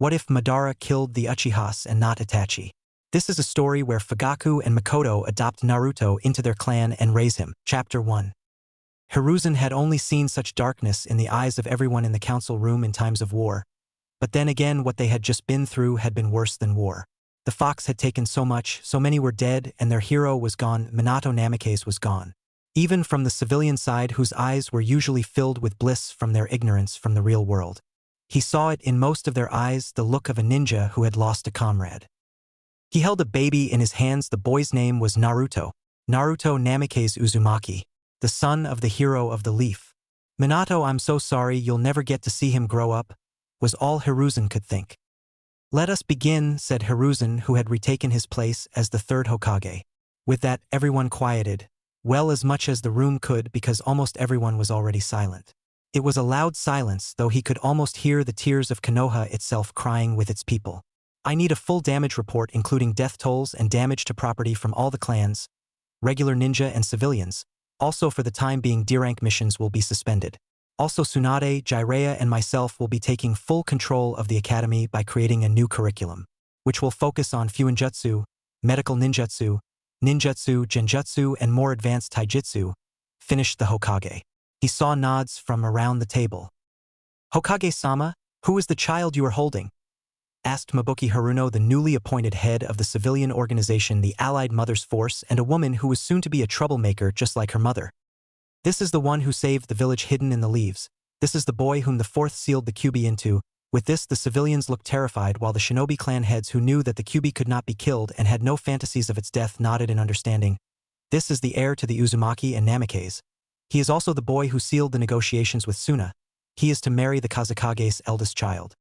What if Madara killed the Uchihas and not Itachi? This is a story where Fugaku and Mikoto adopt Naruto into their clan and raise him. Chapter 1. Hiruzen had only seen such darkness in the eyes of everyone in the council room in times of war. But then again, what they had just been through had been worse than war. The fox had taken so much, so many were dead, and their hero was gone. Minato Namikaze was gone. Even from the civilian side, whose eyes were usually filled with bliss from their ignorance from the real world. He saw it in most of their eyes, the look of a ninja who had lost a comrade. He held a baby in his hands. The boy's name was Naruto. Naruto Namikaze Uzumaki, the son of the hero of the leaf. Minato, I'm so sorry, you'll never get to see him grow up, was all Hiruzen could think. Let us begin, said Hiruzen, who had retaken his place as the third Hokage. With that, everyone quieted, well, as much as the room could, because almost everyone was already silent. It was a loud silence, though he could almost hear the tears of Konoha itself crying with its people. I need a full damage report including death tolls and damage to property from all the clans, regular ninja and civilians. Also, for the time being, D-rank missions will be suspended. Also, Tsunade, Jiraiya and myself will be taking full control of the academy by creating a new curriculum, which will focus on Fuinjutsu, medical ninjutsu, ninjutsu, genjutsu and more advanced taijutsu, finished the Hokage. He saw nods from around the table. Hokage-sama, who is the child you are holding? Asked Mabuki Haruno, the newly appointed head of the civilian organization, the Allied Mother's Force, and a woman who was soon to be a troublemaker just like her mother. This is the one who saved the village hidden in the leaves. This is the boy whom the fourth sealed the Kyuubi into. With this, the civilians looked terrified, while the shinobi clan heads who knew that the Kyuubi could not be killed and had no fantasies of its death nodded in understanding. This is the heir to the Uzumaki and Namikaze. He is also the boy who sealed the negotiations with Suna. He is to marry the Kazekage's eldest child.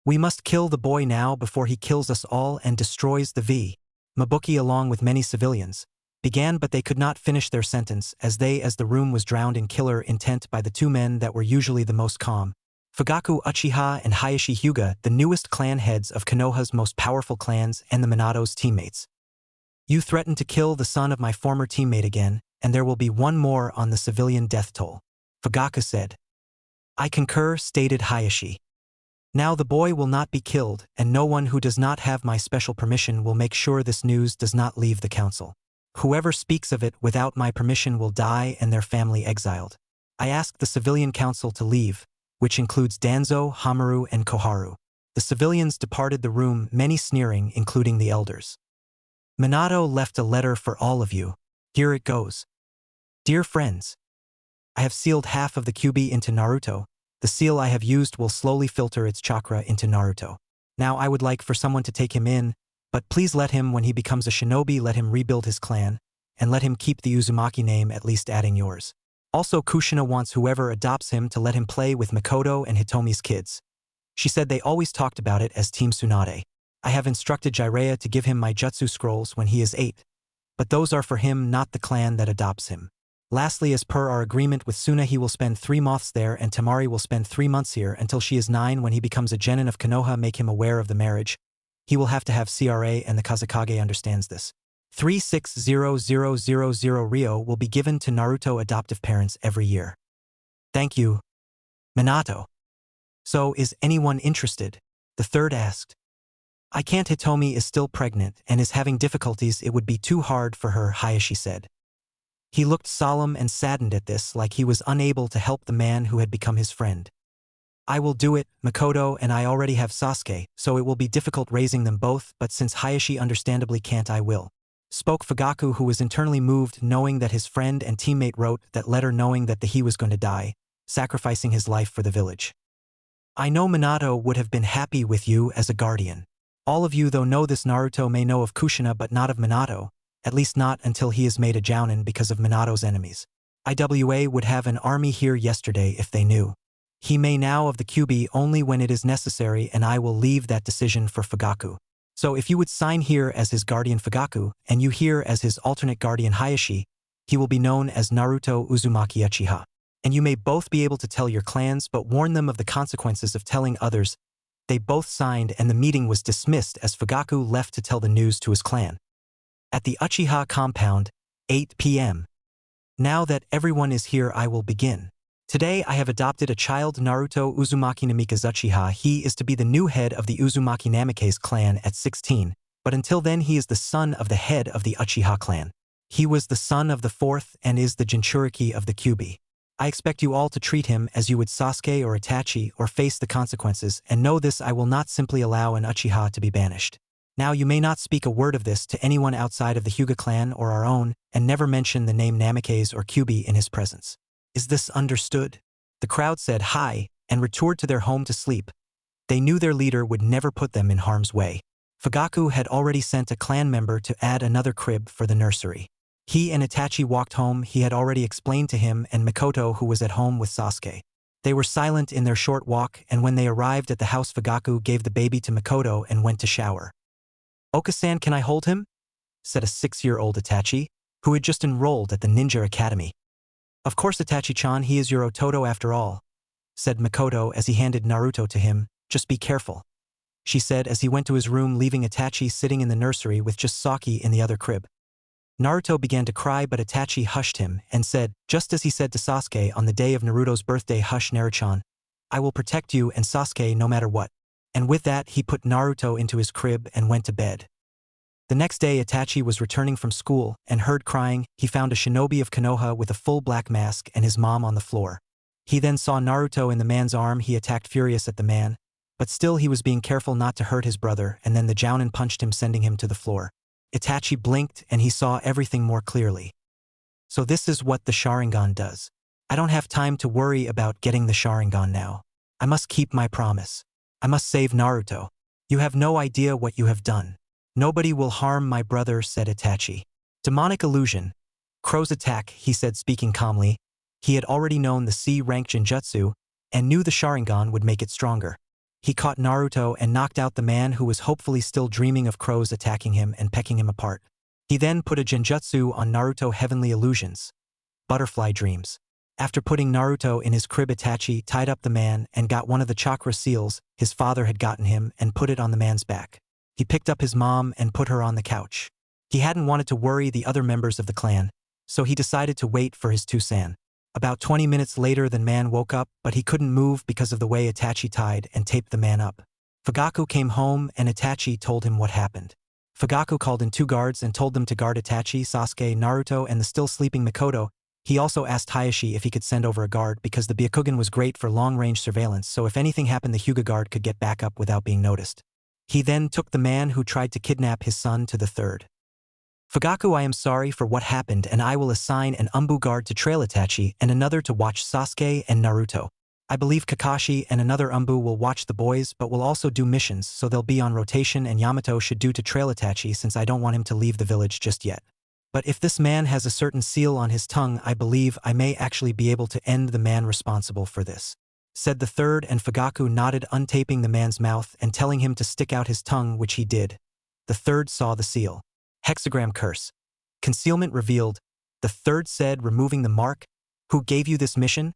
We must kill the boy now before he kills us all and destroys the V. Mabuki, along with many civilians, began, but they could not finish their sentence as the room was drowned in killer intent by the two men that were usually the most calm. Fugaku Uchiha and Hayashi Hyuga, the newest clan heads of Konoha's most powerful clans and the Minato's teammates. You threatened to kill the son of my former teammate again, and there will be one more on the civilian death toll, Fugaku said. I concur, stated Hayashi. Now the boy will not be killed, and no one who does not have my special permission will make sure this news does not leave the council. Whoever speaks of it without my permission will die and their family exiled. I asked the civilian council to leave, which includes Danzo, Hamaru, and Koharu. The civilians departed the room, many sneering, including the elders. Minato left a letter for all of you. Here it goes. Dear friends, I have sealed half of the Kyuubi into Naruto. The seal I have used will slowly filter its chakra into Naruto. Now I would like for someone to take him in, but please let him, when he becomes a shinobi, let him rebuild his clan, and let him keep the Uzumaki name, at least adding yours. Also, Kushina wants whoever adopts him to let him play with Mikoto and Hitomi's kids. She said they always talked about it as Team Tsunade. I have instructed Jiraiya to give him my jutsu scrolls when he is 8. But those are for him, not the clan that adopts him. Lastly, as per our agreement with Suna, he will spend 3 months there and Temari will spend 3 months here until she is 9. When he becomes a genin of Konoha, make him aware of the marriage. He will have to have CRA, and the Kazekage understands this. 360000 Ryo will be given to Naruto adoptive parents every year. Thank you, Minato. So, is anyone interested? The third asked. I can't. Hitomi is still pregnant and is having difficulties. It would be too hard for her, Hayashi said. He looked solemn and saddened at this, like he was unable to help the man who had become his friend. I will do it, Mikoto, and I already have Sasuke, so it will be difficult raising them both, but since Hayashi understandably can't, I will. Spoke Fugaku, who was internally moved knowing that his friend and teammate wrote that letter knowing that he was going to die, sacrificing his life for the village. I know Minato would have been happy with you as a guardian. All of you though know this. Naruto may know of Kushina but not of Minato, at least not until he is made a jounin because of Minato's enemies. IWA would have an army here yesterday if they knew. He may now of the Kyuubi only when it is necessary, and I will leave that decision for Fugaku. So if you would sign here as his guardian Fugaku, and you here as his alternate guardian Hayashi, he will be known as Naruto Uzumaki Uchiha. And you may both be able to tell your clans, but warn them of the consequences of telling others. They both signed, and the meeting was dismissed as Fugaku left to tell the news to his clan. At the Uchiha compound, 8 p.m. Now that everyone is here, I will begin. Today I have adopted a child, Naruto Uzumaki Namikaze Uchiha. He is to be the new head of the Uzumaki Namikaze clan at 16, but until then he is the son of the head of the Uchiha clan. He was the son of the fourth and is the Jinchuriki of the Kyuubi. I expect you all to treat him as you would Sasuke or Itachi or face the consequences, and know this: I will not simply allow an Uchiha to be banished. Now you may not speak a word of this to anyone outside of the Hyuga clan or our own, and never mention the name Namikaze or Kyuubi in his presence. Is this understood? The crowd said hi and returned to their home to sleep. They knew their leader would never put them in harm's way. Fugaku had already sent a clan member to add another crib for the nursery. He and Itachi walked home. He had already explained to him and Mikoto, who was at home with Sasuke. They were silent in their short walk, and when they arrived at the house, Fugaku gave the baby to Mikoto and went to shower. "Oka-san, can I hold him?" said a 6-year-old Itachi, who had just enrolled at the ninja academy. "Of course, Itachi-chan, he is your Ototo after all," said Mikoto as he handed Naruto to him. "Just be careful," she said as he went to his room, leaving Itachi sitting in the nursery with just Saki in the other crib. Naruto began to cry, but Itachi hushed him and said, just as he said to Sasuke on the day of Naruto's birthday, "Hush, Naruto-chan. I will protect you and Sasuke no matter what." And with that, he put Naruto into his crib and went to bed. The next day, Itachi was returning from school and heard crying. He found a shinobi of Konoha with a full black mask and his mom on the floor. He then saw Naruto in the man's arm. He attacked, furious at the man, but still he was being careful not to hurt his brother, and then the jounin punched him, sending him to the floor. Itachi blinked and he saw everything more clearly. So this is what the Sharingan does. I don't have time to worry about getting the Sharingan now. I must keep my promise. I must save Naruto. You have no idea what you have done. Nobody will harm my brother, said Itachi. Demonic illusion. Crow's attack, he said, speaking calmly. He had already known the C-rank Genjutsu and knew the Sharingan would make it stronger. He caught Naruto and knocked out the man who was hopefully still dreaming of crows attacking him and pecking him apart. He then put a Genjutsu on Naruto, heavenly illusions. Butterfly dreams. After putting Naruto in his crib, Itachi tied up the man and got one of the chakra seals his father had gotten him and put it on the man's back. He picked up his mom and put her on the couch. He hadn't wanted to worry the other members of the clan, so he decided to wait for his Tusan. About 20 minutes later, the man woke up, but he couldn't move because of the way Itachi tied and taped the man up. Fugaku came home and Itachi told him what happened. Fugaku called in 2 guards and told them to guard Itachi, Sasuke, Naruto, and the still sleeping Mikoto. He also asked Hayashi if he could send over a guard because the Byakugan was great for long-range surveillance, so if anything happened, the Hyuga guard could get back up without being noticed. He then took the man who tried to kidnap his son to the third. Fugaku, I am sorry for what happened, and I will assign an Umbu guard to trail Itachi and another to watch Sasuke and Naruto. I believe Kakashi and another Umbu will watch the boys but will also do missions, so they'll be on rotation, and Yamato should do to trail Itachi since I don't want him to leave the village just yet. But if this man has a certain seal on his tongue, I believe I may actually be able to end the man responsible for this, said the third, and Fugaku nodded, untaping the man's mouth and telling him to stick out his tongue, which he did. The third saw the seal. Hexagram curse. Concealment revealed. The third said, removing the mark. Who gave you this mission?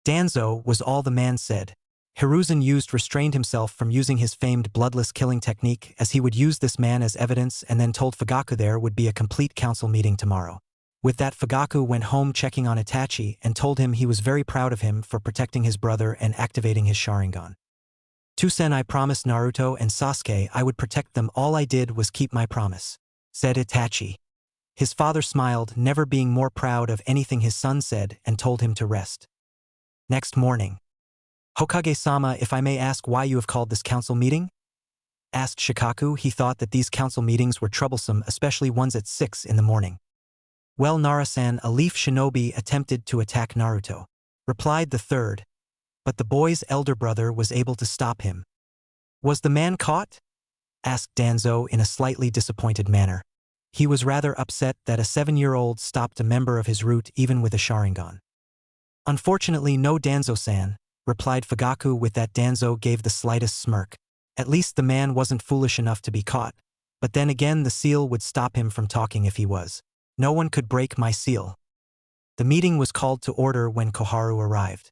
Danzo, was all the man said. Hiruzen restrained himself from using his famed bloodless killing technique, as he would use this man as evidence, and then told Fugaku there would be a complete council meeting tomorrow. With that, Fugaku went home, checking on Itachi, and told him he was very proud of him for protecting his brother and activating his Sharingan. Tusen, I promised Naruto and Sasuke I would protect them. All I did was keep my promise, said Itachi. His father smiled, never being more proud of anything his son said, and told him to rest. Next morning. Hokage-sama, if I may ask why you have called this council meeting? Asked Shikaku. He thought that these council meetings were troublesome, especially ones at 6 in the morning. Well, Nara-san, a leaf shinobi attempted to attack Naruto, replied the third, but the boy's elder brother was able to stop him. Was the man caught? Asked Danzo in a slightly disappointed manner. He was rather upset that a 7-year-old stopped a member of his route even with a Sharingan. Unfortunately, no, Danzo-san, replied Fugaku. With that, Danzo gave the slightest smirk. At least the man wasn't foolish enough to be caught, but then again the seal would stop him from talking if he was. No one could break my seal. The meeting was called to order when Koharu arrived.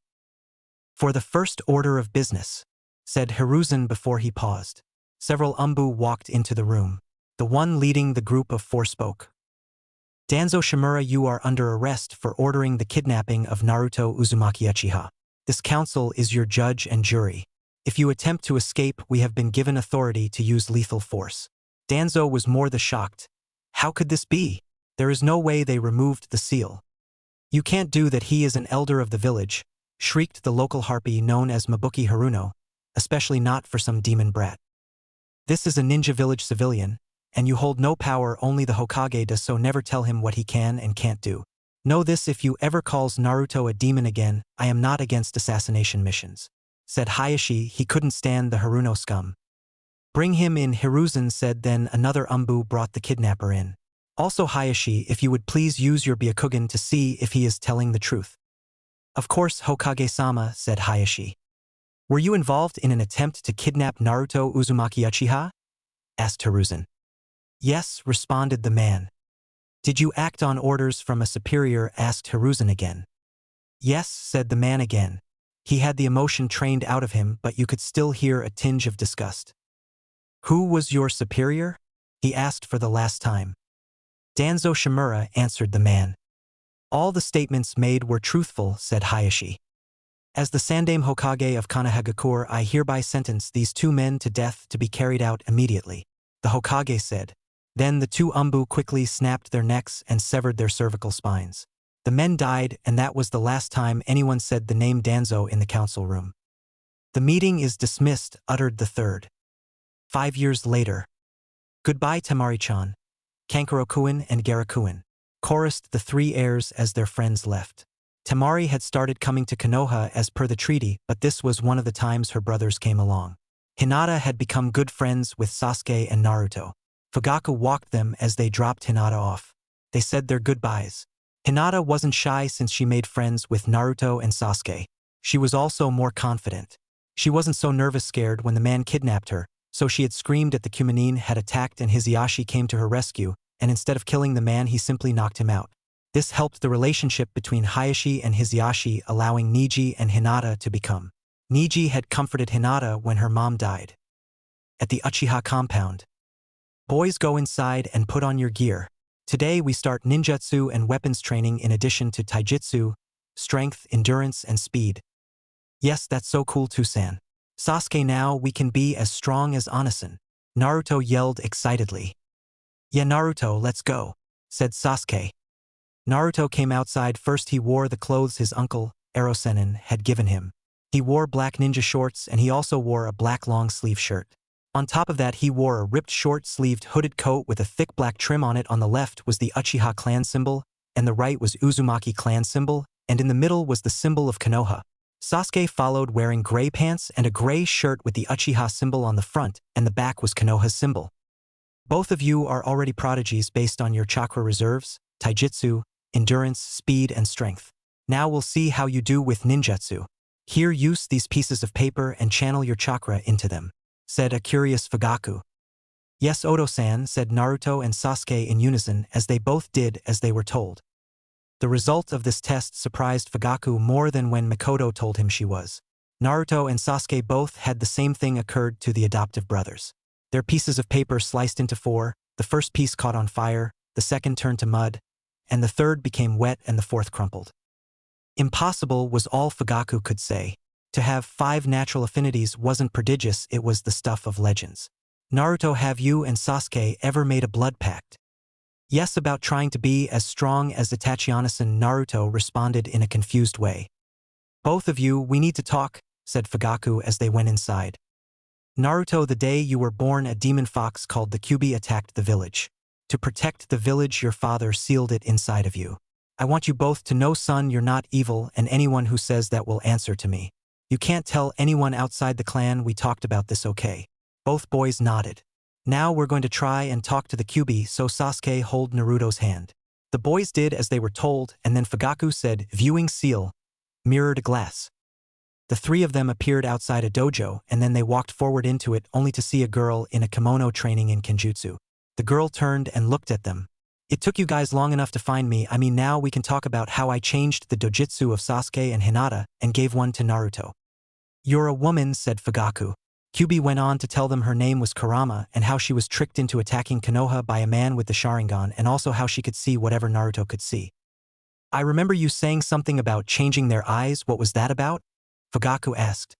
For the first order of business, said Hiruzen before he paused. Several Umbu walked into the room. The one leading the group of 4 spoke. Danzo Shimura, you are under arrest for ordering the kidnapping of Naruto Uzumaki Uchiha. This council is your judge and jury. If you attempt to escape, we have been given authority to use lethal force. Danzo was more than shocked. How could this be? There is no way they removed the seal. You can't do that. He is an elder of the village, shrieked the local harpy known as Mabuki Haruno, especially not for some demon brat. This is a ninja village civilian, and you hold no power, only the Hokage does, so never tell him what he can and can't do. Know this: if you ever calls Naruto a demon again, I am not against assassination missions, said Hayashi. He couldn't stand the Haruno scum. Bring him in, Hiruzen said. Then another Umbu brought the kidnapper in. Also Hayashi, if you would please use your Byakugan to see if he is telling the truth. Of course, Hokage-sama, said Hayashi. Were you involved in an attempt to kidnap Naruto Uzumaki Uchiha? Asked Hiruzen. Yes, responded the man. Did you act on orders from a superior? Asked Hiruzen again. Yes, said the man again. He had the emotion trained out of him, but you could still hear a tinge of disgust. Who was your superior? He asked for the last time. Danzo Shimura, answered the man. All the statements made were truthful, said Hayashi. As the Sandaime Hokage of Konohagakure, I hereby sentence these two men to death to be carried out immediately, the Hokage said. Then the two Umbu quickly snapped their necks and severed their cervical spines. The men died, and that was the last time anyone said the name Danzo in the council room. The meeting is dismissed, uttered the third. 5 years later. Goodbye, Temari-chan. Kankuro-kun and Garakuen, chorused the three heirs as their friends left. Temari had started coming to Konoha as per the treaty, but this was one of the times her brothers came along. Hinata had become good friends with Sasuke and Naruto. Fugaku walked them as they dropped Hinata off. They said their goodbyes. Hinata wasn't shy since she made friends with Naruto and Sasuke. She was also more confident. She wasn't so nervous scared when the man kidnapped her, so she had screamed at the Kumanin had attacked and Hizayashi came to her rescue, and instead of killing the man he simply knocked him out. This helped the relationship between Hayashi and Hizayashi, allowing Niji and Hinata to become. Niji had comforted Hinata when her mom died. At the Uchiha compound. Boys, go inside and put on your gear. Today we start ninjutsu and weapons training in addition to taijutsu, strength, endurance, and speed. Yes, that's so cool too, San. Sasuke, now we can be as strong as Anasan. Naruto yelled excitedly. Yeah, Naruto, let's go, said Sasuke. Naruto came outside first. He wore the clothes his uncle, Erosenin, had given him. He wore black ninja shorts and he also wore a black long-sleeve shirt. On top of that, he wore a ripped short-sleeved hooded coat with a thick black trim on it. On the left was the Uchiha clan symbol, and the right was Uzumaki clan symbol, and in the middle was the symbol of Konoha. Sasuke followed wearing gray pants and a gray shirt with the Uchiha symbol on the front, and the back was Konoha's symbol. Both of you are already prodigies based on your chakra reserves, taijutsu, endurance, speed, and strength. Now we'll see how you do with ninjutsu. Here, use these pieces of paper and channel your chakra into them, said a curious Fugaku. Yes, Odo-san, said Naruto and Sasuke in unison as they both did as they were told. The result of this test surprised Fugaku more than when Mikoto told him she was. Naruto and Sasuke both had the same thing occurred to the adoptive brothers. Their pieces of paper sliced into four, the first piece caught on fire, the second turned to mud, and the third became wet and the fourth crumpled. Impossible was all Fugaku could say. To have 5 natural affinities wasn't prodigious, it was the stuff of legends. Naruto, have you and Sasuke ever made a blood pact? Yes, about trying to be as strong as Itachi. Anasan, Naruto responded in a confused way. Both of you, we need to talk, said Fugaku as they went inside. Naruto, the day you were born, a demon fox called the Kyubi attacked the village. To protect the village, your father sealed it inside of you. I want you both to know, son, you're not evil, and anyone who says that will answer to me. You can't tell anyone outside the clan we talked about this, okay? Both boys nodded. Now we're going to try and talk to the Kyubi, so Sasuke hold Naruto's hand. The boys did as they were told, and then Fugaku said, viewing seal, mirrored glass. The three of them appeared outside a dojo, and then they walked forward into it only to see a girl in a kimono training in kenjutsu. The girl turned and looked at them. It took you guys long enough to find me. I mean, now we can talk about how I changed the dojutsu of Sasuke and Hinata and gave one to Naruto. You're a woman, said Fugaku. Kyubi went on to tell them her name was Kurama and how she was tricked into attacking Konoha by a man with the Sharingan and also how she could see whatever Naruto could see. I remember you saying something about changing their eyes. What was that about? Fugaku asked.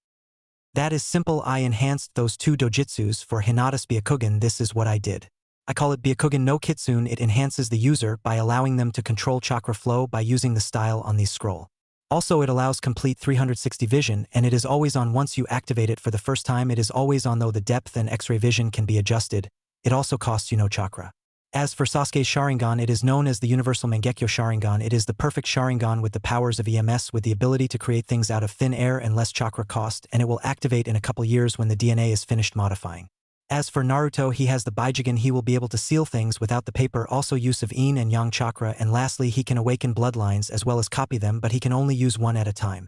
That is simple. I enhanced those two dojutsus for Hinata's Byakugan. This is what I did. I call it Byakugan no Kitsune. It enhances the user by allowing them to control chakra flow by using the style on these scroll. Also, it allows complete 360 vision, and it is always on once you activate it for the first time. It is always on though the depth and X-ray vision can be adjusted. It also costs you no chakra. As for Sasuke's Sharingan, it is known as the Universal Mangekyo Sharingan. It is the perfect Sharingan with the powers of EMS with the ability to create things out of thin air and less chakra cost, and it will activate in a couple years when the DNA is finished modifying. As for Naruto, he has the Baijigen. He will be able to seal things without the paper, also use of Yin and Yang chakra, and lastly he can awaken bloodlines as well as copy them, but he can only use one at a time.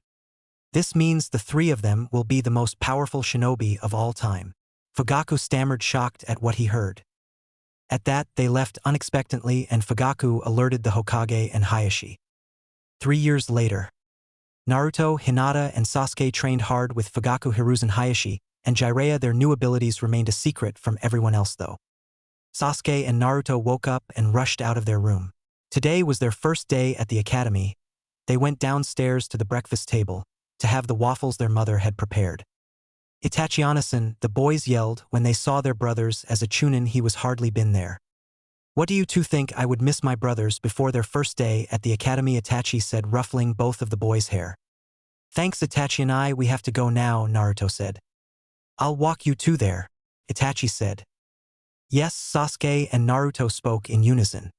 This means the three of them will be the most powerful shinobi of all time. Fugaku stammered, shocked at what he heard. At that, they left unexpectedly and Fugaku alerted the Hokage and Hayashi. 3 years later, Naruto, Hinata, and Sasuke trained hard with Fugaku, Hiruzen, Hayashi, and Jiraiya. Their new abilities remained a secret from everyone else though. Sasuke and Naruto woke up and rushed out of their room. Today was their first day at the academy. They went downstairs to the breakfast table to have the waffles their mother had prepared. Itachi-san, the boys yelled when they saw their brothers. As a Chunin, he was hardly been there. What do you two think? I would miss my brothers before their first day at the academy, Itachi said, ruffling both of the boys' hair. Thanks Itachi, we have to go now, Naruto said. I'll walk you two there, Itachi said. Yes, Sasuke and Naruto spoke in unison.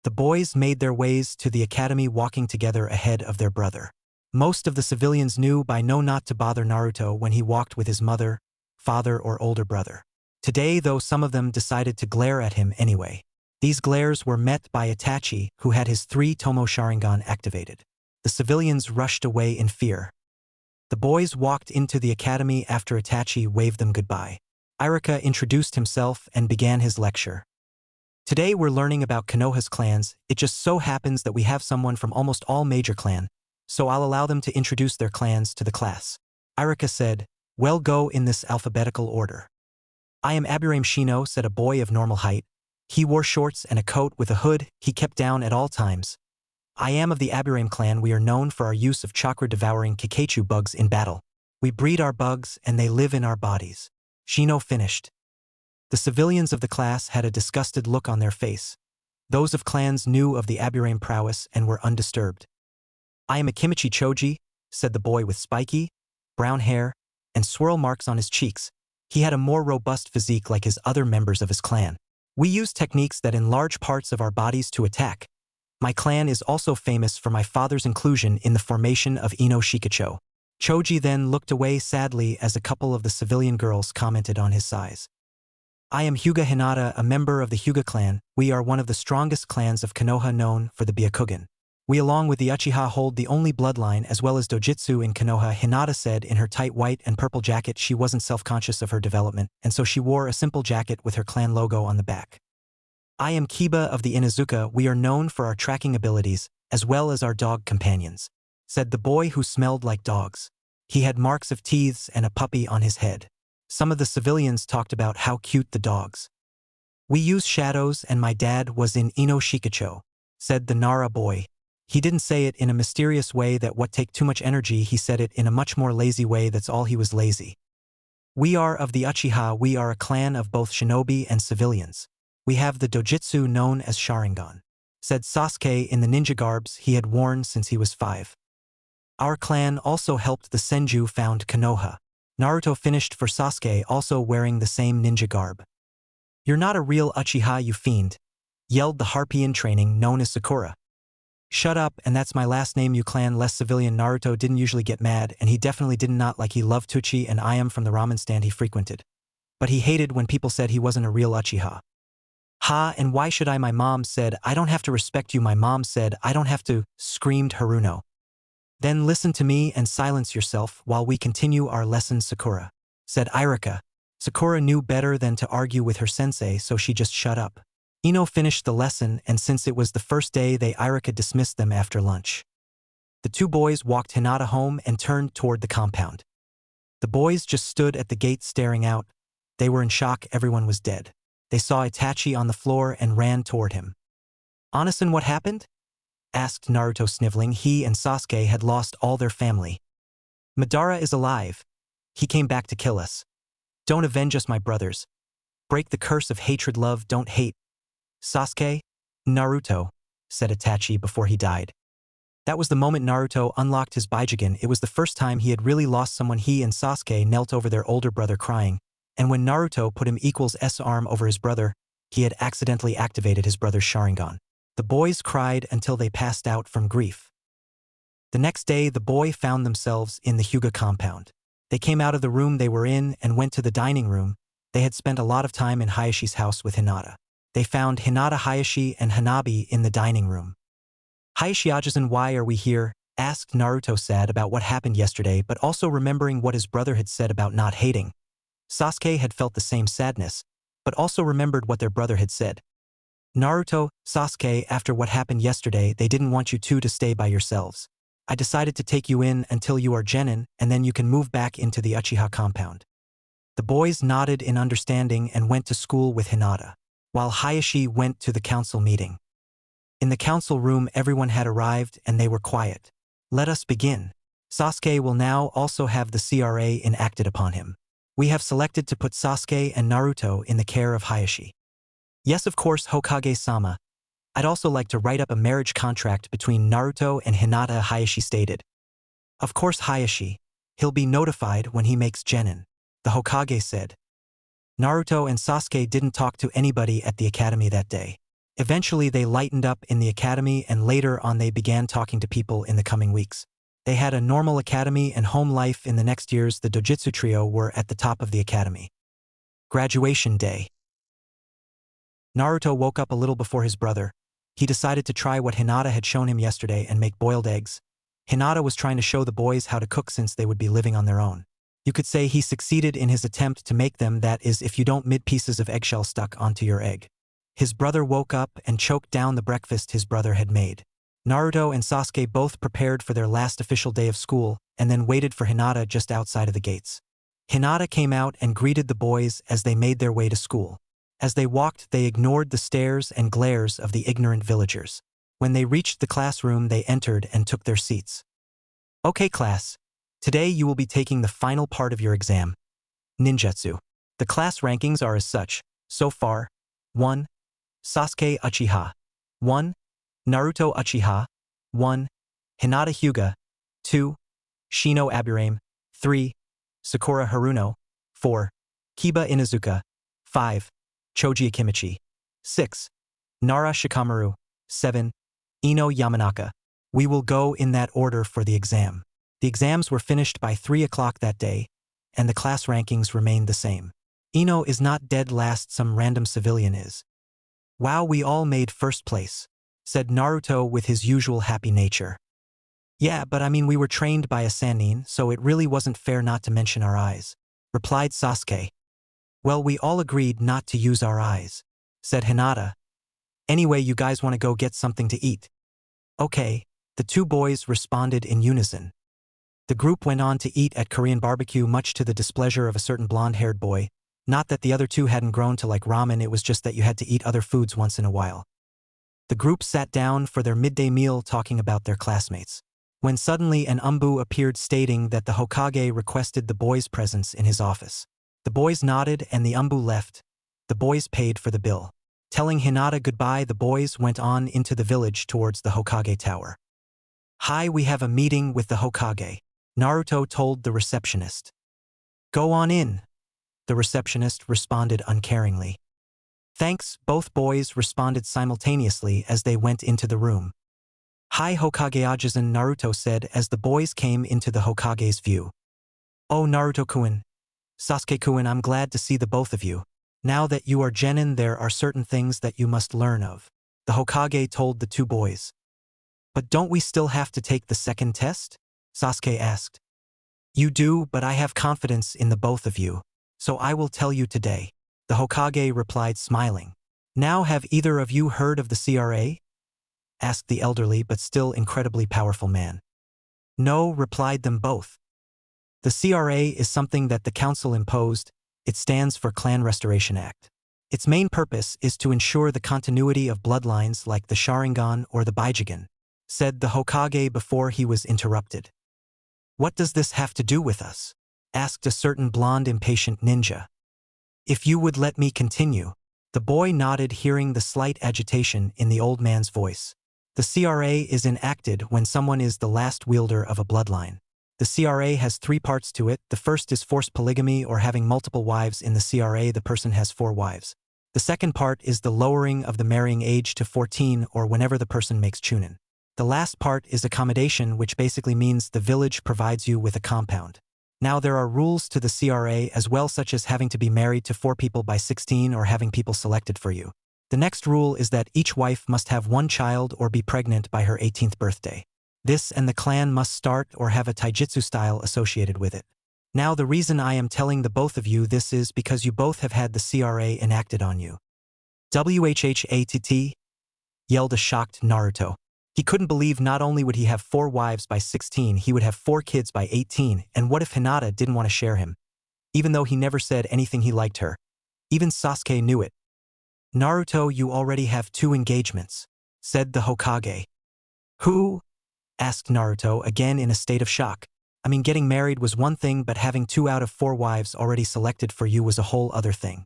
The boys made their ways to the academy, walking together ahead of their brother. Most of the civilians knew by now not to bother Naruto when he walked with his mother, father, or older brother. Today, though, some of them decided to glare at him anyway. These glares were met by Itachi, who had his 3 Tomo Sharingan activated. The civilians rushed away in fear. The boys walked into the academy after Itachi waved them goodbye. Irika introduced himself and began his lecture. Today we're learning about Konoha's clans. It just so happens that we have someone from almost all major clan, so I'll allow them to introduce their clans to the class. Irika said, well, go in this alphabetical order. I am Aburame Shino, said a boy of normal height. He wore shorts and a coat with a hood he kept down at all times. I am of the Aburame clan. We are known for our use of chakra-devouring Kikaichu bugs in battle. We breed our bugs and they live in our bodies. Shino finished. The civilians of the class had a disgusted look on their face. Those of clans knew of the Aburame prowess and were undisturbed. I am Akimichi Choji, said the boy with spiky, brown hair, and swirl marks on his cheeks. He had a more robust physique like his other members of his clan. We use techniques that enlarge parts of our bodies to attack. My clan is also famous for my father's inclusion in the formation of Ino Shikacho. Choji then looked away sadly as a couple of the civilian girls commented on his size. I am Hyuga Hinata, a member of the Hyuga clan. We are one of the strongest clans of Konoha, known for the Byakugan. We along with the Uchiha hold the only bloodline as well as dojutsu in Konoha, Hinata said in her tight white and purple jacket. She wasn't self-conscious of her development, and so she wore a simple jacket with her clan logo on the back. I am Kiba of the Inuzuka. We are known for our tracking abilities, as well as our dog companions, said the boy who smelled like dogs. He had marks of teeth and a puppy on his head. Some of the civilians talked about how cute the dogs. We use shadows and my dad was in Ino Shikacho, said the Nara boy. He didn't say it in a mysterious way that would take too much energy. He said it in a much more lazy way. That's all, he was lazy. We are of the Uchiha. We are a clan of both shinobi and civilians. We have the dojutsu known as Sharingan, said Sasuke in the ninja garbs he had worn since he was 5. Our clan also helped the Senju found Konoha. Naruto finished for Sasuke, also wearing the same ninja garb. You're not a real Uchiha, you fiend, yelled the Harpian training known as Sakura. Shut up, and that's my last name, you clan less civilian. Naruto didn't usually get mad, and he definitely did not like he loved Tucci and I am from the ramen stand he frequented. But he hated when people said he wasn't a real Uchiha. Ha, and why should I? My mom said, I don't have to respect you. My mom said, I don't have to, screamed Haruno. Then listen to me and silence yourself while we continue our lesson, Sakura, said Irika. Sakura knew better than to argue with her sensei, so she just shut up. Ino finished the lesson, and since it was the first day, Irika dismissed them after lunch. The two boys walked Hinata home and turned toward the compound. The boys just stood at the gate staring out. They were in shock, everyone was dead. They saw Itachi on the floor and ran toward him. "Anasan, what happened?" asked Naruto, sniveling. He and Sasuke had lost all their family. "Madara is alive. He came back to kill us. Don't avenge us, my brothers. Break the curse of hatred, love, don't hate." "Sasuke? Naruto," said Itachi before he died. That was the moment Naruto unlocked his Baijigen. It was the first time he had really lost someone. He and Sasuke knelt over their older brother crying, and when Naruto put him equals S arm over his brother, he had accidentally activated his brother's Sharingan. The boys cried until they passed out from grief. The next day, the boy found themselves in the Hyuga compound. They came out of the room they were in and went to the dining room. They had spent a lot of time in Hayashi's house with Hinata. They found Hinata, Hayashi, and Hanabi in the dining room. "Hayashi-Ajisen, why are we here?" asked Naruto, sad about what happened yesterday but also remembering what his brother had said about not hating. Sasuke had felt the same sadness, but also remembered what their brother had said. "Naruto, Sasuke, after what happened yesterday, they didn't want you two to stay by yourselves. I decided to take you in until you are genin, and then you can move back into the Uchiha compound." The boys nodded in understanding and went to school with Hinata, while Hayashi went to the council meeting. In the council room, everyone had arrived and they were quiet. "Let us begin. Sasuke will now also have the CRA enacted upon him. We have selected to put Sasuke and Naruto in the care of Hayashi." "Yes, of course, Hokage-sama. I'd also like to write up a marriage contract between Naruto and Hinata," Hayashi stated. "Of course, Hayashi. He'll be notified when he makes genin," the Hokage said. Naruto and Sasuke didn't talk to anybody at the academy that day. Eventually they lightened up in the academy, and later on they began talking to people in the coming weeks. They had a normal academy and home life. In the next years, the Dojutsu trio were at the top of the academy. Graduation day. Naruto woke up a little before his brother. He decided to try what Hinata had shown him yesterday and make boiled eggs. Hinata was trying to show the boys how to cook since they would be living on their own. You could say he succeeded in his attempt to make them, that is, if you don't mid pieces of eggshell stuck onto your egg. His brother woke up and choked down the breakfast his brother had made. Naruto and Sasuke both prepared for their last official day of school and then waited for Hinata just outside of the gates. Hinata came out and greeted the boys as they made their way to school. As they walked, they ignored the stares and glares of the ignorant villagers. When they reached the classroom, they entered and took their seats. "Okay, class. Today you will be taking the final part of your exam, ninjutsu. The class rankings are as such. So far: 1. Sasuke Uchiha. 1. Naruto Uchiha. 1. Hinata Hyuga. 2. Shino Aburame. 3. Sakura Haruno. 4. Kiba Inuzuka. 5. Choji Akimichi. 6. Nara Shikamaru. 7. Ino Yamanaka." We will go in that order for the exam. The exams were finished by 3 o'clock that day, and the class rankings remained the same. "Ino is not dead last, some random civilian is." "Wow, we all made first place," said Naruto with his usual happy nature. "Yeah, but I mean, we were trained by a Sannin, so it really wasn't fair not to mention our eyes," replied Sasuke. "Well, we all agreed not to use our eyes," said Hinata. "Anyway, you guys want to go get something to eat?" "Okay," the two boys responded in unison. The group went on to eat at Korean barbecue, much to the displeasure of a certain blonde-haired boy. Not that the other two hadn't grown to like ramen, it was just that you had to eat other foods once in a while. The group sat down for their midday meal talking about their classmates, when suddenly an umbu appeared stating that the Hokage requested the boys' presence in his office. The boys nodded and the umbu left. The boys paid for the bill. Telling Hinata goodbye, the boys went on into the village towards the Hokage tower. "Hi, we have a meeting with the Hokage," Naruto told the receptionist. "Go on in," the receptionist responded uncaringly. "Thanks," both boys responded simultaneously as they went into the room. "Hi, Hokage-Ajisen," Naruto said as the boys came into the Hokage's view. "Oh, Naruto-kun, Sasuke-kun, I'm glad to see the both of you. Now that you are genin, there are certain things that you must learn of," the Hokage told the two boys. "But don't we still have to take the second test?" Sasuke asked. "You do, but I have confidence in the both of you, so I will tell you today," the Hokage replied, smiling. "Now, have either of you heard of the CRA?" asked the elderly but still incredibly powerful man. "No," replied them both. The CRA is something that the council imposed. It stands for Clan Restoration Act. Its main purpose is to ensure the continuity of bloodlines like the Sharingan or the Baijigen, said the Hokage before he was interrupted. What does this have to do with us? Asked a certain blonde impatient ninja. If you would let me continue. The boy nodded, hearing the slight agitation in the old man's voice. The CRA is enacted when someone is the last wielder of a bloodline. The CRA has 3 parts to it. The first is forced polygamy or having multiple wives. In the CRA, the person has 4 wives. The second part is the lowering of the marrying age to 14 or whenever the person makes chunin. The last part is accommodation, which basically means the village provides you with a compound. Now there are rules to the CRA as well, such as having to be married to 4 people by 16 or having people selected for you. The next rule is that each wife must have 1 child or be pregnant by her 18th birthday. This and the clan must start or have a taijutsu style associated with it. Now the reason I am telling the both of you this is because you both have had the CRA enacted on you. Whhatt, yelled a shocked Naruto. He couldn't believe not only would he have 4 wives by 16, he would have 4 kids by 18, and what if Hinata didn't want to share him? Even though he never said anything he liked her. Even Sasuke knew it. Naruto, you already have 2 engagements, said the Hokage. Who? Asked Naruto, again in a state of shock. I mean, getting married was one thing, but having 2 out of 4 wives already selected for you was a whole other thing.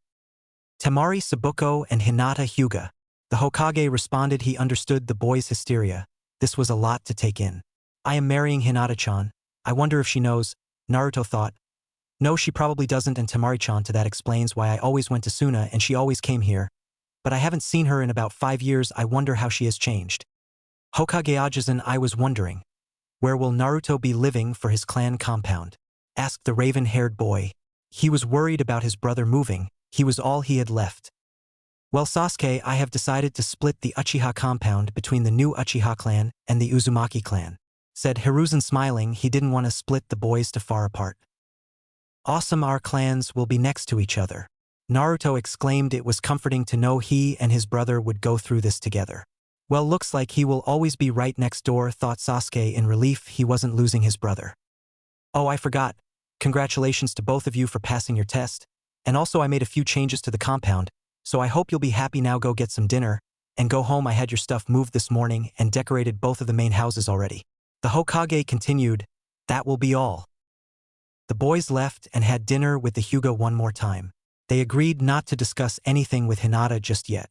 Temari Sabuko and Hinata Hyuga. The Hokage responded. He understood the boy's hysteria. This was a lot to take in. I am marrying Hinata-chan. I wonder if she knows, Naruto thought. No, she probably doesn't, and Temari-chan, to that explains why I always went to Suna and she always came here. But I haven't seen her in about 5 years. I wonder how she has changed. Hokage Ajisen, I was wondering. Where will Naruto be living for his clan compound? Asked the raven-haired boy. He was worried about his brother moving. He was all he had left. Well, Sasuke, I have decided to split the Uchiha compound between the new Uchiha clan and the Uzumaki clan, said Hiruzen, smiling. He didn't want to split the boys too far apart. Awesome, our clans will be next to each other. Naruto exclaimed. It was comforting to know he and his brother would go through this together. Well, looks like he will always be right next door, thought Sasuke in relief. He wasn't losing his brother. Oh, I forgot. Congratulations to both of you for passing your test. And also I made a few changes to the compound, so I hope you'll be happy now. Go get some dinner and go home. I had your stuff moved this morning and decorated both of the main houses already. The Hokage continued. That will be all. The boys left and had dinner with the Hyuga one more time. They agreed not to discuss anything with Hinata just yet.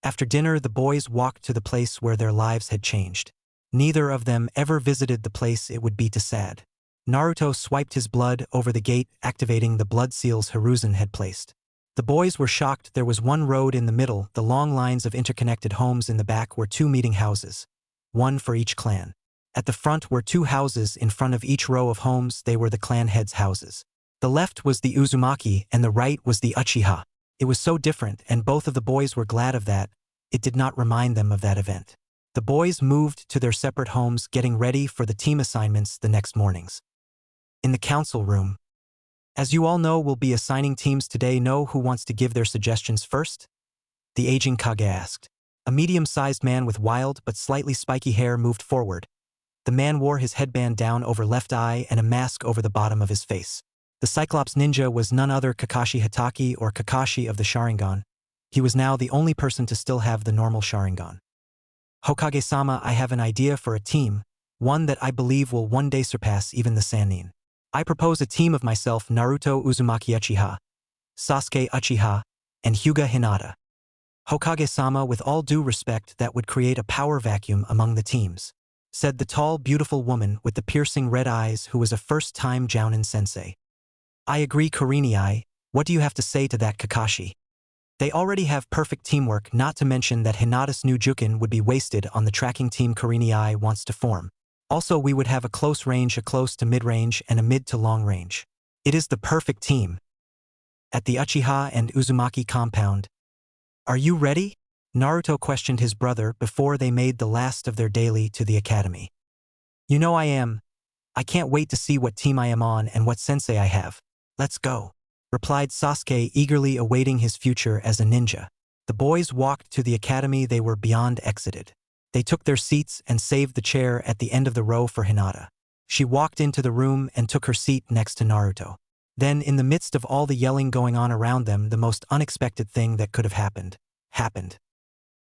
After dinner, the boys walked to the place where their lives had changed. Neither of them ever visited the place. It would be too sad. Naruto swiped his blood over the gate, activating the blood seals Hiruzen had placed. The boys were shocked. There was one road in the middle. The long lines of interconnected homes in the back were 2 meeting houses, 1 for each clan. At the front were 2 houses in front of each row of homes. They were the clan heads' houses. The left was the Uzumaki and the right was the Uchiha. It was so different, and both of the boys were glad of that. It did not remind them of that event. The boys moved to their separate homes, getting ready for the team assignments the next mornings. In the council room. As you all know, we'll be assigning teams today. Know who wants to give their suggestions first? The aging Kage asked. A medium-sized man with wild but slightly spiky hair moved forward. The man wore his headband down over left eye and a mask over the bottom of his face. The Cyclops ninja was none other Kakashi Hatake, or Kakashi of the Sharingan. He was now the only person to still have the normal Sharingan. Hokage-sama, I have an idea for a team, one that I believe will one day surpass even the Sannin. I propose a team of myself, Naruto Uzumaki Uchiha, Sasuke Uchiha, and Hyuga Hinata. Hokage-sama, with all due respect, that would create a power vacuum among the teams, said the tall, beautiful woman with the piercing red eyes who was a first-time Jounin sensei. I agree, Kurenai. What do you have to say to that, Kakashi? They already have perfect teamwork, not to mention that Hinata's new Jukin would be wasted on the tracking team Kurenai wants to form. Also, we would have a close range, a close to mid-range, and a mid to long range. It is the perfect team. At the Uchiha and Uzumaki compound. Are you ready? Naruto questioned his brother before they made the last of their daily to the academy. You know I am. I can't wait to see what team I am on and what sensei I have. Let's go, replied Sasuke, eagerly awaiting his future as a ninja. The boys walked to the academy. They were beyond exited. They took their seats and saved the chair at the end of the row for Hinata. She walked into the room and took her seat next to Naruto. Then, in the midst of all the yelling going on around them, the most unexpected thing that could have happened.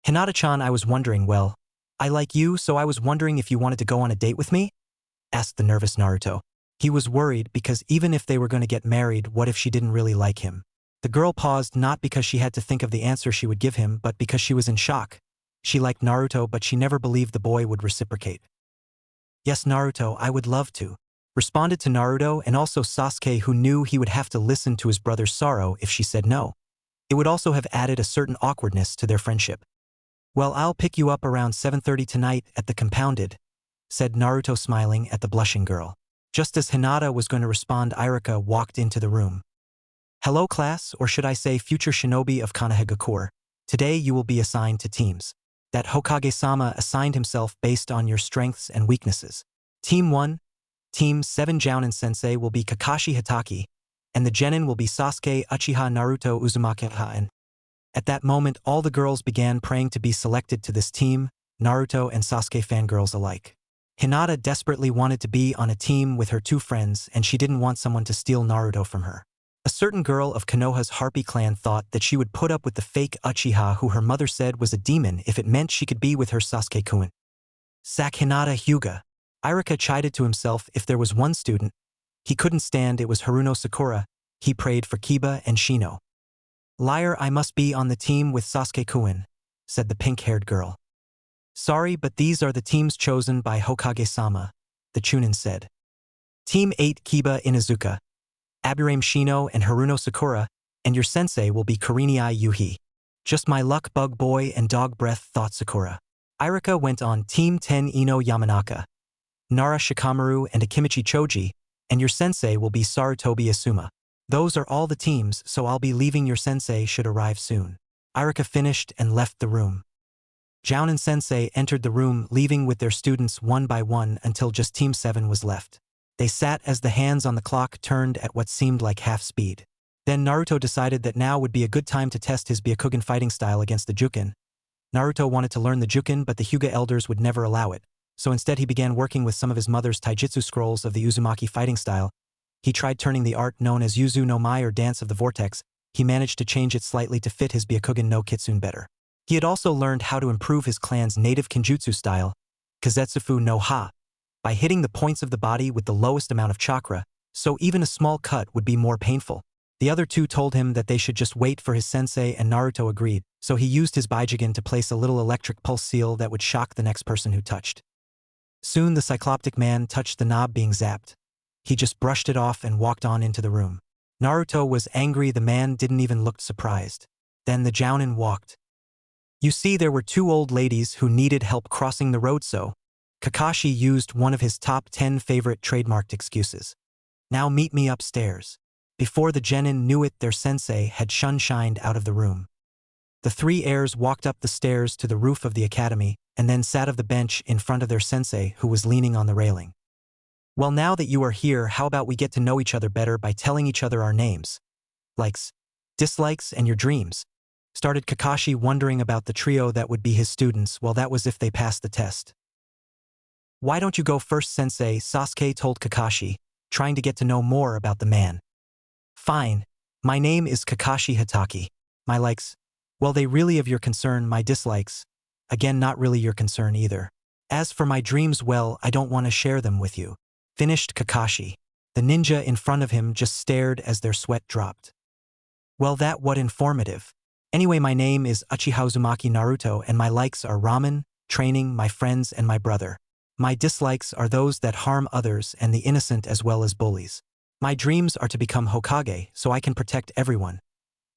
"Hinata-chan, I was wondering, well, I like you, so I was wondering if you wanted to go on a date with me?" asked the nervous Naruto. He was worried because even if they were going to get married, what if she didn't really like him? The girl paused not because she had to think of the answer she would give him, but because she was in shock. She liked Naruto, but she never believed the boy would reciprocate. "Yes, Naruto, I would love to," responded to Naruto and also Sasuke, who knew he would have to listen to his brother's sorrow if she said no. It would also have added a certain awkwardness to their friendship. "Well, I'll pick you up around 7:30 tonight at the compounded," said Naruto, smiling at the blushing girl. Just as Hinata was going to respond, Irika walked into the room. "Hello, class, or should I say future shinobi of Konohagakure. Today you will be assigned to teams. That Hokage-sama assigned himself based on your strengths and weaknesses. Team 1, Team 7 Jounin-sensei will be Kakashi Hitaki, and the genin will be Sasuke, Uchiha, Naruto, Uzumaki, and..." At that moment, all the girls began praying to be selected to this team, Naruto and Sasuke fangirls alike. Hinata desperately wanted to be on a team with her two friends, and she didn't want someone to steal Naruto from her. A certain girl of Konoha's Harpy clan thought that she would put up with the fake Uchiha who her mother said was a demon if it meant she could be with her Sasuke-kun. Sack Hinata Hyuga. Irika chided to himself if there was one student he couldn't stand, it was Haruno Sakura. He prayed for Kiba and Shino. "Liar, I must be on the team with Sasuke-kun," said the pink-haired girl. "Sorry, but these are the teams chosen by Hokage-sama," the Chunin said. Team 8 Kiba Inuzuka, Aburame Shino and Haruno Sakura, and your sensei will be Kurenai Yuhi. "Just my luck, bug boy and dog breath," thought Sakura. Irika went on. Team 10 Ino Yamanaka, Nara Shikamaru and Akimichi Choji, and your sensei will be Sarutobi Asuma. "Those are all the teams, so I'll be leaving. Your sensei should arrive soon." Irika finished and left the room. Jounin sensei entered the room, leaving with their students one by one until just Team 7 was left. They sat as the hands on the clock turned at what seemed like half speed. Then Naruto decided that now would be a good time to test his Byakugan fighting style against the Jukin. Naruto wanted to learn the Jukin, but the Hyuga elders would never allow it, so instead he began working with some of his mother's taijutsu scrolls of the Uzumaki fighting style. He tried turning the art known as Yuzu no Mai, or Dance of the Vortex. He managed to change it slightly to fit his Byakugan no Kitsune better. He had also learned how to improve his clan's native Kenjutsu style, Kazetsufu no Ha, by hitting the points of the body with the lowest amount of chakra, so even a small cut would be more painful. The other two told him that they should just wait for his sensei, and Naruto agreed, so he used his Baijigen to place a little electric pulse seal that would shock the next person who touched. Soon the Cycloptic man touched the knob being zapped. He just brushed it off and walked on into the room. Naruto was angry. The man didn't even look surprised. Then the Jounin walked. "You see, there were two old ladies who needed help crossing the road, so..." Kakashi used one of his top 10 favorite trademarked excuses. "Now meet me upstairs." Before the genin knew it, their sensei had shunshined out of the room. The three heirs walked up the stairs to the roof of the academy, and then sat on the bench in front of their sensei, who was leaning on the railing. "Well, now that you are here, how about we get to know each other better by telling each other our names, likes, dislikes, and your dreams?" started Kakashi, wondering about the trio that would be his students. Well, that was if they passed the test. "Why don't you go first, sensei?" Sasuke told Kakashi, trying to get to know more about the man. "Fine. My name is Kakashi Hitaki. My likes? Well, they really of your concern. My dislikes? Again, not really your concern either. As for my dreams, well, I don't want to share them with you," finished Kakashi. The ninja in front of him just stared as their sweat dropped. "Well, that what informative. Anyway, my name is Uchiha Uzumaki Naruto, and my likes are ramen, training, my friends, and my brother. My dislikes are those that harm others and the innocent as well as bullies. My dreams are to become Hokage so I can protect everyone.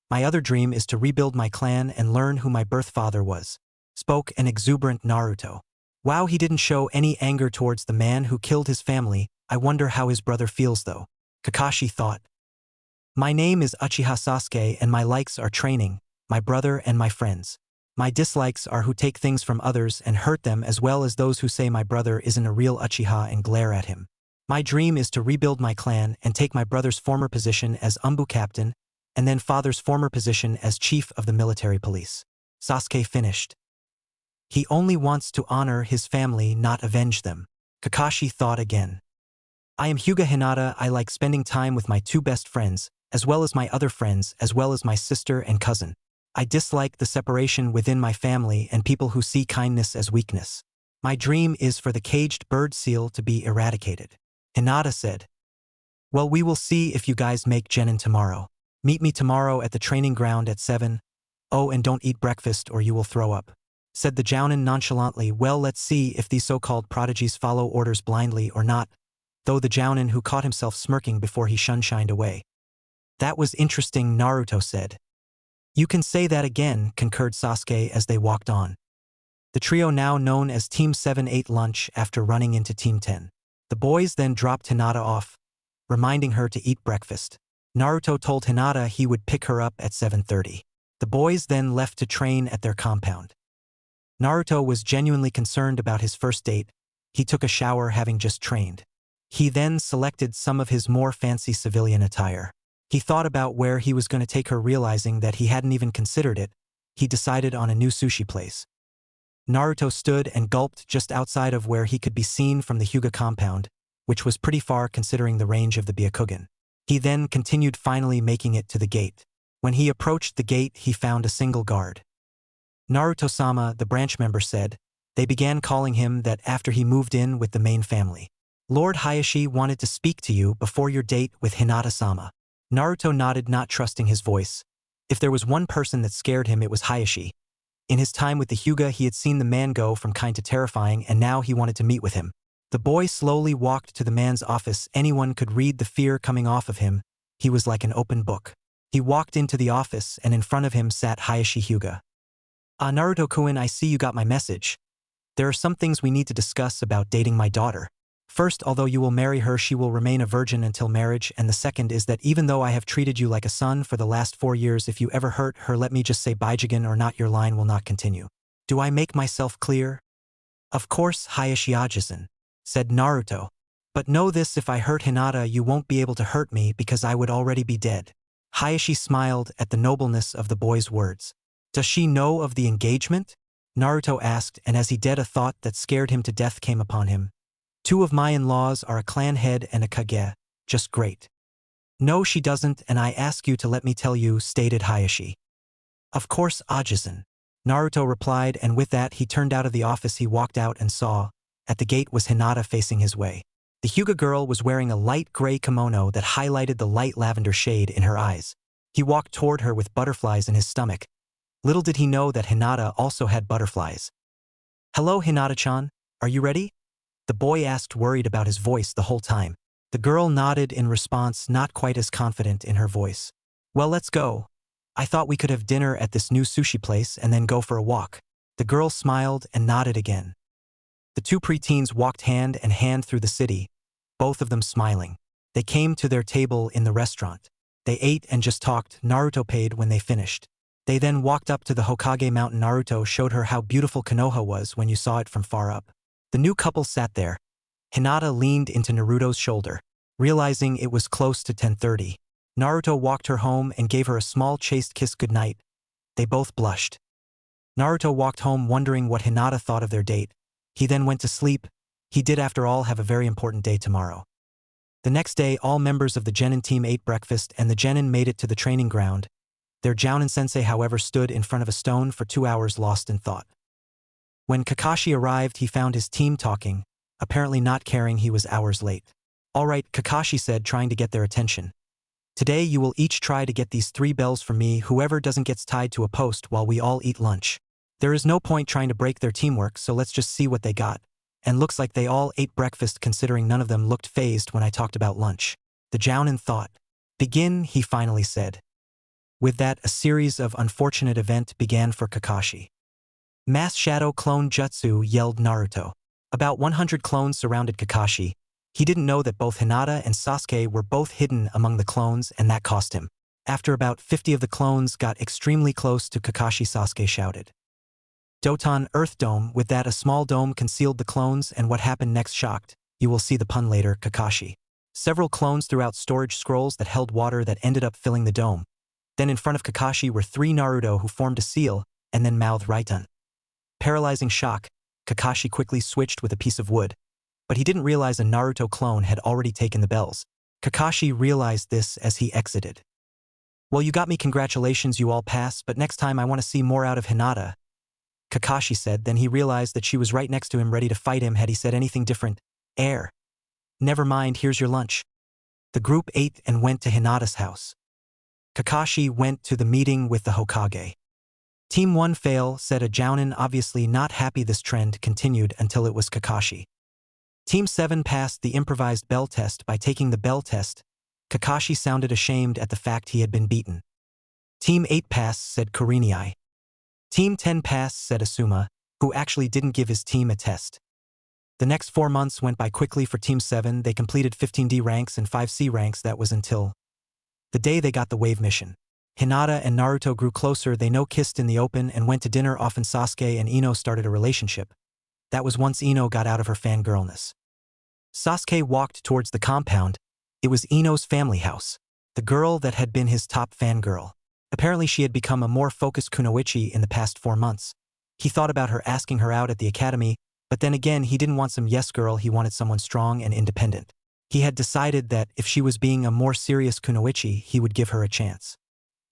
My other dream is to rebuild my clan and learn who my birth father was," spoke an exuberant Naruto. Wow, he didn't show any anger towards the man who killed his family. I wonder how his brother feels though, Kakashi thought. "My name is Uchiha Sasuke, and my likes are training, my brother, and my friends. My dislikes are who take things from others and hurt them, as well as those who say my brother isn't a real Uchiha and glare at him. My dream is to rebuild my clan and take my brother's former position as Umbu captain, and then father's former position as chief of the military police." Sasuke finished. He only wants to honor his family, not avenge them, Kakashi thought again. I am Hyuga Hinata. I like spending time with my two best friends, as well as my other friends, as well as my sister and cousin. I dislike the separation within my family and people who see kindness as weakness. My dream is for the caged bird seal to be eradicated. Hinata said. Well, we will see if you guys make genin tomorrow. Meet me tomorrow at the training ground at 7. Oh, and don't eat breakfast or you will throw up, said the Jounin nonchalantly. Well, let's see if these so-called prodigies follow orders blindly or not, though the Jounin who caught himself smirking before he shined away. That was interesting, Naruto said. You can say that again, concurred Sasuke as they walked on. The trio now known as Team 7 ate lunch after running into Team 10. The boys then dropped Hinata off, reminding her to eat breakfast. Naruto told Hinata he would pick her up at 7:30. The boys then left to train at their compound. Naruto was genuinely concerned about his first date. He took a shower having just trained. He then selected some of his more fancy civilian attire. He thought about where he was going to take her, realizing that he hadn't even considered it. He decided on a new sushi place. Naruto stood and gulped just outside of where he could be seen from the Hyuga compound, which was pretty far considering the range of the Byakugan. He then continued, finally making it to the gate. When he approached the gate, he found a single guard. Naruto-sama, the branch member said. They began calling him that after he moved in with the main family. Lord Hayashi wanted to speak to you before your date with Hinata-sama. Naruto nodded, not trusting his voice. If there was one person that scared him, it was Hayashi. In his time with the Hyuga, he had seen the man go from kind to terrifying, and now he wanted to meet with him. The boy slowly walked to the man's office. Anyone could read the fear coming off of him. He was like an open book. He walked into the office, and in front of him sat Hayashi Hyuga. Naruto-kun, I see you got my message. There are some things we need to discuss about dating my daughter. First, although you will marry her, she will remain a virgin until marriage, and the second is that even though I have treated you like a son for the last 4 years, if you ever hurt her, let me just say Baijigen or not, your line will not continue. Do I make myself clear? Of course, Hayashi-ajisan, said Naruto. But know this, if I hurt Hinata, you won't be able to hurt me because I would already be dead. Hayashi smiled at the nobleness of the boy's words. Does she know of the engagement? Naruto asked, and as he did, a thought that scared him to death came upon him. 2 of my in-laws are a clan head and a Kage. Just great. No, she doesn't, and I ask you to let me tell you, stated Hayashi. Of course, Ajisan, Naruto replied, and with that he turned out of the office. He walked out and saw, at the gate was Hinata facing his way. The Hyuga girl was wearing a light gray kimono that highlighted the light lavender shade in her eyes. He walked toward her with butterflies in his stomach. Little did he know that Hinata also had butterflies. Hello, Hinata-chan, are you ready? The boy asked, worried about his voice the whole time. The girl nodded in response, not quite as confident in her voice. Well, let's go. I thought we could have dinner at this new sushi place and then go for a walk. The girl smiled and nodded again. The 2 preteens walked hand in hand through the city, both of them smiling. They came to their table in the restaurant. They ate and just talked. Naruto paid when they finished. They then walked up to the Hokage mountain. Naruto showed her how beautiful Konoha was when you saw it from far up. The new couple sat there. Hinata leaned into Naruto's shoulder. Realizing it was close to 10:30, Naruto walked her home and gave her a small chaste kiss goodnight. They both blushed. Naruto walked home wondering what Hinata thought of their date. He then went to sleep. He did, after all, have a very important day tomorrow. The next day, all members of the Genin team ate breakfast and the Genin made it to the training ground. Their Jounin-sensei, however, stood in front of a stone for 2 hours lost in thought. When Kakashi arrived, he found his team talking, apparently not caring he was hours late. All right, Kakashi said, trying to get their attention. Today you will each try to get these 3 bells from me. Whoever doesn't gets tied to a post while we all eat lunch. There is no point trying to break their teamwork, so let's just see what they got. And looks like they all ate breakfast, considering none of them looked fazed when I talked about lunch. The Jounin thought. Begin, he finally said. With that, a series of unfortunate events began for Kakashi. Mass Shadow Clone Jutsu, yelled Naruto. About 100 clones surrounded Kakashi. He didn't know that both Hinata and Sasuke were both hidden among the clones, and that cost him. After about 50 of the clones got extremely close to Kakashi, Sasuke shouted. Doton Earth Dome. With that, a small dome concealed the clones, and what happened next shocked. You will see the pun later, Kakashi. Several clones threw out storage scrolls that held water that ended up filling the dome. Then in front of Kakashi were 3 Naruto who formed a seal, and then mouthed Raiden. Paralyzing shock, Kakashi quickly switched with a piece of wood. but he didn't realize a Naruto clone had already taken the bells. Kakashi realized this as he exited. "Well, you got me, congratulations, you all pass, but next time I want to see more out of Hinata," Kakashi said. Then he realized that she was right next to him, ready to fight him had he said anything different. "Air. Never mind, here's your lunch." The group ate and went to Hinata's house. Kakashi went to the meeting with the Hokage. Team 1 fail, said a Jounin, obviously not happy. This trend continued until it was Kakashi. Team 7 passed the improvised bell test by taking the bell test. Kakashi sounded ashamed at the fact he had been beaten. Team 8 passed, said Kurenai. Team 10 passed, said Asuma, who actually didn't give his team a test. The next 4 months went by quickly for Team 7. They completed 15D ranks and 5C ranks. That was until the day they got the wave mission. Hinata and Naruto grew closer. They kissed in the open and went to dinner often. Sasuke and Ino started a relationship. That was once Ino got out of her fangirlness. Sasuke walked towards the compound. It was Ino's family house. The girl that had been his top fangirl. Apparently she had become a more focused kunoichi in the past 4 months. He thought about her, asking her out at the academy, but then again he didn't want some yes girl, he wanted someone strong and independent. He had decided that if she was being a more serious kunoichi, he would give her a chance.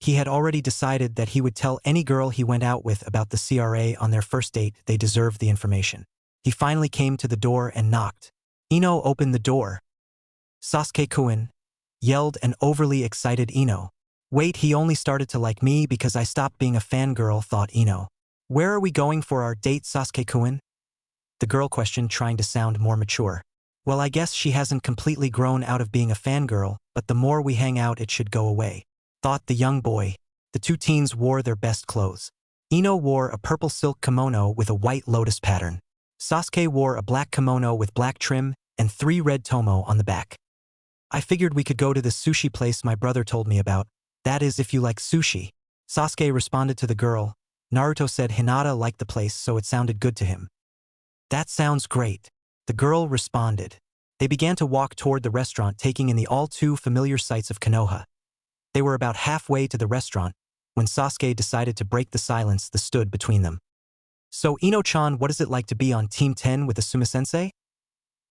He had already decided that he would tell any girl he went out with about the CRA on their first date. They deserved the information. He finally came to the door and knocked. Ino opened the door. "Sasuke-kun," yelled an overly excited Ino. "Wait, he only started to like me because I stopped being a fangirl," thought Ino. "Where are we going for our date, Sasuke-kun?" The girl questioned, trying to sound more mature. "Well, I guess she hasn't completely grown out of being a fangirl, but the more we hang out it should go away," thought the young boy. The two teens wore their best clothes. Ino wore a purple silk kimono with a white lotus pattern. Sasuke wore a black kimono with black trim and 3 red tomo on the back. "I figured we could go to this sushi place my brother told me about. That is, if you like sushi," Sasuke responded to the girl. Naruto said Hinata liked the place, so it sounded good to him. "That sounds great," the girl responded. They began to walk toward the restaurant, taking in the all too familiar sights of Konoha. They were about halfway to the restaurant when Sasuke decided to break the silence that stood between them. "So, Ino-chan, what is it like to be on Team 10 with Asuma-sensei?"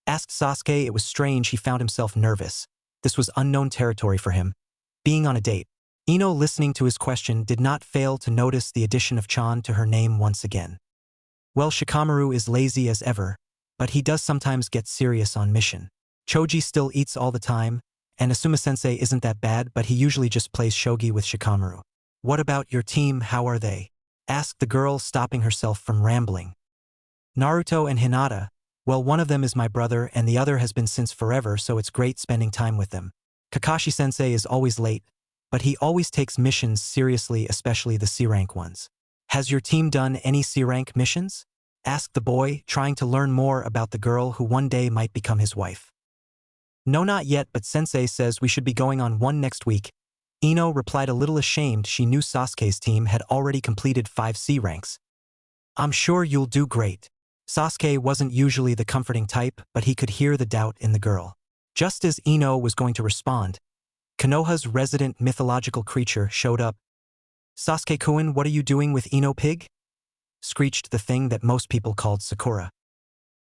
asked Sasuke. It was strange, he found himself nervous. This was unknown territory for him. Being on a date. Ino, listening to his question, did not fail to notice the addition of Chan to her name once again. "Well, Shikamaru is lazy as ever, but he does sometimes get serious on mission. Choji still eats all the time, and Asuma-sensei isn't that bad, but he usually just plays shogi with Shikamaru." "What about your team, how are they?" asked the girl, stopping herself from rambling. "Naruto and Hinata. Well, one of them is my brother and the other has been since forever, so it's great spending time with them. Kakashi-sensei is always late, but he always takes missions seriously, especially the C-rank ones." "Has your team done any C-rank missions?" asked the boy, trying to learn more about the girl who one day might become his wife. "No, not yet, but sensei says we should be going on one next week." Ino replied, a little ashamed. She knew Sasuke's team had already completed 5 C ranks. "I'm sure you'll do great." Sasuke wasn't usually the comforting type, but he could hear the doubt in the girl. Just as Ino was going to respond, Konoha's resident mythological creature showed up. "Sasuke-kun, what are you doing with Ino Pig?" screeched the thing that most people called Sakura.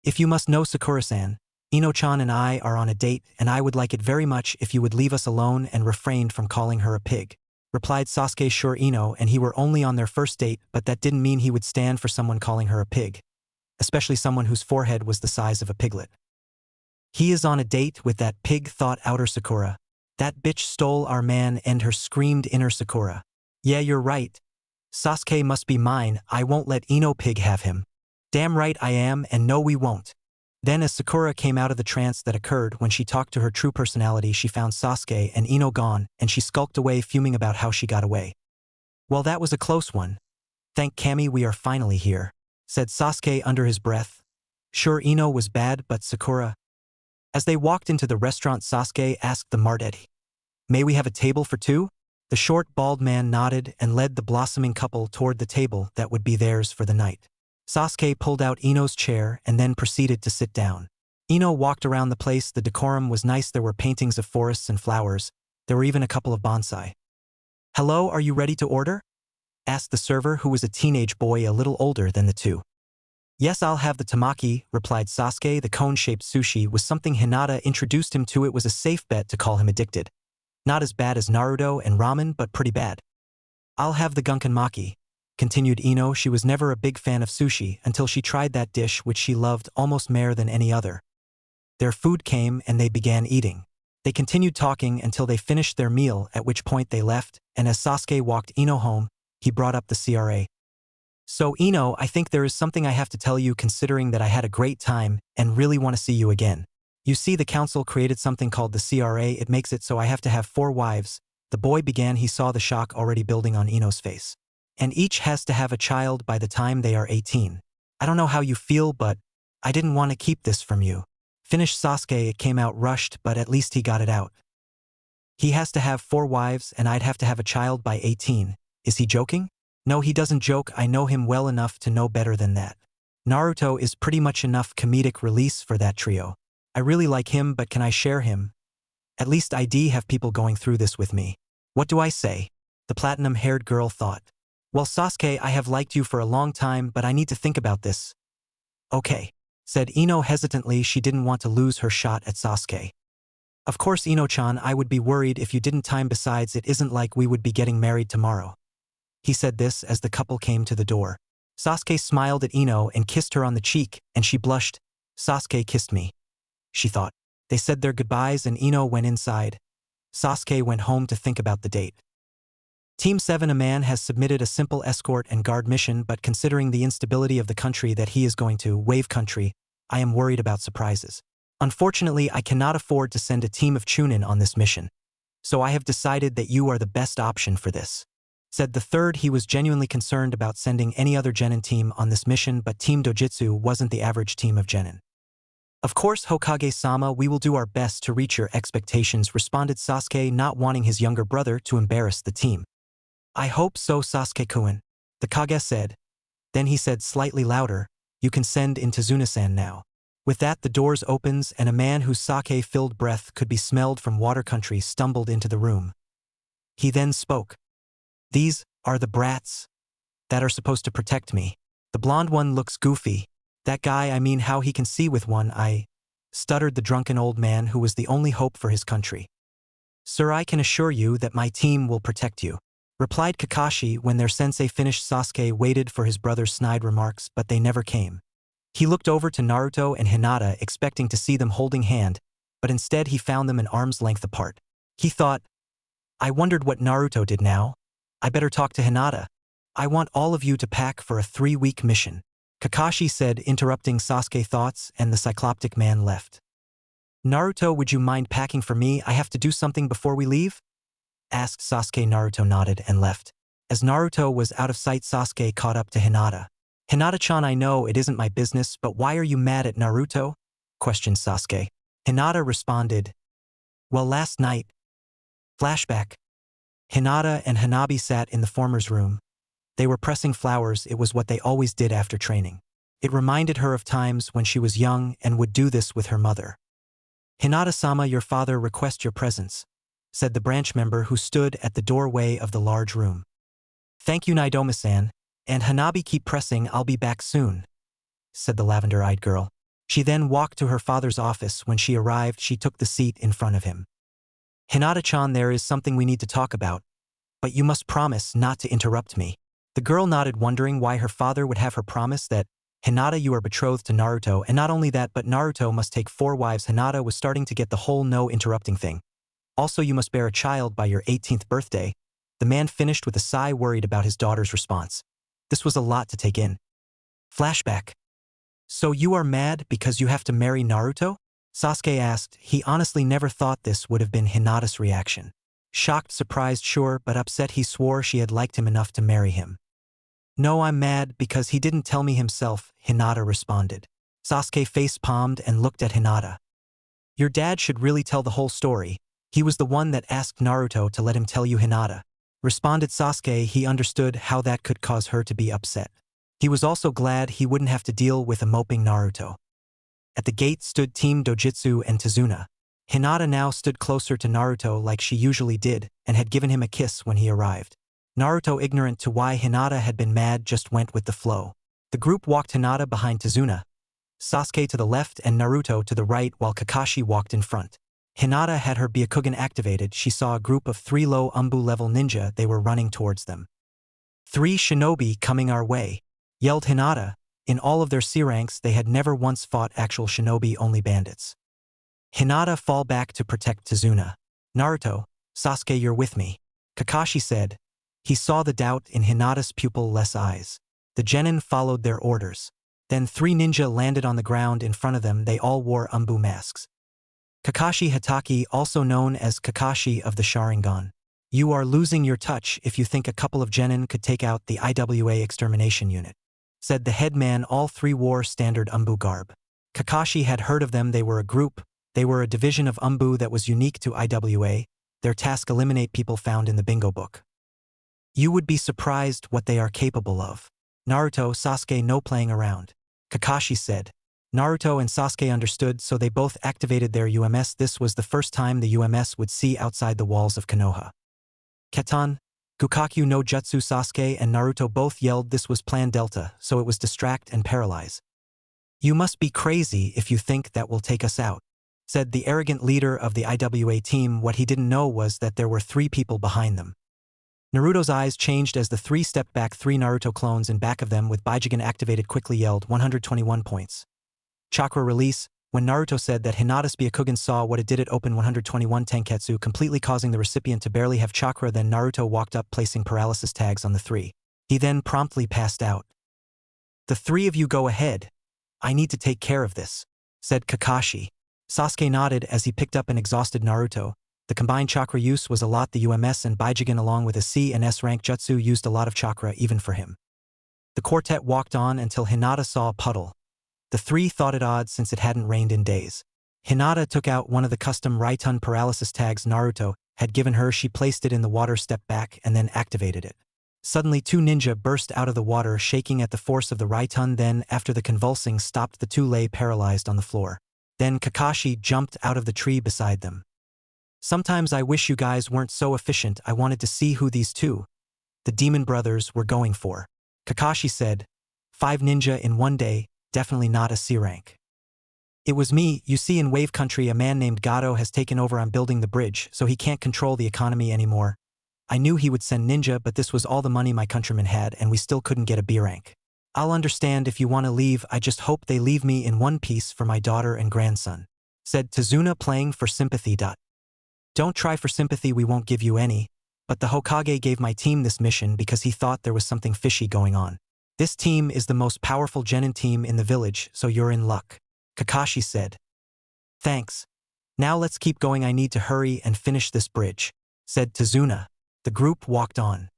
"If you must know, Sakura-san, Ino-chan and I are on a date, and I would like it very much if you would leave us alone," and refrained from calling her a pig, replied Sasuke. Sure, Ino and he were only on their first date, but that didn't mean he would stand for someone calling her a pig, especially someone whose forehead was the size of a piglet. "He is on a date with that pig," thought outer Sakura. "That bitch stole our man," and her screamed inner Sakura. "Yeah, you're right. Sasuke must be mine. I won't let Ino Pig have him." "Damn right I am, and no we won't." Then as Sakura came out of the trance that occurred when she talked to her true personality, she found Sasuke and Ino gone, and she skulked away, fuming about how she got away. "Well, that was a close one. Thank Kami we are finally here," said Sasuke under his breath. Sure, Ino was bad, but Sakura. As they walked into the restaurant, Sasuke asked the Mardeti, "May we have a table for 2? The short, bald man nodded and led the blossoming couple toward the table that would be theirs for the night. Sasuke pulled out Ino's chair and then proceeded to sit down. Ino walked around the place. The decorum was nice. There were paintings of forests and flowers. There were even a couple of bonsai. "Hello, are you ready to order?" asked the server, who was a teenage boy a little older than the two. Yes, I'll have the tamaki, replied Sasuke. The cone-shaped sushi was something Hinata introduced him to. It was a safe bet to call him addicted. Not as bad as Naruto and ramen, but pretty bad. I'll have the gunkan maki, continued Ino. She was never a big fan of sushi until she tried that dish which she loved almost more than any other. Their food came and they began eating. They continued talking until they finished their meal, at which point they left, and as Sasuke walked Ino home, he brought up the CRA. So Ino, I think there is something I have to tell you, considering that I had a great time and really want to see you again. You see, the council created something called the CRA. It makes it so I have to have 4 wives. The boy began. He saw the shock already building on Ino's face. And each has to have a child by the time they are 18. I don't know how you feel, but I didn't want to keep this from you. Finished Sasuke. It came out rushed, but at least he got it out. He has to have 4 wives and I'd have to have a child by 18. Is he joking? No, he doesn't joke. I know him well enough to know better than that. Naruto is pretty much enough comedic release for that trio. I really like him, but can I share him? At least I'd have people going through this with me. What do I say? The platinum-haired girl thought. Well, Sasuke, I have liked you for a long time, but I need to think about this. Okay, said Ino hesitantly. She didn't want to lose her shot at Sasuke. Of course, Ino-chan, I would be worried if you didn't time. Besides, it isn't like we would be getting married tomorrow. He said this as the couple came to the door. Sasuke smiled at Ino and kissed her on the cheek, and she blushed. Sasuke kissed me, she thought. They said their goodbyes and Ino went inside. Sasuke went home to think about the date. Team 7. A man has submitted a simple escort and guard mission, but considering the instability of the country that he is going to, Wave Country, I am worried about surprises. Unfortunately, I cannot afford to send a team of Chunin on this mission. So I have decided that you are the best option for this, said the third. He was genuinely concerned about sending any other genin team on this mission, but Team Dojutsu wasn't the average team of genin. Of course, Hokage-sama, we will do our best to reach your expectations, responded Sasuke, not wanting his younger brother to embarrass the team. I hope so, Sasuke-kun, the Kage said. Then he said slightly louder, you can send in Tazuna-san now. With that, the doors opens and a man whose sake-filled breath could be smelled from Water Country stumbled into the room. He then spoke. These are the brats that are supposed to protect me. The blonde one looks goofy. That guy, I mean, how he can see with one eye, stuttered the drunken old man who was the only hope for his country. Sir, I can assure you that my team will protect you, replied Kakashi. When their sensei finished, Sasuke waited for his brother's snide remarks, but they never came. He looked over to Naruto and Hinata, expecting to see them holding hand, but instead he found them an arm's length apart. He thought, I wondered what Naruto did now. I better talk to Hinata. I want all of you to pack for a 3-week mission, Kakashi said, interrupting Sasuke's thoughts, and the cycloptic man left. Naruto, would you mind packing for me? I have to do something before we leave, asked Sasuke. Naruto nodded and left. As Naruto was out of sight, Sasuke caught up to Hinata. Hinata-chan, I know it isn't my business, but why are you mad at Naruto? Questioned Sasuke. Hinata responded, well, last night. Flashback. Hinata and Hanabi sat in the former's room. They were pressing flowers. It was what they always did after training. It reminded her of times when she was young and would do this with her mother. Hinata-sama, your father requests your presence, said the branch member who stood at the doorway of the large room. Thank you, Naidoma-san, and Hanabi, keep pressing. I'll be back soon, said the lavender-eyed girl. She then walked to her father's office. When she arrived, she took the seat in front of him. Hinata-chan, there is something we need to talk about, but you must promise not to interrupt me. The girl nodded, wondering why her father would have her promise that, Hinata, you are betrothed to Naruto, and not only that, but Naruto must take 4 wives. Hinata was starting to get the whole no interrupting thing. Also, you must bear a child by your 18th birthday. The man finished with a sigh, worried about his daughter's response. This was a lot to take in. Flashback. So you are mad because you have to marry Naruto? Sasuke asked. He honestly never thought this would have been Hinata's reaction. Shocked, surprised, sure, but upset. He swore she had liked him enough to marry him. No, I'm mad because he didn't tell me himself, Hinata responded. Sasuke face-palmed and looked at Hinata. Your dad should really tell the whole story. He was the one that asked Naruto to let him tell you, Hinata, responded Sasuke. He understood how that could cause her to be upset. He was also glad he wouldn't have to deal with a moping Naruto. At the gate stood Team Dojutsu and Tazuna. Hinata now stood closer to Naruto like she usually did and had given him a kiss when he arrived. Naruto, ignorant to why Hinata had been mad, just went with the flow. The group walked Hinata behind Tazuna, Sasuke to the left and Naruto to the right while Kakashi walked in front. Hinata had her Byakugan activated. She saw a group of 3 low Umbu-level ninja. They were running towards them. 3 shinobi coming our way, yelled Hinata. In all of their C ranks, they had never once fought actual shinobi, only bandits. Hinata fall back to protect Tazuna. Naruto, Sasuke, you're with me, Kakashi said. He saw the doubt in Hinata's pupil-less eyes. The genin followed their orders. Then 3 ninja landed on the ground in front of them. They all wore Umbu masks. Kakashi Hatake, also known as Kakashi of the Sharingan. You are losing your touch if you think a couple of genin could take out the IWA extermination unit, said the headman. All 3 wore standard Umbu garb. Kakashi had heard of them. They were a group. They were a division of Umbu that was unique to IWA. Their task: eliminate people found in the bingo book. You would be surprised what they are capable of. Naruto, Sasuke, no playing around, Kakashi said. Naruto and Sasuke understood, so they both activated their UMS. This was the first time the UMS would see outside the walls of Konoha. Ketan, Gukaku no Jutsu. Sasuke and Naruto both yelled. This was Plan Delta, so it was distract and paralyze. You must be crazy if you think that will take us out, said the arrogant leader of the IWA team. What he didn't know was that there were 3 people behind them. Naruto's eyes changed as the 3 stepped back. 3 Naruto clones in back of them with Byakugan activated quickly yelled 121 points. Chakra release. When Naruto said that, Hinata's Byakugan saw what it did. It opened 121 Tenketsu, completely causing the recipient to barely have chakra. Then Naruto walked up, placing paralysis tags on the 3. He then promptly passed out. The 3 of you go ahead. I need to take care of this, said Kakashi. Sasuke nodded as he picked up an exhausted Naruto. The combined chakra use was a lot. The UMS and Byakugan along with a C and S rank jutsu used a lot of chakra even for him. The quartet walked on until Hinata saw a puddle. The 3 thought it odd since it hadn't rained in days. Hinata took out one of the custom Raitun paralysis tags Naruto had given her. She placed it in the water, stepped back, and then activated it. Suddenly 2 ninja burst out of the water, shaking at the force of the Raitun. Then, after the convulsing stopped, the 2 lay paralyzed on the floor. Then Kakashi jumped out of the tree beside them. Sometimes I wish you guys weren't so efficient. I wanted to see who these 2, the demon brothers, were going for, Kakashi said. 5 ninja in one day, definitely not a C rank. It was me. You see, in Wave Country a man named Gato has taken over. I'm building the bridge, so he can't control the economy anymore. I knew he would send ninja, but this was all the money my countrymen had and we still couldn't get a B rank. I'll understand if you want to leave. I just hope they leave me in one piece for my daughter and grandson, said Tazuna, playing for sympathy. Don't try for sympathy, we won't give you any. But the Hokage gave my team this mission because he thought there was something fishy going on. This team is the most powerful genin team in the village, so you're in luck, Kakashi said. Thanks. Now let's keep going. I need to hurry and finish this bridge, said Tazuna. The group walked on.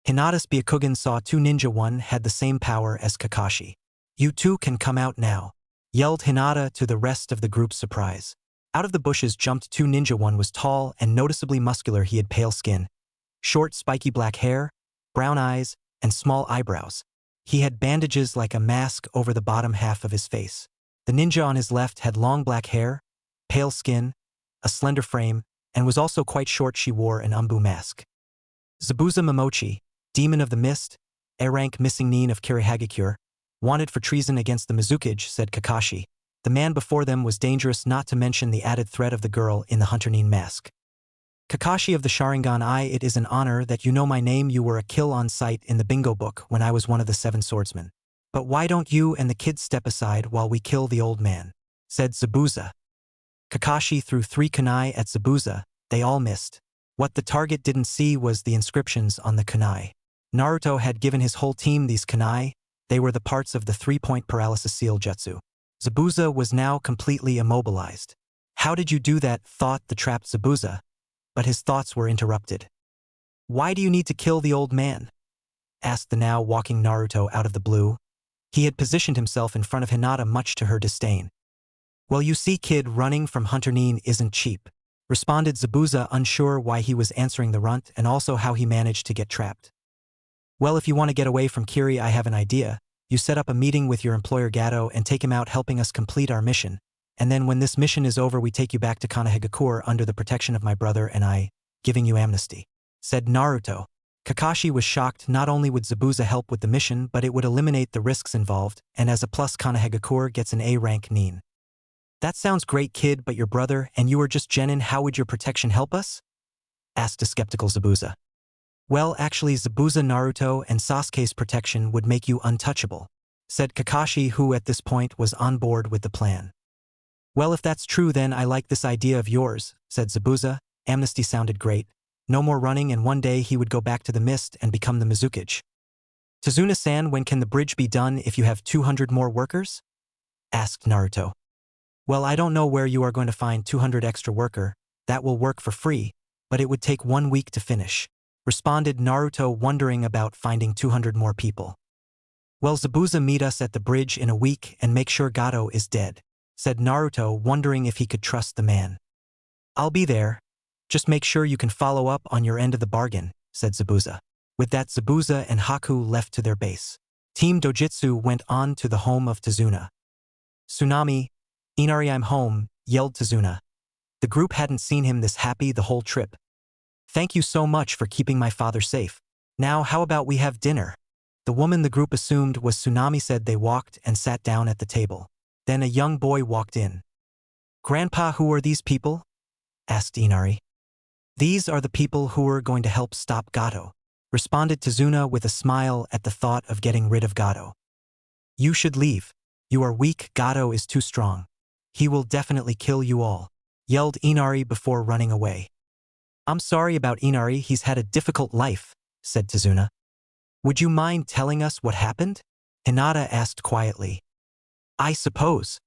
Hinata's Byakugan saw 2 ninja. One had the same power as Kakashi. You 2 can come out now, yelled Hinata to the rest of the group's surprise. Out of the bushes jumped 2 ninja. One was tall and noticeably muscular. He had pale skin, short spiky black hair, brown eyes, and small eyebrows. He had bandages like a mask over the bottom half of his face. The ninja on his left had long black hair, pale skin, a slender frame, and was also quite short. She wore an Umbu mask. Zabuza Momochi, demon of the mist, A-rank missing nin of Kirihagakure, wanted for treason against the Mizukage, said Kakashi. The man before them was dangerous, not to mention the added threat of the girl in the hunter nin mask. Kakashi of the Sharingan, it is an honor that you know my name. You were a kill on sight in the bingo book when I was one of the 7 swordsmen. But why don't you and the kids step aside while we kill the old man, said Zabuza. Kakashi threw 3 kunai at Zabuza. They all missed. What the target didn't see was the inscriptions on the kunai. Naruto had given his whole team these kunai. They were the parts of the 3-point paralysis seal jutsu. Zabuza was now completely immobilized. How did you do that? Thought the trapped Zabuza. But his thoughts were interrupted. Why do you need to kill the old man? Asked the now walking Naruto out of the blue. He had positioned himself in front of Hinata, much to her disdain. Well, you see, kid, running from hunter nin isn't cheap, responded Zabuza, unsure why he was answering the runt and also how he managed to get trapped. Well, if you want to get away from Kiri, I have an idea. You set up a meeting with your employer Gato and take him out, helping us complete our mission. And then when this mission is over, we take you back to Konohagakure under the protection of my brother and I, giving you amnesty, said Naruto. Kakashi was shocked. Not only would Zabuza help with the mission, but it would eliminate the risks involved, and as a plus Kanehagakure gets an A rank nin. That sounds great, kid, but your brother and you are just genin. How would your protection help us? Asked a skeptical Zabuza. Well, actually, Zabuza, Naruto, and Sasuke's protection would make you untouchable, said Kakashi, who at this point was on board with the plan. Well, if that's true, then I like this idea of yours, said Zabuza. Amnesty sounded great. No more running, and one day he would go back to the mist and become the Mizukage. Tazuna-san, when can the bridge be done if you have 200 more workers? Asked Naruto. Well, I don't know where you are going to find 200 extra worker. That will work for free, but it would take 1 week to finish, responded Naruto, wondering about finding 200 more people. Well, Zabuza, meet us at the bridge in a week and make sure Gato is dead, said Naruto, wondering if he could trust the man. I'll be there. Just make sure you can follow up on your end of the bargain, said Zabuza. With that, Zabuza and Haku left to their base. Team Dojutsu went on to the home of Tazuna. Tsunami, Inari, I'm home, yelled Tazuna. The group hadn't seen him this happy the whole trip. Thank you so much for keeping my father safe. Now how about we have dinner? The woman the group assumed was Tsunami said. They walked and sat down at the table. Then a young boy walked in. Grandpa, who are these people? Asked Inari. These are the people who are going to help stop Gato, responded Tazuna with a smile at the thought of getting rid of Gato. You should leave. You are weak. Gato is too strong. He will definitely kill you all, yelled Inari before running away. I'm sorry about Inari, he's had a difficult life, said Tazuna. Would you mind telling us what happened? Hinata asked quietly. I suppose.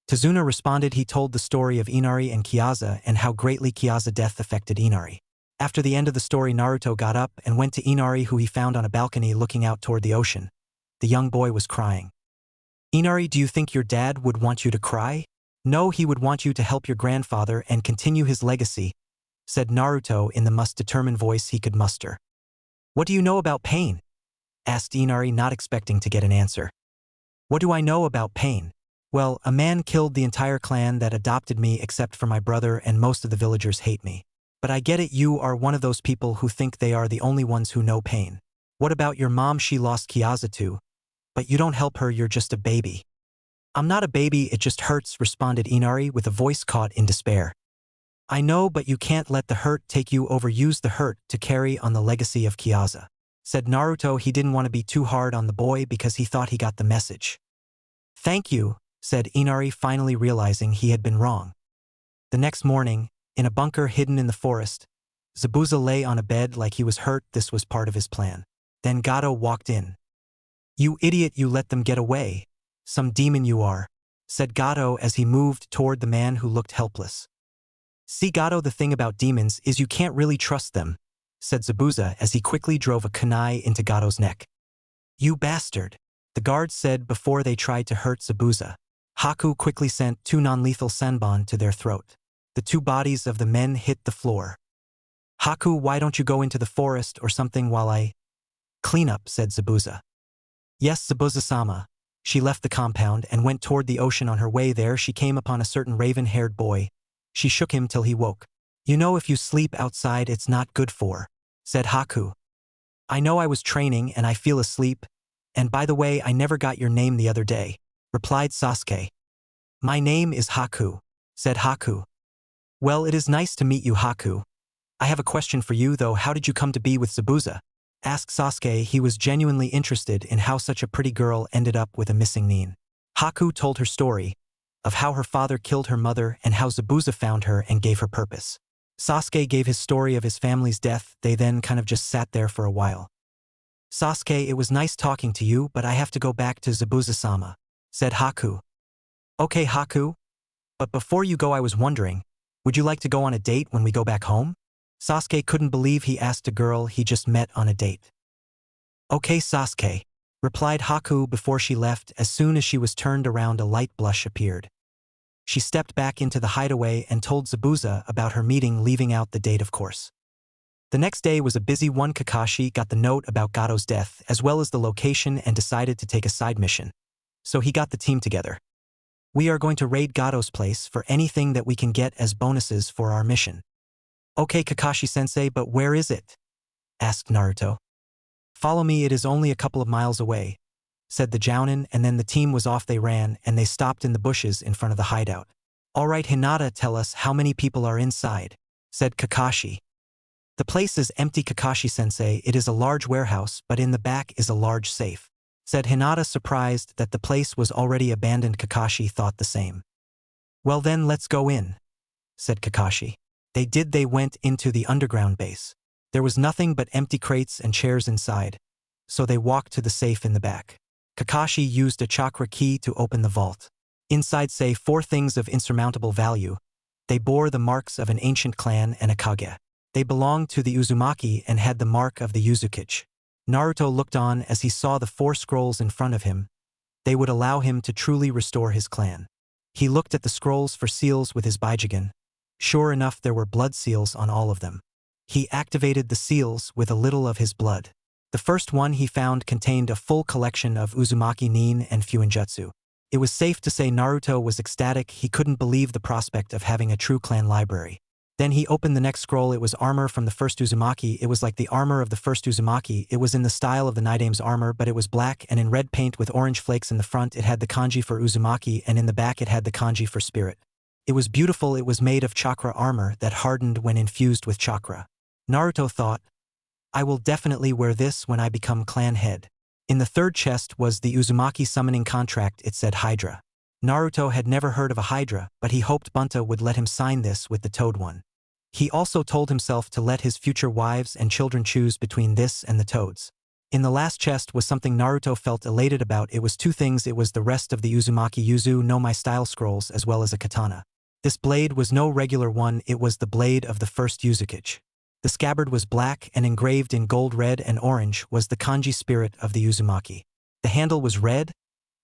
Tazuna responded. He told the story of Inari and Kyaza and how greatly Kyaza's death affected Inari. After the end of the story, Naruto got up and went to Inari, who he found on a balcony looking out toward the ocean. The young boy was crying. Inari, do you think your dad would want you to cry? No, he would want you to help your grandfather and continue his legacy, said Naruto in the most determined voice he could muster. What do you know about pain? Asked Inari, not expecting to get an answer. What do I know about pain? Well, a man killed the entire clan that adopted me except for my brother, and most of the villagers hate me. But I get it, you are one of those people who think they are the only ones who know pain. What about your mom? She lost Kyaza too. But you don't help her, you're just a baby. I'm not a baby, it just hurts, responded Inari with a voice caught in despair. I know, but you can't let the hurt take you over. Use the hurt to carry on the legacy of Kyaza, said Naruto. He didn't want to be too hard on the boy because he thought he got the message. Thank you, said Inari, finally realizing he had been wrong. The next morning, in a bunker hidden in the forest, Zabuza lay on a bed like he was hurt. This was part of his plan. Then Gato walked in. You idiot, you let them get away. Some demon you are, said Gato as he moved toward the man who looked helpless. See, Gato, the thing about demons is you can't really trust them, said Zabuza as he quickly drove a kunai into Gato's neck. You bastard, the guards said before they tried to hurt Zabuza. Haku quickly sent 2 non-lethal senbon to their throat. The 2 bodies of the men hit the floor. Haku, why don't you go into the forest or something while I clean up, said Zabuza. Yes, Zabuza-sama. She left the compound and went toward the ocean. On her way there, she came upon a certain raven-haired boy. She shook him till he woke. You know, if you sleep outside, it's not good for, said Haku. I know, I was training and I feel asleep. And by the way, I never got your name the other day, replied Sasuke. My name is Haku, said Haku. Well, it is nice to meet you, Haku. I have a question for you though. How did you come to be with Zabuza? Asked Sasuke. He was genuinely interested in how such a pretty girl ended up with a missing nin. Haku told her story of how her father killed her mother and how Zabuza found her and gave her purpose. Sasuke gave his story of his family's death. They then kind of just sat there for a while. Sasuke, it was nice talking to you, but I have to go back to Zabuza-sama, said Haku. Okay, Haku. But before you go, I was wondering, would you like to go on a date when we go back home? Sasuke couldn't believe he asked a girl he just met on a date. Okay, Sasuke, replied Haku before she left. As soon as she was turned around, a light blush appeared. She stepped back into the hideaway and told Zabuza about her meeting, leaving out the date, of course. The next day was a busy one. Kakashi got the note about Gato's death as well as the location and decided to take a side mission. So he got the team together. We are going to raid Gato's place for anything that we can get as bonuses for our mission. Okay, Kakashi-sensei, but where is it? Asked Naruto. Follow me, it is only a couple of miles away, said the Jounin, and then the team was off. They ran, and they stopped in the bushes in front of the hideout. All right, Hinata, tell us how many people are inside, said Kakashi. The place is empty, Kakashi-sensei. It is a large warehouse, but in the back is a large safe, said Hinata, surprised that the place was already abandoned. Kakashi thought the same. Well then, let's go in, said Kakashi. They did. They went into the underground base. There was nothing but empty crates and chairs inside, so they walked to the safe in the back. Kakashi used a chakra key to open the vault. Inside say 4 things of insurmountable value. They bore the marks of an ancient clan and a kage. They belonged to the Uzumaki and had the mark of the Uchiha. Naruto looked on as he saw the 4 scrolls in front of him. They would allow him to truly restore his clan. He looked at the scrolls for seals with his Baijigen. Sure enough, there were blood seals on all of them. He activated the seals with a little of his blood. The first one he found contained a full collection of Uzumaki nin and Fuinjutsu. It was safe to say Naruto was ecstatic. He couldn't believe the prospect of having a true clan library. Then he opened the next scroll. It was armor from the first Uzumaki. It was like the armor of the first Uzumaki. It was in the style of the Nidame's armor, but it was black and in red paint with orange flakes. In the front it had the kanji for Uzumaki, and in the back it had the kanji for spirit. It was beautiful. It was made of chakra armor that hardened when infused with chakra. Naruto thought, I will definitely wear this when I become clan head. In the third chest was the Uzumaki summoning contract. It said Hydra. Naruto had never heard of a Hydra, but he hoped Bunta would let him sign this with the Toad one. He also told himself to let his future wives and children choose between this and the Toads. In the last chest was something Naruto felt elated about. It was 2 things. It was the rest of the Uzumaki Yuzu no Mai style scrolls as well as a katana. This blade was no regular one. It was the blade of the first Uchiha. The scabbard was black and engraved in gold. Red and orange was the kanji spirit of the Uzumaki. The handle was red,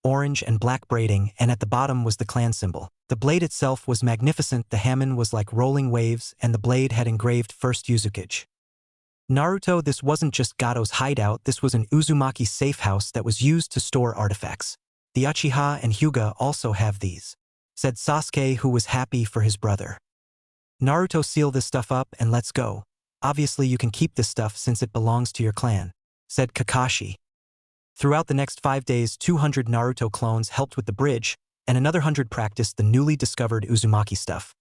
orange and black braiding, and at the bottom was the clan symbol. The blade itself was magnificent. The hamon was like rolling waves, and the blade had engraved first Uchiha. Naruto, this wasn't just Gato's hideout. This was an Uzumaki safe house that was used to store artifacts. The Uchiha and Hyuga also have these, said Sasuke, who was happy for his brother. Naruto, seal this stuff up and let's go. Obviously you can keep this stuff since it belongs to your clan, said Kakashi. Throughout the next 5 days, 200 Naruto clones helped with the bridge, and another 100 practiced the newly discovered Uzumaki stuff.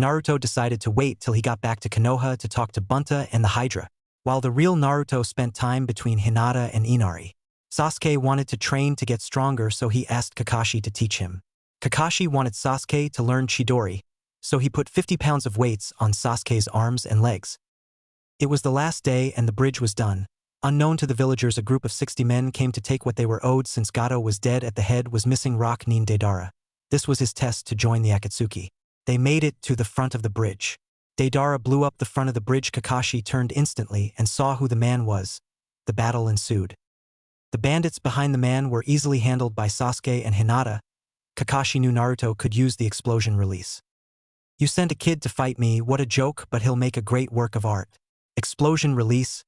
Naruto decided to wait till he got back to Konoha to talk to Bunta and the Hydra, while the real Naruto spent time between Hinata and Inari. Sasuke wanted to train to get stronger, so he asked Kakashi to teach him. Kakashi wanted Sasuke to learn Chidori, so he put 50 pounds of weights on Sasuke's arms and legs. It was the last day and the bridge was done. Unknown to the villagers, a group of 60 men came to take what they were owed since Gato was dead. At the head was missing rock nin Deidara. This was his test to join the Akatsuki. They made it to the front of the bridge. Deidara blew up the front of the bridge. Kakashi turned instantly and saw who the man was. The battle ensued. The bandits behind the man were easily handled by Sasuke and Hinata. Kakashi knew Naruto could use the explosion release. You sent a kid to fight me, what a joke, but he'll make a great work of art. Explosion release,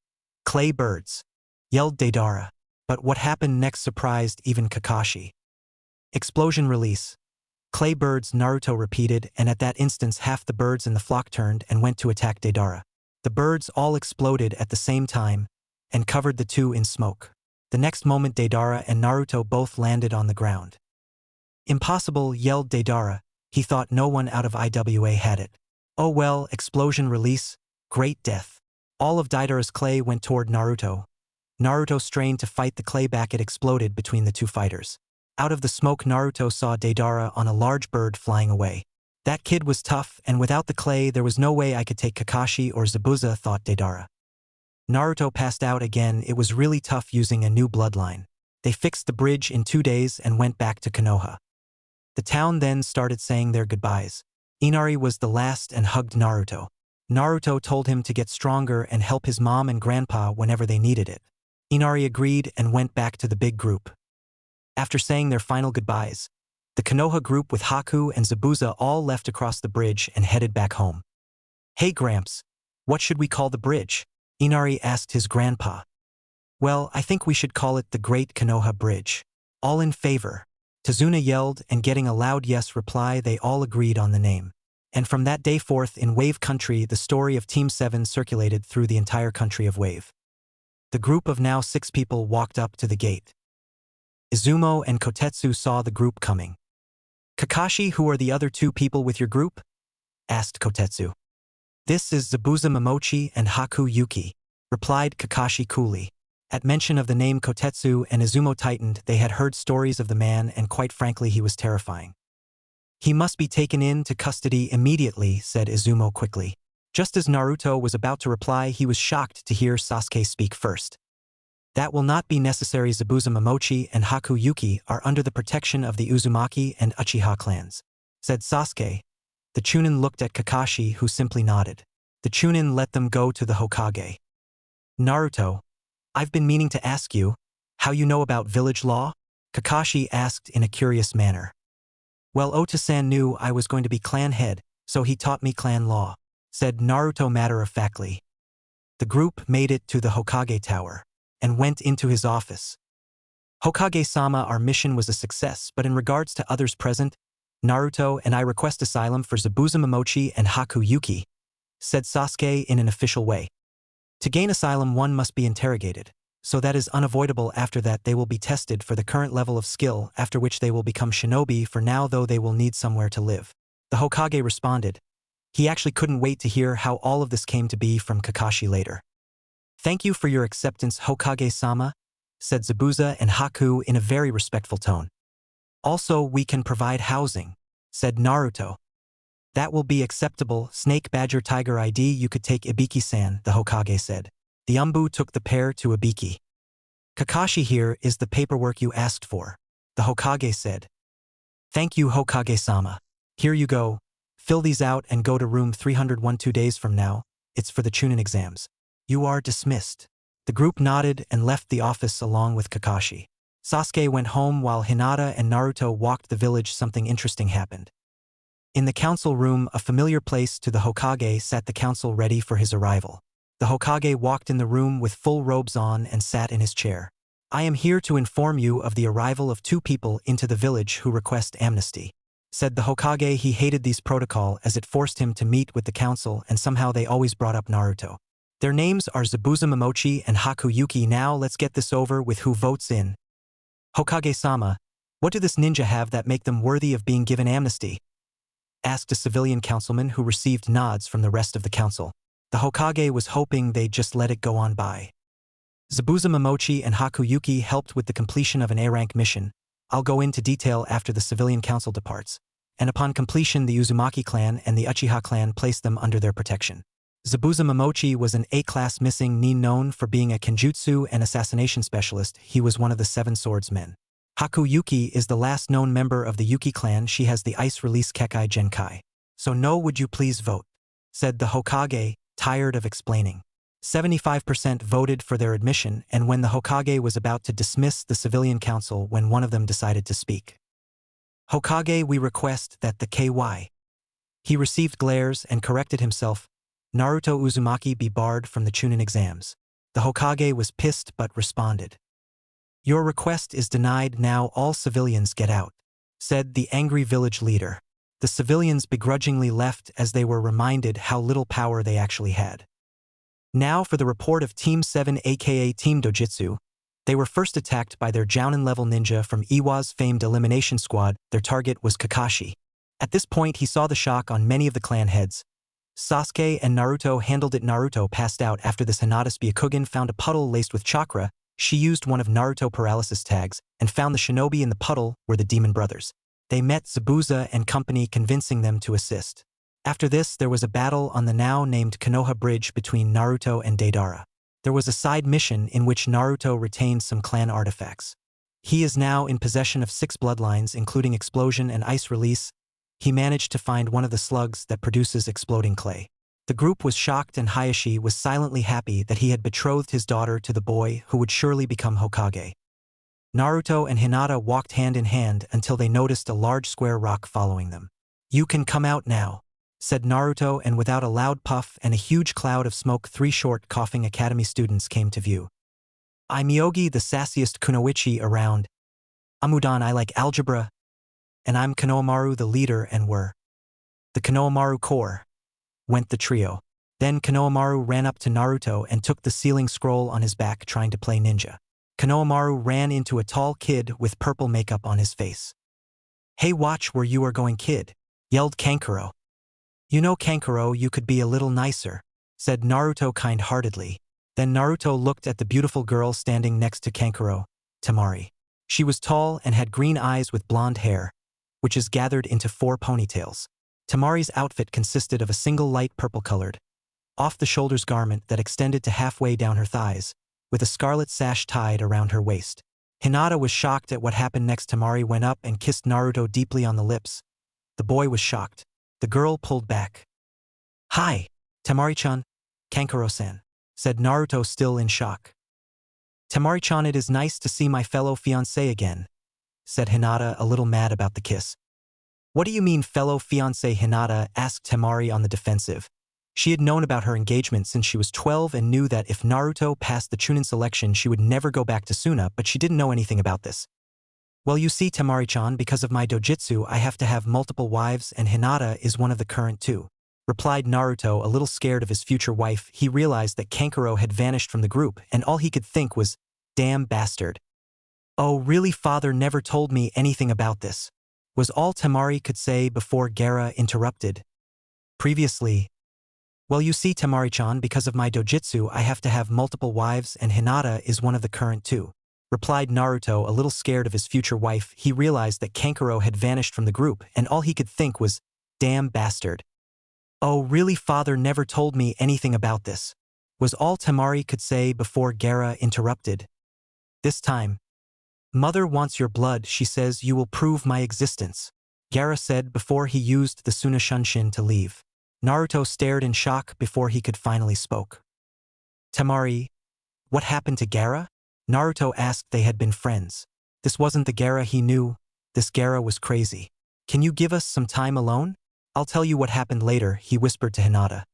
clay birds, yelled Deidara. But what happened next surprised even Kakashi. Explosion release, clay birds, Naruto repeated, and at that instance half the birds in the flock turned and went to attack Deidara. The birds all exploded at the same time and covered the two in smoke. The next moment Deidara and Naruto both landed on the ground. Impossible, yelled Deidara. He thought no one out of IWA had it. Oh well, explosion release, great death. All of Deidara's clay went toward Naruto. Naruto strained to fight the clay back. It exploded between the two fighters. Out of the smoke Naruto saw Deidara on a large bird flying away. That kid was tough, and without the clay there was no way I could take Kakashi or Zabuza, thought Deidara. Naruto passed out again. It was really tough using a new bloodline. They fixed the bridge in 2 days and went back to Konoha. The town then started saying their goodbyes. Inari was the last and hugged Naruto. Naruto told him to get stronger and help his mom and grandpa whenever they needed it. Inari agreed and went back to the big group. After saying their final goodbyes, the Konoha group with Haku and Zabuza all left across the bridge and headed back home. Hey Gramps, what should we call the bridge? Inari asked his grandpa. Well, I think we should call it the Great Konoha Bridge. All in favor? Tazuna yelled, and getting a loud yes reply, they all agreed on the name. And from that day forth in Wave Country, the story of Team 7 circulated through the entire country of Wave. The group of now 6 people walked up to the gate. Izumo and Kotetsu saw the group coming. Kakashi, who are the other 2 people with your group? Asked Kotetsu. This is Zabuza Momochi and Haku Yuki, replied Kakashi coolly. At mention of the name Kotetsu and Izumo tightened. They had heard stories of the man and quite frankly he was terrifying. He must be taken into custody immediately, said Izumo quickly. Just as Naruto was about to reply, he was shocked to hear Sasuke speak first. That will not be necessary. Zabuza Momochi and Haku Yuki are under the protection of the Uzumaki and Uchiha clans, said Sasuke. The Chunin looked at Kakashi, who simply nodded. The Chunin let them go to the Hokage. Naruto, I've been meaning to ask you, how you know about village law? Kakashi asked in a curious manner. Well, Ota-san knew I was going to be clan head, so he taught me clan law, said Naruto matter-of-factly. The group made it to the Hokage tower and went into his office. Hokage-sama, our mission was a success, but in regards to others present, Naruto and I request asylum for Zabuza Momochi and Haku Yuki, said Sasuke in an official way. To gain asylum one must be interrogated, so that is unavoidable. After that they will be tested for the current level of skill, after which they will become shinobi. For now though they will need somewhere to live. The Hokage responded. He actually couldn't wait to hear how all of this came to be from Kakashi later. Thank you for your acceptance, Hokage-sama, said Zabuza and Haku in a very respectful tone. Also we can provide housing, said Naruto. That will be acceptable. Snake Badger Tiger ID, you could take Ibiki-san, the Hokage said. The Umbu took the pair to Ibiki. Kakashi, here is the paperwork you asked for, the Hokage said. Thank you, Hokage-sama. Here you go. Fill these out and go to room 301 2 days from now. It's for the Chunin exams. You are dismissed. The group nodded and left the office along with Kakashi. Sasuke went home while Hinata and Naruto walked the village. Something interesting happened. In the council room, a familiar place to the Hokage, sat the council ready for his arrival. The Hokage walked in the room with full robes on and sat in his chair. I am here to inform you of the arrival of 2 people into the village who request amnesty, said the Hokage. He hated these protocol as it forced him to meet with the council, and somehow they always brought up Naruto. Their names are Zabuza Momochi and Haku Yuki. Now let's get this over with. Who votes in? Hokage-sama, what do this ninja have that make them worthy of being given amnesty? Asked a civilian councilman who received nods from the rest of the council. The Hokage was hoping they'd just let it go on by. Zabuza Momochi and Haku Yuki helped with the completion of an A-rank mission. I'll go into detail after the civilian council departs. And upon completion, the Uzumaki clan and the Uchiha clan placed them under their protection. Zabuza Momochi was an A-class missing nin known for being a kenjutsu and assassination specialist. He was one of the 7 swordsmen. Haku Yuki is the last known member of the Yuki clan. She has the ice release Kekai Genkai. So no, would you please vote? Said the Hokage, tired of explaining. 75% voted for their admission, and when the Hokage was about to dismiss the civilian council, when one of them decided to speak. Hokage, we request that the KY. He received glares and corrected himself. Naruto Uzumaki be barred from the Chunin exams. The Hokage was pissed but responded. Your request is denied. Now all civilians get out, said the angry village leader. The civilians begrudgingly left as they were reminded how little power they actually had. Now for the report of Team 7 aka Team Dojutsu. They were first attacked by their Jounin-level ninja from Iwa's famed elimination squad. Their target was Kakashi. At this point he saw the shock on many of the clan heads. Sasuke and Naruto handled it. Naruto passed out after this. Hinata's Byakugan found a puddle laced with chakra. She used one of Naruto paralysis tags and found the shinobi in the puddle were the demon brothers. They met Zabuza and company, convincing them to assist. After this, there was a battle on the now named Konoha Bridge between Naruto and Deidara. There was a side mission in which Naruto retained some clan artifacts. He is now in possession of 6 bloodlines, including explosion and ice release. He managed to find one of the slugs that produces exploding clay. The group was shocked, and Hayashi was silently happy that he had betrothed his daughter to the boy who would surely become Hokage. Naruto and Hinata walked hand in hand until they noticed a large square rock following them. You can come out now, said Naruto, and without a loud puff and a huge cloud of smoke, 3 short, coughing academy students came to view. I'm Yogi, the sassiest kunoichi around. Amudan, I like algebra. And I'm Konohamaru, the leader, and we're the Konohamaru Corps. Went the trio. Then Konohamaru ran up to Naruto and took the sealing scroll on his back trying to play ninja. Konohamaru ran into a tall kid with purple makeup on his face. "Hey, watch where you are going, kid," yelled Kankuro. "You know, Kankuro, you could be a little nicer," said Naruto kind-heartedly. Then Naruto looked at the beautiful girl standing next to Kankuro, Temari. She was tall and had green eyes with blonde hair, which is gathered into 4 ponytails. Temari's outfit consisted of a single light purple-colored, off-the-shoulders garment that extended to halfway down her thighs, with a scarlet sash tied around her waist. Hinata was shocked at what happened next. Temari went up and kissed Naruto deeply on the lips. The boy was shocked. The girl pulled back. "Hi, Temari-chan, Kankuro-san," said Naruto, still in shock. "Temari-chan, it is nice to see my fellow fiancé again," said Hinata, a little mad about the kiss. "What do you mean, fellow fiancé?" Hinata asked Temari on the defensive. She had known about her engagement since she was 12 and knew that if Naruto passed the Chunin selection she would never go back to Suna, but she didn't know anything about this. "Well, you see, Temari-chan, because of my dojutsu I have to have multiple wives, and Hinata is one of the current 2. Replied Naruto, a little scared of his future wife. He realized that Kankuro had vanished from the group, and all he could think was, "Damn bastard. Oh, really, father never told me anything about this," was all Temari could say before Gaara interrupted. Previously, "Well, you see, Temari-chan, because of my dojutsu I have to have multiple wives, and Hinata is one of the current 2. Replied Naruto, a little scared of his future wife. He realized that Kankuro had vanished from the group, and all he could think was, "Damn bastard. Oh, really, father never told me anything about this," was all Temari could say before Gaara interrupted. This time, "Mother wants your blood. She says you will prove my existence," Gaara said before he used the Suna Shunshin to leave. Naruto stared in shock before he could finally spoke. "Temari, what happened to Gaara?" Naruto asked. They had been friends. This wasn't the Gaara he knew. This Gaara was crazy. "Can you give us some time alone? I'll tell you what happened later," he whispered to Hinata.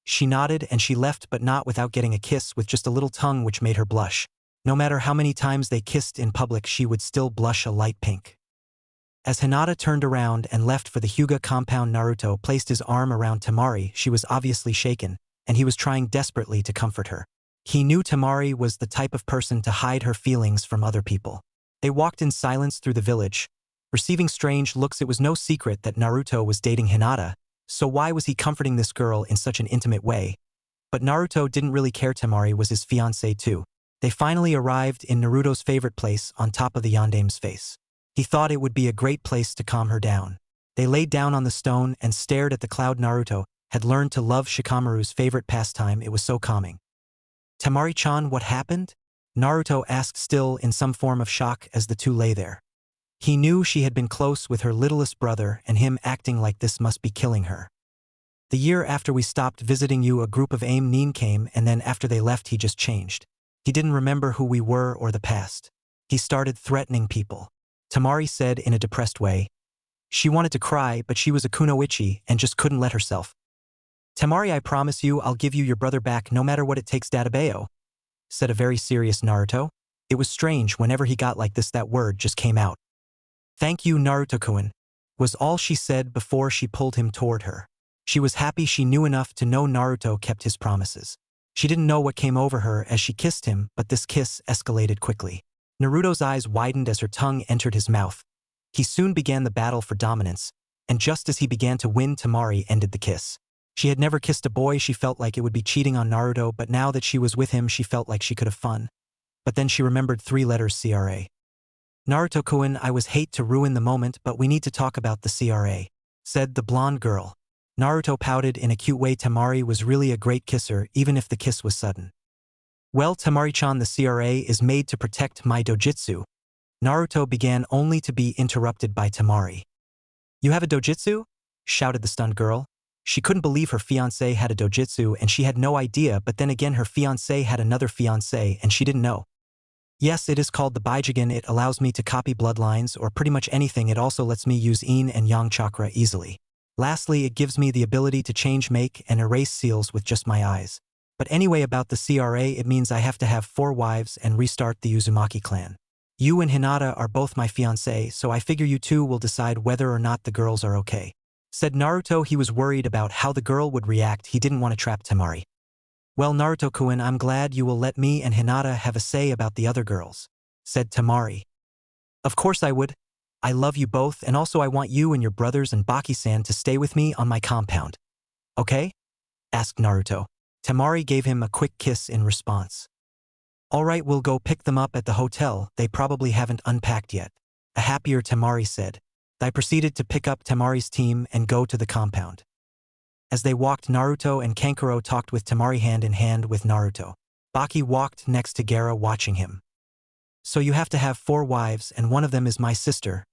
She nodded and she left, but not without getting a kiss with just a little tongue which made her blush. No matter how many times they kissed in public, she would still blush a light pink. As Hinata turned around and left for the Hyuga compound, Naruto placed his arm around Temari. She was obviously shaken, and he was trying desperately to comfort her. He knew Temari was the type of person to hide her feelings from other people. They walked in silence through the village, receiving strange looks. It was no secret that Naruto was dating Hinata, so why was he comforting this girl in such an intimate way? But Naruto didn't really care. Temari was his fiancée too. They finally arrived in Naruto's favorite place, on top of the Yandame's face. He thought it would be a great place to calm her down. They laid down on the stone and stared at the cloud. Naruto had learned to love Shikamaru's favorite pastime. It was so calming. "Temari-chan, what happened?" Naruto asked, still in some form of shock, as the two lay there. He knew she had been close with her littlest brother, and him acting like this must be killing her. "The year after we stopped visiting you, a group of Aim Nin came, and then after they left he just changed. He didn't remember who we were or the past. He started threatening people," Temari said in a depressed way. She wanted to cry, but she was a kunoichi and just couldn't let herself. "Temari, I promise you I'll give you your brother back no matter what it takes, Databeo," said a very serious Naruto. It was strange, whenever he got like this that word just came out. "Thank you, Naruto-kun," was all she said before she pulled him toward her. She was happy she knew enough to know Naruto kept his promises. She didn't know what came over her as she kissed him, but this kiss escalated quickly. Naruto's eyes widened as her tongue entered his mouth. He soon began the battle for dominance, and just as he began to win, Temari ended the kiss. She had never kissed a boy. She felt like it would be cheating on Naruto, but now that she was with him she felt like she could have fun. But then she remembered 3 letters: CRA. "Naruto-kun, I was hate to ruin the moment, but we need to talk about the CRA," said the blonde girl. Naruto pouted in a cute way. Temari was really a great kisser, even if the kiss was sudden. "Well, Temari-chan, the CRA is made to protect my dojutsu." Naruto began, only to be interrupted by Temari. "You have a dojutsu?" shouted the stunned girl. She couldn't believe her fiancé had a dojutsu, and she had no idea, but then again her fiancé had another fiancé and she didn't know. "Yes, it is called the Baijigen. It allows me to copy bloodlines or pretty much anything. It also lets me use yin and yang chakra easily. Lastly, it gives me the ability to change, make, and erase seals with just my eyes. But anyway, about the CRA, it means I have to have 4 wives and restart the Uzumaki clan. You and Hinata are both my fiancé, so I figure you two will decide whether or not the girls are okay," Said Naruto he was worried about how the girl would react. He didn't want to trap Temari. Well, Naruto-kun, I'm glad you will let me and Hinata have a say about the other girls, said Temari. Of course I would. I love you both, and also I want you and your brothers and Baki-san to stay with me on my compound. Okay? Asked Naruto. Temari gave him a quick kiss in response. Alright, we'll go pick them up at the hotel. They probably haven't unpacked yet. A happier Temari said. I proceeded to pick up Temari's team and go to the compound. As they walked, Naruto and Kankuro talked with Temari hand in hand with Naruto. Baki walked next to Gaara watching him. So you have to have 4 wives and one of them is my sister.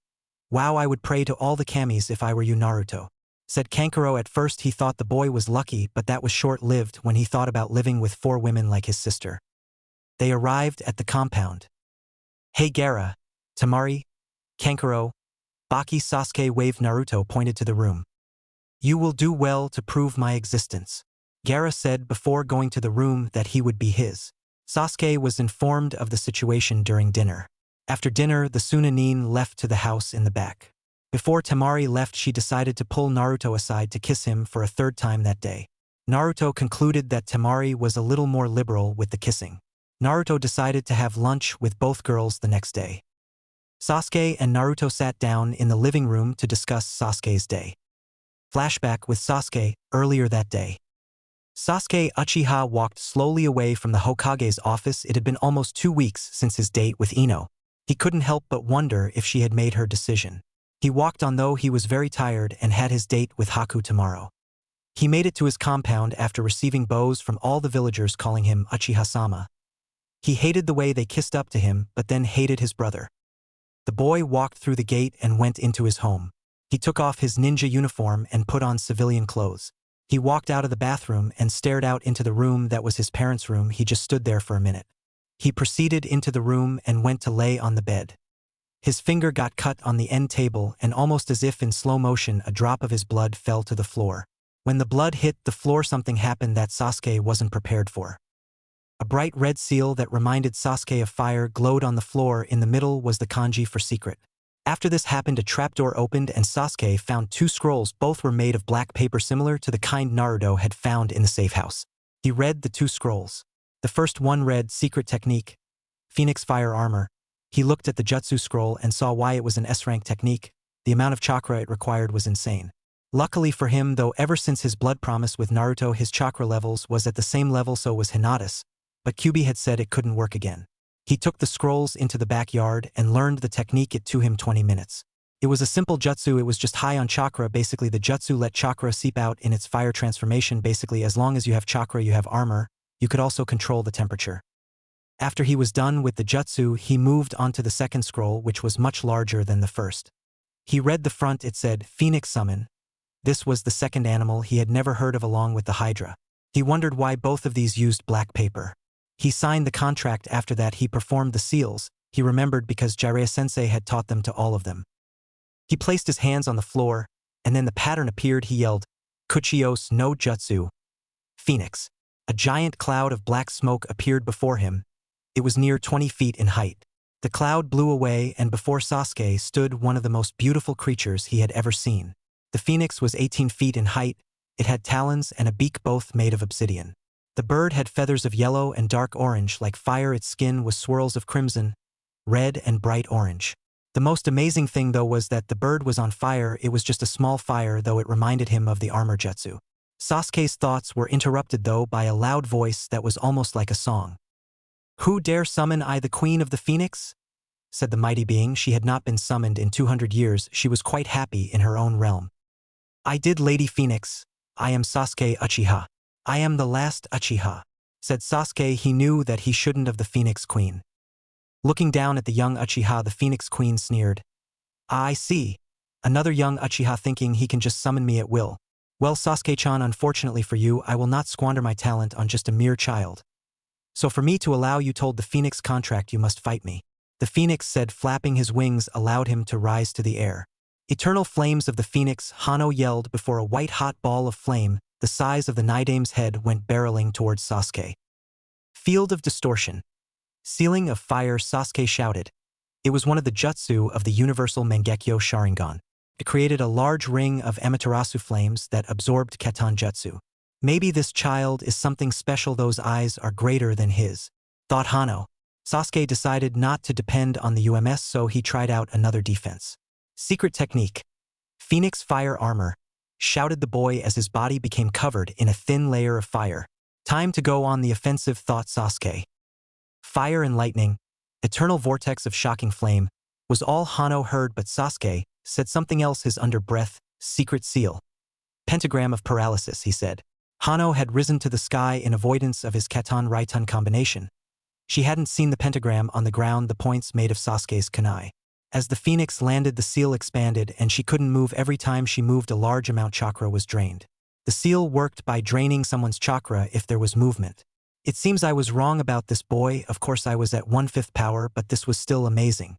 Wow, I would pray to all the kamis if I were you, Naruto. Said Kankuro. At first he thought the boy was lucky, but that was short-lived when he thought about living with 4 women like his sister. They arrived at the compound. Hey Gaara, Temari, Kankuro, Baki. Sasuke waved. Naruto pointed to the room. You will do well to prove my existence. Gaara said before going to the room that he would be his. Sasuke was informed of the situation during dinner. After dinner, the Sunanin left to the house in the back. Before Temari left, she decided to pull Naruto aside to kiss him for a 3rd time that day. Naruto concluded that Temari was a little more liberal with the kissing. Naruto decided to have lunch with both girls the next day. Sasuke and Naruto sat down in the living room to discuss Sasuke's day. Flashback with Sasuke, earlier that day. Sasuke Uchiha walked slowly away from the Hokage's office. It had been almost 2 weeks since his date with Ino. He couldn't help but wonder if she had made her decision. He walked on though he was very tired and had his date with Haku tomorrow. He made it to his compound after receiving bows from all the villagers calling him Uchiha-sama. He hated the way they kissed up to him, but then hated his brother. The boy walked through the gate and went into his home. He took off his ninja uniform and put on civilian clothes. He walked out of the bathroom and stared out into the room that was his parents' room. He just stood there for a minute. He proceeded into the room and went to lay on the bed. His finger got cut on the end table, and almost as if in slow motion, a drop of his blood fell to the floor. When the blood hit the floor, something happened that Sasuke wasn't prepared for. A bright red seal that reminded Sasuke of fire glowed on the floor. In the middle was the kanji for secret. After this happened, a trapdoor opened and Sasuke found 2 scrolls. Both were made of black paper similar to the kind Naruto had found in the safe house. He read the 2 scrolls. The first one read Secret Technique, Phoenix Fire Armor. He looked at the Jutsu scroll and saw why it was an S-rank technique. The amount of chakra it required was insane. Luckily for him though, ever since his blood promise with Naruto, his chakra levels was at the same level, so was Hinata's, but Kyuubi had said it couldn't work again. He took the scrolls into the backyard and learned the technique. It took him 20 minutes. It was a simple jutsu. It was just high on chakra. Basically the jutsu let chakra seep out in its fire transformation. Basically, as long as you have chakra, you have armor. You could also control the temperature. After he was done with the jutsu, he moved on to the second scroll, which was much larger than the first. He read the front. It said, Phoenix Summon. This was the second animal he had never heard of along with the Hydra. He wondered why both of these used black paper. He signed the contract. After that he performed the seals. He remembered because Jiraiya-sensei had taught them to all of them. He placed his hands on the floor, and then the pattern appeared. He yelled, Kuchios no Jutsu. Phoenix. A giant cloud of black smoke appeared before him. It was near 20 feet in height. The cloud blew away, and before Sasuke stood one of the most beautiful creatures he had ever seen. The phoenix was 18 feet in height. It had talons and a beak, both made of obsidian. The bird had feathers of yellow and dark orange like fire. Its skin was swirls of crimson, red, and bright orange. The most amazing thing though was that the bird was on fire. It was just a small fire, though it reminded him of the armor jutsu. Sasuke's thoughts were interrupted though by a loud voice that was almost like a song. Who dare summon I, the Queen of the Phoenix? Said the mighty being. She had not been summoned in 200 years. She was quite happy in her own realm. I did, Lady Phoenix. I am Sasuke Uchiha. I am the last Uchiha. Said Sasuke. He knew that he shouldn't have the Phoenix Queen. Looking down at the young Uchiha, the Phoenix Queen sneered. I see. Another young Uchiha thinking he can just summon me at will. Well, Sasuke-chan, unfortunately for you, I will not squander my talent on just a mere child. So for me to allow you told the Phoenix contract, you must fight me. The Phoenix said, flapping his wings allowed him to rise to the air. Eternal flames of the Phoenix, Hano yelled before a white-hot ball of flame, the size of the Nidame's head, went barreling towards Sasuke. Field of distortion. Ceiling of fire, Sasuke shouted. It was one of the jutsu of the universal Mangekyo Sharingan. It created a large ring of Amaterasu flames that absorbed Keton Jutsu. Maybe this child is something special, those eyes are greater than his, thought Hano. Sasuke decided not to depend on the UMS, so he tried out another defense. Secret technique. Phoenix fire armor, shouted the boy as his body became covered in a thin layer of fire. Time to go on the offensive, thought Sasuke. Fire and lightning, eternal vortex of shocking flame, was all Hano heard, but Sasuke said something else, his under breath, secret seal. Pentagram of paralysis, he said. Hano had risen to the sky in avoidance of his Keton Raitun combination. She hadn't seen the pentagram on the ground, the points made of Sasuke's kunai. As the phoenix landed, the seal expanded, and she couldn't move. Every time she moved, a large amount chakra was drained. The seal worked by draining someone's chakra if there was movement. It seems I was wrong about this boy. Of course I was at 1/5 power, but this was still amazing.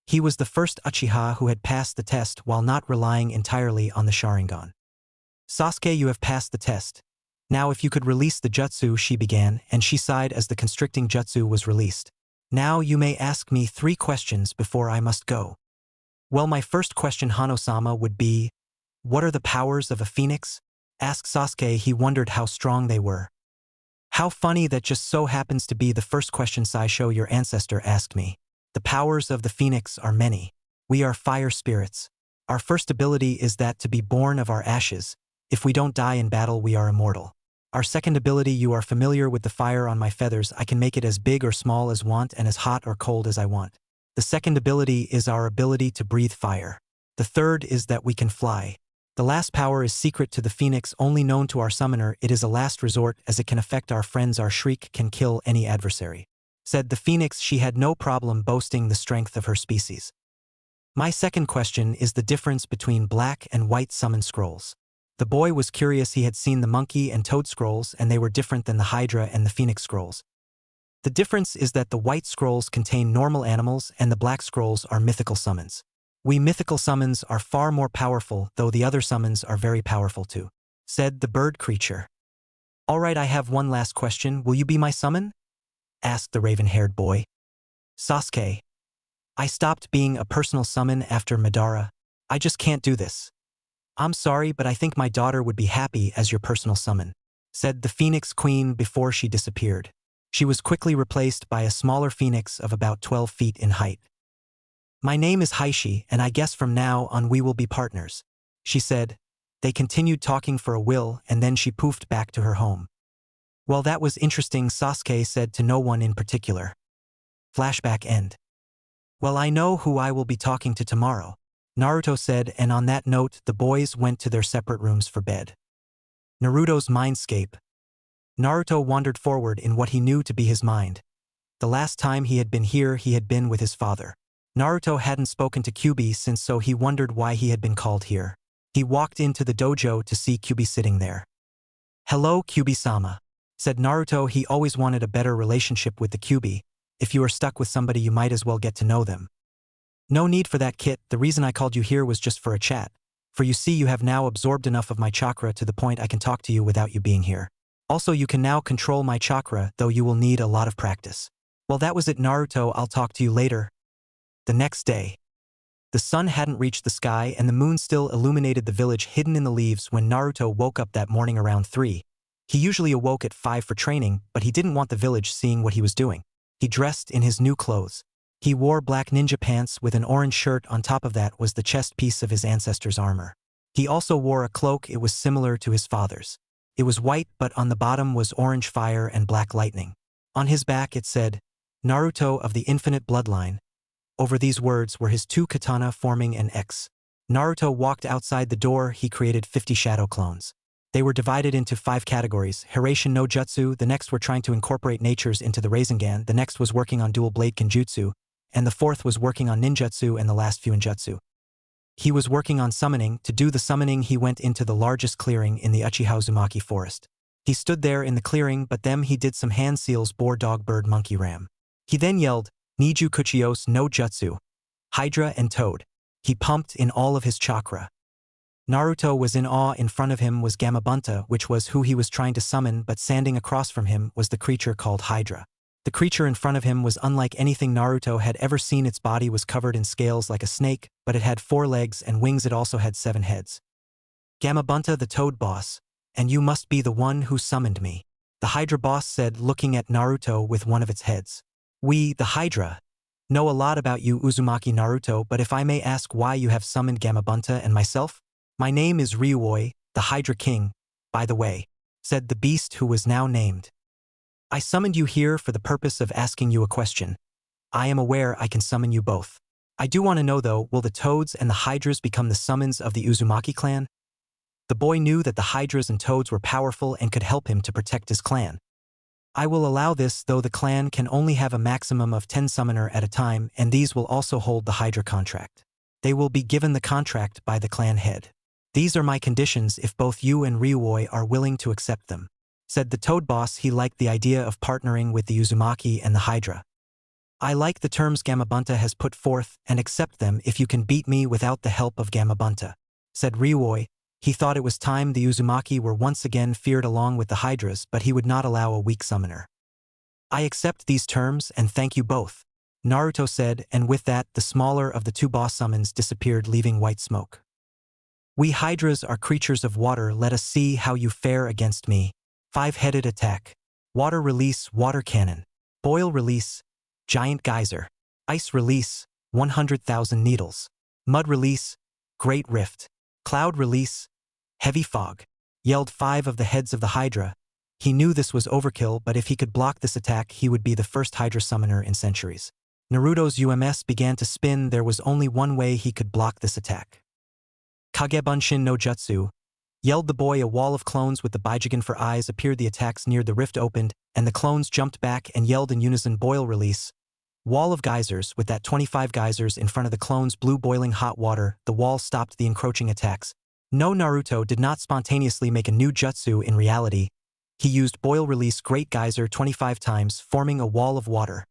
He was the first Uchiha who had passed the test while not relying entirely on the Sharingan. Sasuke, you have passed the test. Now if you could release the jutsu, she began, and she sighed as the constricting jutsu was released. Now you may ask me 3 questions before I must go. Well, my first question, Hano-sama, would be, what are the powers of a phoenix? Asked Sasuke. He wondered how strong they were. How funny that just so happens to be the first question Saisho, your ancestor, asked me. The powers of the phoenix are many. We are fire spirits. Our first ability is that to be born of our ashes. If we don't die in battle, we are immortal. Our second ability, you are familiar with the fire on my feathers. I can make it as big or small as want and as hot or cold as I want. The second ability is our ability to breathe fire. The third is that we can fly. The last power is secret to the phoenix, only known to our summoner. It is a last resort as it can affect our friends. Our shriek can kill any adversary. Said the phoenix. She had no problem boasting the strength of her species. My second question is the difference between black and white summon scrolls. The boy was curious. He had seen the monkey and toad scrolls, and they were different than the hydra and the phoenix scrolls. The difference is that the white scrolls contain normal animals and the black scrolls are mythical summons. We mythical summons are far more powerful, though the other summons are very powerful too, said the bird creature. All right, I have one last question. Will you be my summon? Asked the raven-haired boy. Sasuke. I stopped being a personal summon after Madara. I just can't do this. I'm sorry, but I think my daughter would be happy as your personal summon, said the Phoenix Queen before she disappeared. She was quickly replaced by a smaller phoenix of about 12 feet in height. My name is Heishi, and I guess from now on we will be partners, she said. They continued talking for a while, and then she poofed back to her home. Well, that was interesting, Sasuke said to no one in particular. Flashback end. Well, I know who I will be talking to tomorrow, Naruto said, and on that note the boys went to their separate rooms for bed. Naruto's mindscape. Naruto wandered forward in what he knew to be his mind. The last time he had been here, he had been with his father. Naruto hadn't spoken to Kyubi since, so he wondered why he had been called here. He walked into the dojo to see Kyubi sitting there. Hello, Kyubi-sama, said Naruto. He always wanted a better relationship with the Kyubi. If you are stuck with somebody, you might as well get to know them. No need for that, Kit. The reason I called you here was just for a chat. For you see, you have now absorbed enough of my chakra to the point I can talk to you without you being here. Also, you can now control my chakra, though you will need a lot of practice. Well, that was it, Naruto. I'll talk to you later. The next day. The sun hadn't reached the sky and the moon still illuminated the village hidden in the leaves when Naruto woke up that morning around 3. He usually awoke at 5 for training, but he didn't want the village seeing what he was doing. He dressed in his new clothes. He wore black ninja pants with an orange shirt. On top of that was the chest piece of his ancestor's armor. He also wore a cloak. It was similar to his father's. It was white, but on the bottom was orange fire and black lightning. On his back it said, Naruto of the Infinite Bloodline. Over these words were his 2 katana forming an X. Naruto walked outside the door. He created 50 shadow clones. They were divided into 5 categories. Hiraishin no Jutsu, the next were trying to incorporate natures into the Rasengan, the next was working on dual blade Kenjutsu, and the 4th was working on ninjutsu, and the last Fuinjutsu. He was working on summoning. To do the summoning, he went into the largest clearing in the Uchiha Uzumaki forest. He stood there in the clearing, but then he did some hand seals: boar, dog, bird, monkey, ram. He then yelled, Niju Kuchios no Jutsu, Hydra and Toad. He pumped in all of his chakra. Naruto was in awe. In front of him was Gamabunta, which was who he was trying to summon, but standing across from him was the creature called Hydra. The creature in front of him was unlike anything Naruto had ever seen. Its body was covered in scales like a snake, but it had 4 legs and wings. It also had 7 heads. Gamabunta, the Toad Boss, and you must be the one who summoned me, the Hydra boss said, looking at Naruto with one of its heads. We, the Hydra, know a lot about you, Uzumaki Naruto, but if I may ask why you have summoned Gamabunta and myself? My name is Ryuoi, the Hydra King, by the way, said the beast who was now named. I summoned you here for the purpose of asking you a question. I am aware I can summon you both. I do want to know though, will the Toads and the Hydras become the summons of the Uzumaki clan? The boy knew that the Hydras and Toads were powerful and could help him to protect his clan. I will allow this, though the clan can only have a maximum of 10 summoner at a time, and these will also hold the Hydra contract. They will be given the contract by the clan head. These are my conditions if both you and Ryuoi are willing to accept them, said the Toad Boss. He liked the idea of partnering with the Uzumaki and the Hydra. I like the terms Gamabunta has put forth and accept them if you can beat me without the help of Gamabunta, said Ryuoi. He thought it was time the Uzumaki were once again feared along with the Hydras, but he would not allow a weak summoner. I accept these terms and thank you both, Naruto said, and with that the smaller of the 2 boss summons disappeared, leaving white smoke. We Hydras are creatures of water. Let us see how you fare against me. 5-headed attack. Water release, water cannon. Boil release, giant geyser. Ice release, 100,000 needles. Mud release, great rift. Cloud release, heavy fog, yelled 5 of the heads of the Hydra. He knew this was overkill, but if he could block this attack, he would be the first Hydra summoner in centuries. Naruto's UMS began to spin. There was only one way he could block this attack. Kagebunshin no Jutsu, yelled the boy. A wall of clones with the Baijigen for eyes appeared. The attacks near the rift opened, and the clones jumped back and yelled in unison, boil release. Wall of geysers. With that 25 geysers in front of the clones blew boiling hot water. The wall stopped the encroaching attacks. No, Naruto did not spontaneously make a new jutsu. In reality, he used boil release great geyser 25 times, forming a wall of water.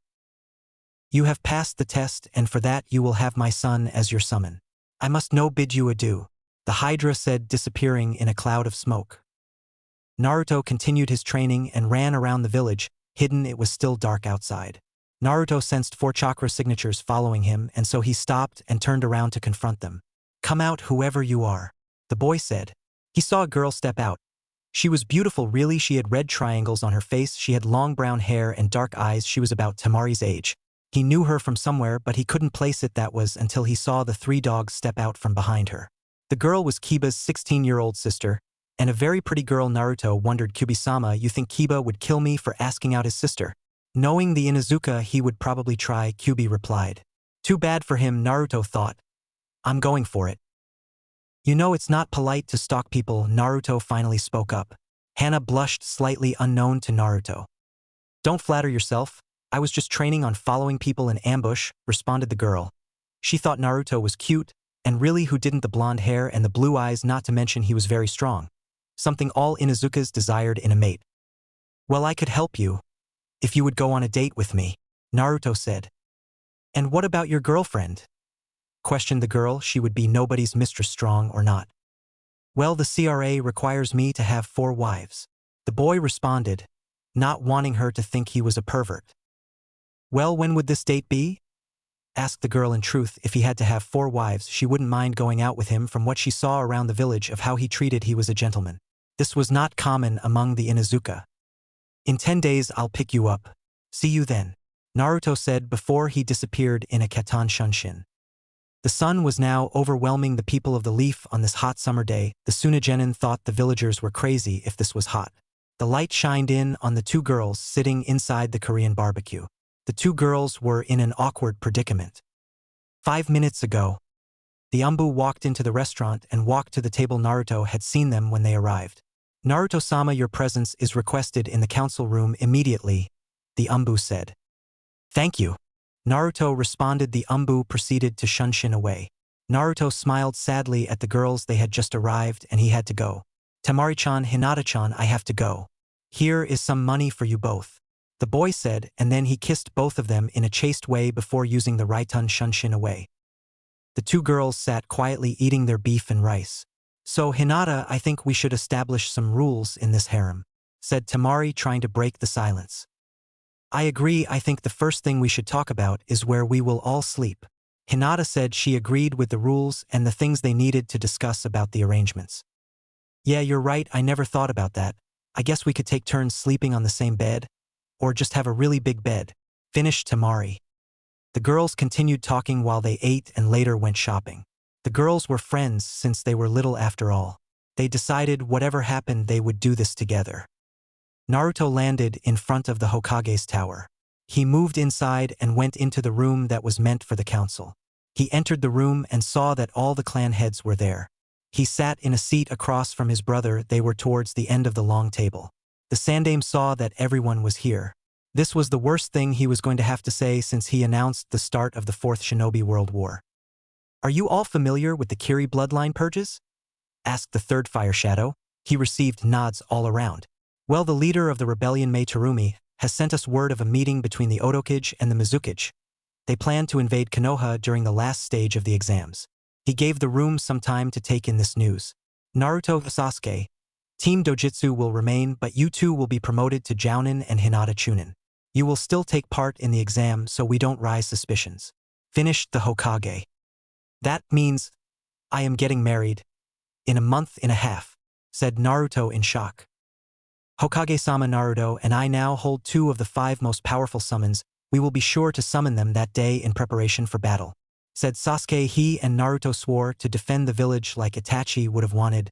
You have passed the test, and for that you will have my son as your summon. I must now bid you adieu, the Hydra said, disappearing in a cloud of smoke. Naruto continued his training and ran around the village, hidden. It was still dark outside. Naruto sensed 4 chakra signatures following him, and so he stopped and turned around to confront them. Come out, whoever you are, the boy said. He saw a girl step out. She was beautiful, really. She had red triangles on her face. She had long brown hair and dark eyes. She was about Temari's age. He knew her from somewhere, but he couldn't place it. That was until he saw the 3 dogs step out from behind her. The girl was Kiba's 16-year-old sister, and a very pretty girl. Naruto wondered, Kyubi-sama, you think Kiba would kill me for asking out his sister? Knowing the Inuzuka, he would probably try, Kyubi replied. Too bad for him, Naruto thought. I'm going for it. You know it's not polite to stalk people, Naruto finally spoke up. Hana blushed slightly, unknown to Naruto. Don't flatter yourself. I was just training on following people in ambush, responded the girl. She thought Naruto was cute, and really, who didn't? The blonde hair and the blue eyes, not to mention he was very strong. Something all Inuzukas desired in a mate. Well, I could help you, if you would go on a date with me, Naruto said. And what about your girlfriend? Questioned the girl. She would be nobody's mistress, strong or not. Well, the CRA requires me to have 4 wives. The boy responded, not wanting her to think he was a pervert. Well, when would this date be? Asked the girl. In truth, if he had to have 4 wives, she wouldn't mind going out with him. From what she saw around the village of how he treated, he was a gentleman. This was not common among the Inuzuka. In 10 days I'll pick you up. See you then, Naruto said before he disappeared in a Katan Shunshin. The sun was now overwhelming the people of the leaf on this hot summer day. The Sunagenin thought the villagers were crazy if this was hot. The light shined in on the 2 girls sitting inside the Korean barbecue. The 2 girls were in an awkward predicament. 5 minutes ago, the Umbu walked into the restaurant and walked to the table. Naruto had seen them when they arrived. Naruto-sama, your presence is requested in the council room immediately, the Umbu said. Thank you, Naruto responded. The Umbu proceeded to shunshin away. Naruto smiled sadly at the girls. They had just arrived and he had to go. Temari-chan, Hinata-chan, I have to go. Here is some money for you both, the boy said, and then he kissed both of them in a chaste way before using the Raitun shunshin away. The 2 girls sat quietly eating their beef and rice. So, Hinata, I think we should establish some rules in this harem, said Temari, trying to break the silence. I agree. I think the first thing we should talk about is where we will all sleep. Hinata said she agreed with the rules and the things they needed to discuss about the arrangements. Yeah, you're right, I never thought about that. I guess we could take turns sleeping on the same bed? Or just have a really big bed. Finished Tamari. The girls continued talking while they ate and later went shopping. The girls were friends since they were little after all. They decided whatever happened they would do this together. Naruto landed in front of the Hokage's tower. He moved inside and went into the room that was meant for the council. He entered the room and saw that all the clan heads were there. He sat in a seat across from his brother. They were towards the end of the long table. The Sandaime saw that everyone was here. This was the worst thing he was going to have to say since he announced the start of the Fourth Shinobi World War. Are you all familiar with the Kiri bloodline purges? Asked the third Fire Shadow. He received nods all around. Well, the leader of the rebellion, Mei Terumi, has sent us word of a meeting between the Otokage and the Mizukage. They plan to invade Konoha during the last stage of the exams. He gave the room some time to take in this news. Naruto, Sasuke. Team Dojutsu will remain, but you two will be promoted to Jounin and Hinata Chunin. You will still take part in the exam so we don't raise suspicions. Finished the Hokage. That means I am getting married in a month and a half, said Naruto in shock. Hokage-sama, Naruto and I now hold 2 of the 5 most powerful summons. We will be sure to summon them that day in preparation for battle, said Sasuke. He and Naruto swore to defend the village like Itachi would have wanted.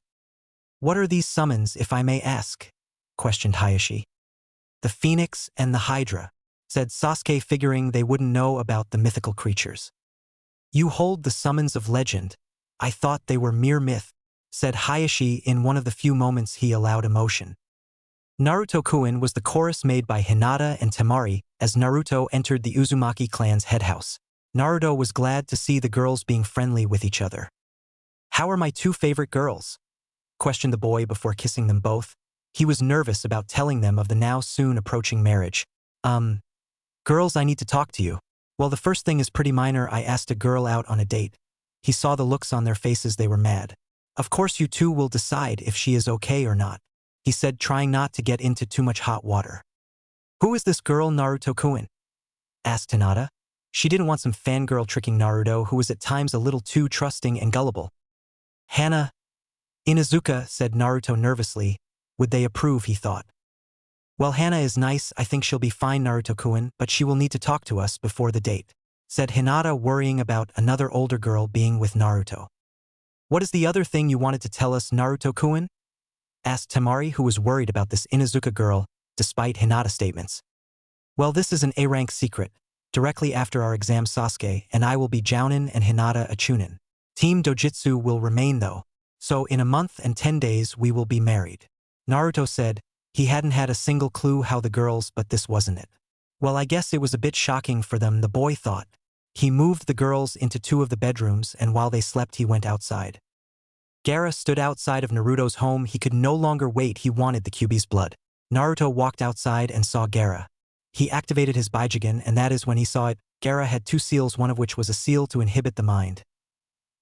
What are these summons, if I may ask? Questioned Hayashi. The Phoenix and the Hydra, said Sasuke, figuring they wouldn't know about the mythical creatures. You hold the summons of legend. I thought they were mere myth, said Hayashi in one of the few moments he allowed emotion. Naruto-kun was the chorus made by Hinata and Temari as Naruto entered the Uzumaki clan's head house. Naruto was glad to see the girls being friendly with each other. How are my 2 favorite girls? Questioned the boy before kissing them both. He was nervous about telling them of the now soon approaching marriage. Girls, I need to talk to you. Well, the first thing is pretty minor. I asked a girl out on a date. He saw the looks on their faces. They were mad. Of course you two will decide if she is okay or not, he said, trying not to get into too much hot water. Who is this girl, Naruto-kun? Asked Hinata. She didn't want some fangirl tricking Naruto, who was at times a little too trusting and gullible. Hana Inuzuka, said Naruto nervously. Would they approve, he thought. Well, Hana is nice. I think she'll be fine, Naruto-kun, but she will need to talk to us before the date, said Hinata, worrying about another older girl being with Naruto. What is the other thing you wanted to tell us, Naruto-kun? Asked Temari, who was worried about this Inuzuka girl, despite Hinata's statements. Well, this is an A-rank secret. Directly after our exam, Sasuke and I will be Jounin and Hinata a Chunin. Team Dojutsu will remain though, so in a month and 10 days we will be married. Naruto said. He hadn't had a single clue how the girls, but this wasn't it. Well, I guess it was a bit shocking for them, the boy thought. He moved the girls into 2 of the bedrooms, and while they slept he went outside. Gaara stood outside of Naruto's home. He could no longer wait. He wanted the Kyuubi's blood. Naruto walked outside and saw Gaara. He activated his Baijigen, and that is when he saw it. Gaara had 2 seals, one of which was a seal to inhibit the mind.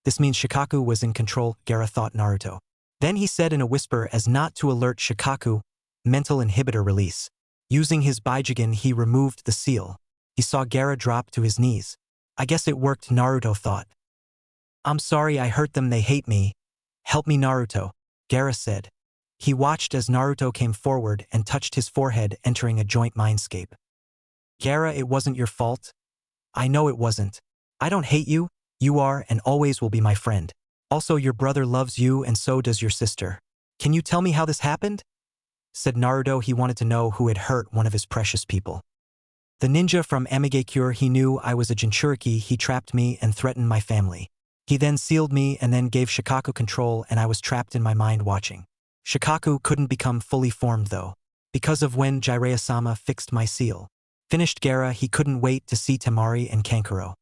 This means Shikaku was in control, Gaara thought Naruto. Then he said in a whisper as not to alert Shikaku, mental inhibitor release. Using his Baijigen, he removed the seal. He saw Gaara drop to his knees. I guess it worked, Naruto thought. I'm sorry I hurt them, they hate me. Help me, Naruto, Gaara said. He watched as Naruto came forward and touched his forehead, entering a joint mindscape. Gaara, it wasn't your fault. I know it wasn't. I don't hate you. You are and always will be my friend. Also, your brother loves you and so does your sister. Can you tell me how this happened? Said Naruto. He wanted to know who had hurt one of his precious people. The ninja from Amigakure. He knew I was a Jinchuriki. He trapped me and threatened my family. He then sealed me and then gave Shikaku control, and I was trapped in my mind watching. Shikaku couldn't become fully formed though, because of when Jiraiya-sama fixed my seal. Finished Gaara. He couldn't wait to see Temari and Kankuro.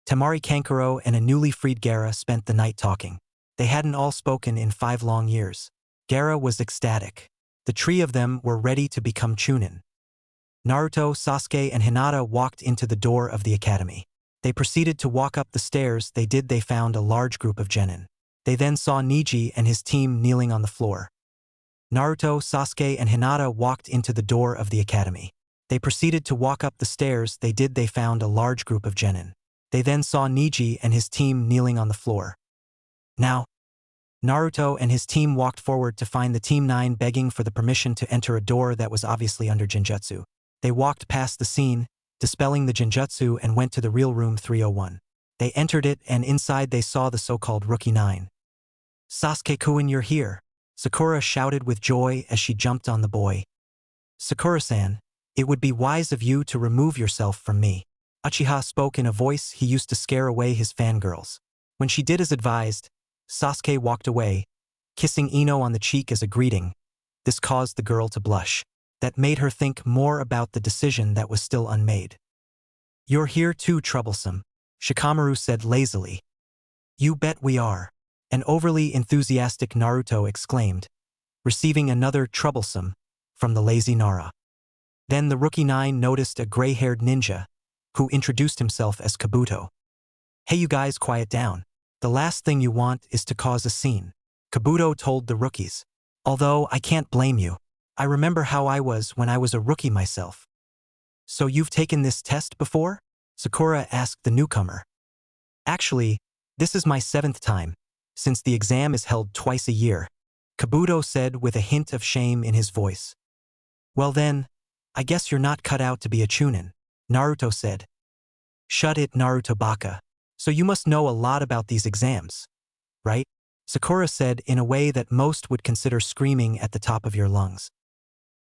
Temari, Kankuro, and a newly freed Gaara spent the night talking. They hadn't all spoken in 5 long years. Gaara was ecstatic. The 3 of them were ready to become Chunin. Naruto, Sasuke, and Hinata walked into the door of the academy. They proceeded to walk up the stairs. They found a large group of genin. They then saw Neji and his team kneeling on the floor. Naruto, Sasuke, and Hinata walked into the door of the academy. They proceeded to walk up the stairs. They found a large group of genin. They then saw Niji and his team kneeling on the floor. Now, Naruto and his team walked forward to find the Team 9 begging for the permission to enter a door that was obviously under Jinjutsu. They walked past the scene, dispelling the Jinjutsu, and went to the real room 301. They entered it, and inside they saw the so-called Rookie 9. "Sasuke-kun, you're here!" Sakura shouted with joy as she jumped on the boy. "Sakura-san, it would be wise of you to remove yourself from me." Uchiha spoke in a voice he used to scare away his fangirls. When she did as advised, Sasuke walked away, kissing Ino on the cheek as a greeting. This caused the girl to blush. That made her think more about the decision that was still unmade. "You're here too, troublesome," Shikamaru said lazily. "You bet we are," an overly enthusiastic Naruto exclaimed, receiving another troublesome from the lazy Nara. Then the Rookie 9 noticed a gray-haired ninja, who introduced himself as Kabuto. "Hey, you guys, quiet down. The last thing you want is to cause a scene," Kabuto told the rookies. "Although I can't blame you. I remember how I was when I was a rookie myself." "So you've taken this test before?" Sakura asked the newcomer. "Actually, this is my 7th time, since the exam is held twice a year," Kabuto said with a hint of shame in his voice. "Well then, I guess you're not cut out to be a chunin," Naruto said. "Shut it, Naruto baka. So you must know a lot about these exams, right?" Sakura said in a way that most would consider screaming at the top of your lungs.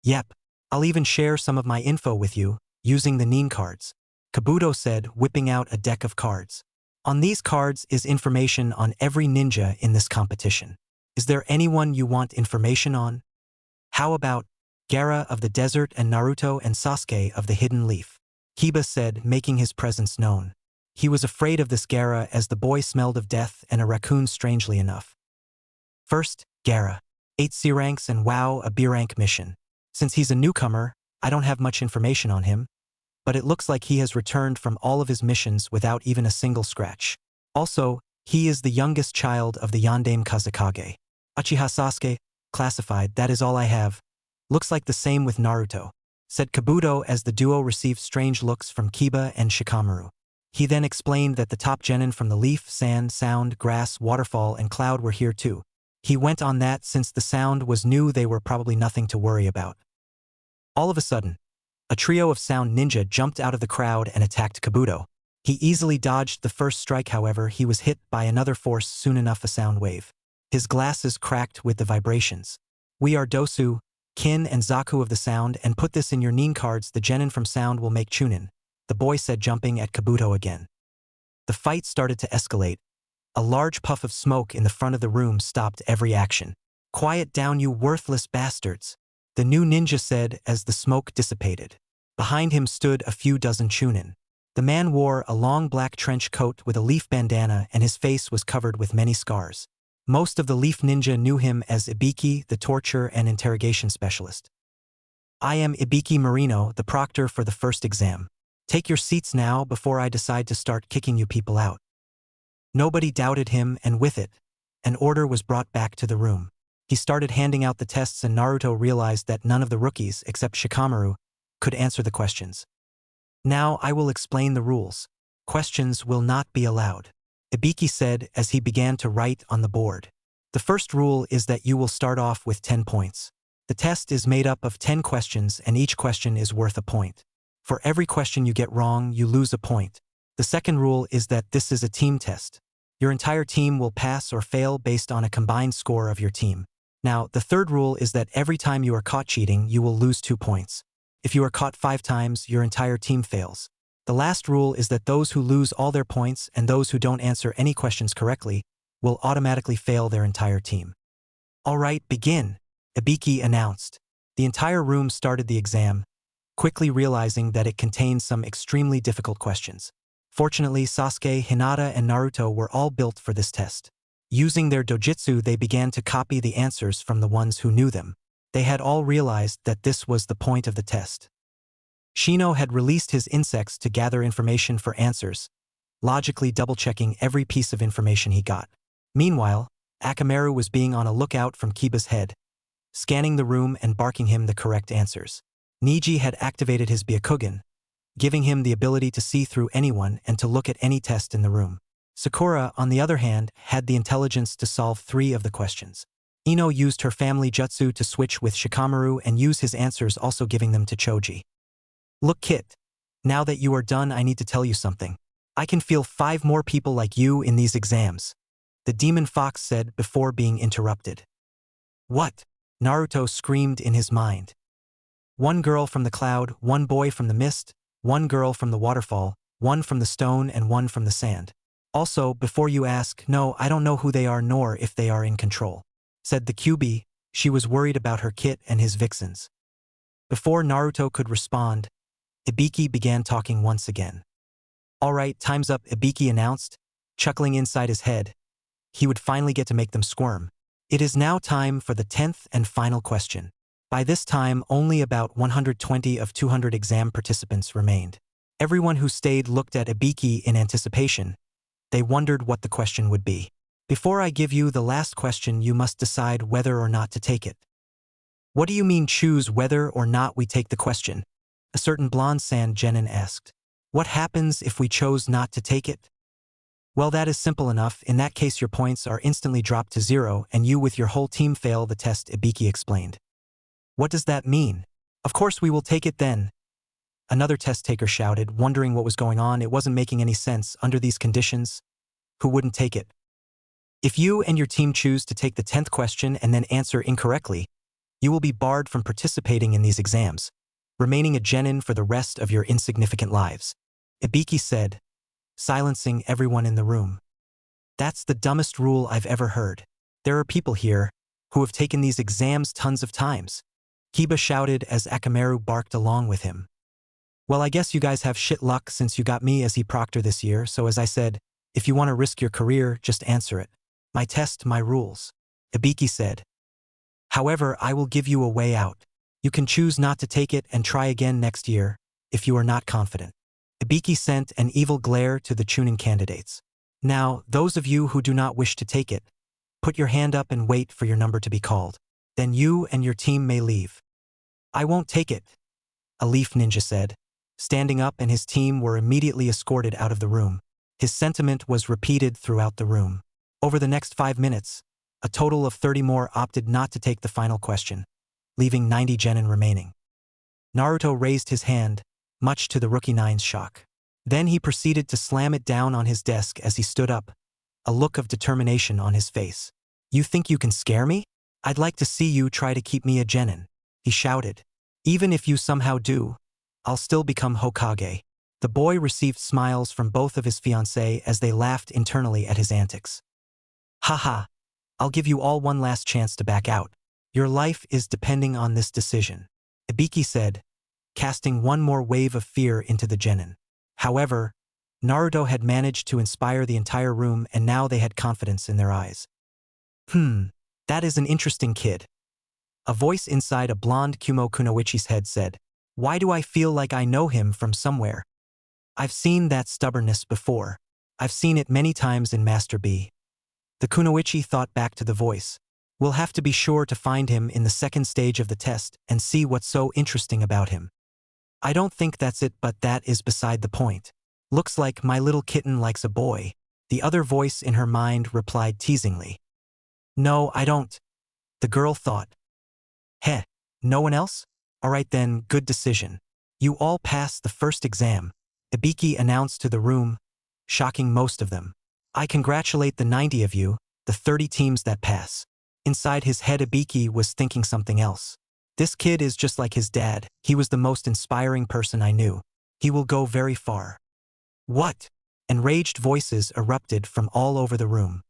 "Yep, I'll even share some of my info with you, using the Nin cards," Kabuto said, whipping out a deck of cards. "On these cards is information on every ninja in this competition. Is there anyone you want information on? How about Gaara of the Desert and Naruto and Sasuke of the Hidden Leaf?" Kiba said, making his presence known. He was afraid of this Gaara as the boy smelled of death and a raccoon strangely enough. "First, Gaara. 8 C ranks and WoW a B rank mission. Since he's a newcomer, I don't have much information on him, but it looks like he has returned from all of his missions without even a single scratch. Also, he is the youngest child of the Yondaime Kazekage. Uchiha Sasuke, classified, that is all I have. Looks like the same with Naruto," said Kabuto as the duo received strange looks from Kiba and Shikamaru. He then explained that the top genin from the leaf, sand, sound, grass, waterfall, and cloud were here too. He went on that since the sound was new, they were probably nothing to worry about. All of a sudden, a trio of sound ninja jumped out of the crowd and attacked Kabuto. He easily dodged the first strike, however, he was hit by another force soon enough, a sound wave. His glasses cracked with the vibrations. "We are Dosu, Kin, and Zaku of the sound, and put this in your Nin cards, the genin from sound will make chunin," the boy said, jumping at Kabuto again. The fight started to escalate. A large puff of smoke in the front of the room stopped every action. "Quiet down, you worthless bastards," the new ninja said as the smoke dissipated. Behind him stood a few dozen chunin. The man wore a long black trench coat with a leaf bandana and his face was covered with many scars. Most of the leaf ninja knew him as Ibiki, the torture and interrogation specialist. "I am Ibiki Marino, the proctor for the first exam. Take your seats now before I decide to start kicking you people out." Nobody doubted him, and with it, an order was brought back to the room. He started handing out the tests and Naruto realized that none of the rookies, except Shikamaru, could answer the questions. "Now I will explain the rules. Questions will not be allowed," Ibiki said as he began to write on the board. "The first rule is that you will start off with 10 points. The test is made up of 10 questions and each question is worth a point. For every question you get wrong, you lose a point. The second rule is that this is a team test. Your entire team will pass or fail based on a combined score of your team. Now, the third rule is that every time you are caught cheating, you will lose 2 points. If you are caught 5 times, your entire team fails. The last rule is that those who lose all their points and those who don't answer any questions correctly will automatically fail their entire team." "All right, begin," Ibiki announced. The entire room started the exam, quickly realizing that it contained some extremely difficult questions. Fortunately, Sasuke, Hinata, and Naruto were all built for this test. Using their dojutsu, they began to copy the answers from the ones who knew them. They had all realized that this was the point of the test. Shino had released his insects to gather information for answers, logically double-checking every piece of information he got. Meanwhile, Akamaru was being on a lookout from Kiba's head, scanning the room and barking him the correct answers. Niji had activated his Byakugan, giving him the ability to see through anyone and to look at any test in the room. Sakura, on the other hand, had the intelligence to solve 3 of the questions. Ino used her family jutsu to switch with Shikamaru and use his answers, also giving them to Choji. Look, Kit. Now that you are done, I need to tell you something. I can feel 5 more people like you in these exams, the demon fox said before being interrupted. What? Naruto screamed in his mind. 1 girl from the cloud, 1 boy from the mist, 1 girl from the waterfall, 1 from the stone and 1 from the sand. Also, before you ask, no, I don't know who they are nor if they are in control, said the QB. She was worried about her Kit and his vixens. Before Naruto could respond, Ibiki began talking once again. All right, time's up, Ibiki announced, chuckling inside his head. He would finally get to make them squirm. It is now time for the 10th and final question. By this time, only about 120 of 200 exam participants remained. Everyone who stayed looked at Ibiki in anticipation. They wondered what the question would be. Before I give you the last question, you must decide whether or not to take it. What do you mean choose whether or not we take the question? A certain blonde sand genin asked. What happens if we chose not to take it? Well, that is simple enough. In that case, your points are instantly dropped to 0 and you with your whole team fail the test, Ibiki explained. What does that mean? Of course we will take it then. Another test taker shouted, wondering what was going on. It wasn't making any sense under these conditions. Who wouldn't take it? If you and your team choose to take the 10th question and then answer incorrectly, you will be barred from participating in these exams, remaining a genin for the rest of your insignificant lives, Ibiki said, silencing everyone in the room. That's the dumbest rule I've ever heard. There are people here who have taken these exams tons of times, Kiba shouted as Akamaru barked along with him. Well, I guess you guys have shit luck since you got me as proctor this year, so as I said, if you want to risk your career, just answer it. My test, my rules, Ibiki said. However, I will give you a way out. You can choose not to take it and try again next year, if you are not confident. Ibiki sent an evil glare to the Chunin candidates. Now, those of you who do not wish to take it, put your hand up and wait for your number to be called. Then you and your team may leave. I won't take it, a leaf ninja said. Standing up, and his team were immediately escorted out of the room. His sentiment was repeated throughout the room. Over the next 5 minutes, a total of 30 more opted not to take the final question, leaving 90 genin remaining. Naruto raised his hand, much to the Rookie Nine's shock. Then he proceeded to slam it down on his desk as he stood up, a look of determination on his face. You think you can scare me? I'd like to see you try to keep me a genin, he shouted. Even if you somehow do, I'll still become Hokage. The boy received smiles from both of his fiancée as they laughed internally at his antics. Haha, I'll give you all one last chance to back out. Your life is depending on this decision, Ibiki said, casting one more wave of fear into the genin. However, Naruto had managed to inspire the entire room and now they had confidence in their eyes. That is an interesting kid. A voice inside a blonde Kumo Kunoichi's head said, why do I feel like I know him from somewhere? I've seen that stubbornness before. I've seen it many times in Master B. The Kunoichi thought back to the voice. We'll have to be sure to find him in the second stage of the test and see what's so interesting about him. I don't think that's it, but that is beside the point. Looks like my little kitten likes a boy, the other voice in her mind replied teasingly. No, I don't, the girl thought. Heh, no one else? All right then, good decision. You all passed the first exam, Ibiki announced to the room, shocking most of them. I congratulate the 90 of you, the 30 teams that pass. Inside his head, Ibiki was thinking something else. This kid is just like his dad. He was the most inspiring person I knew. He will go very far. What? Enraged voices erupted from all over the room.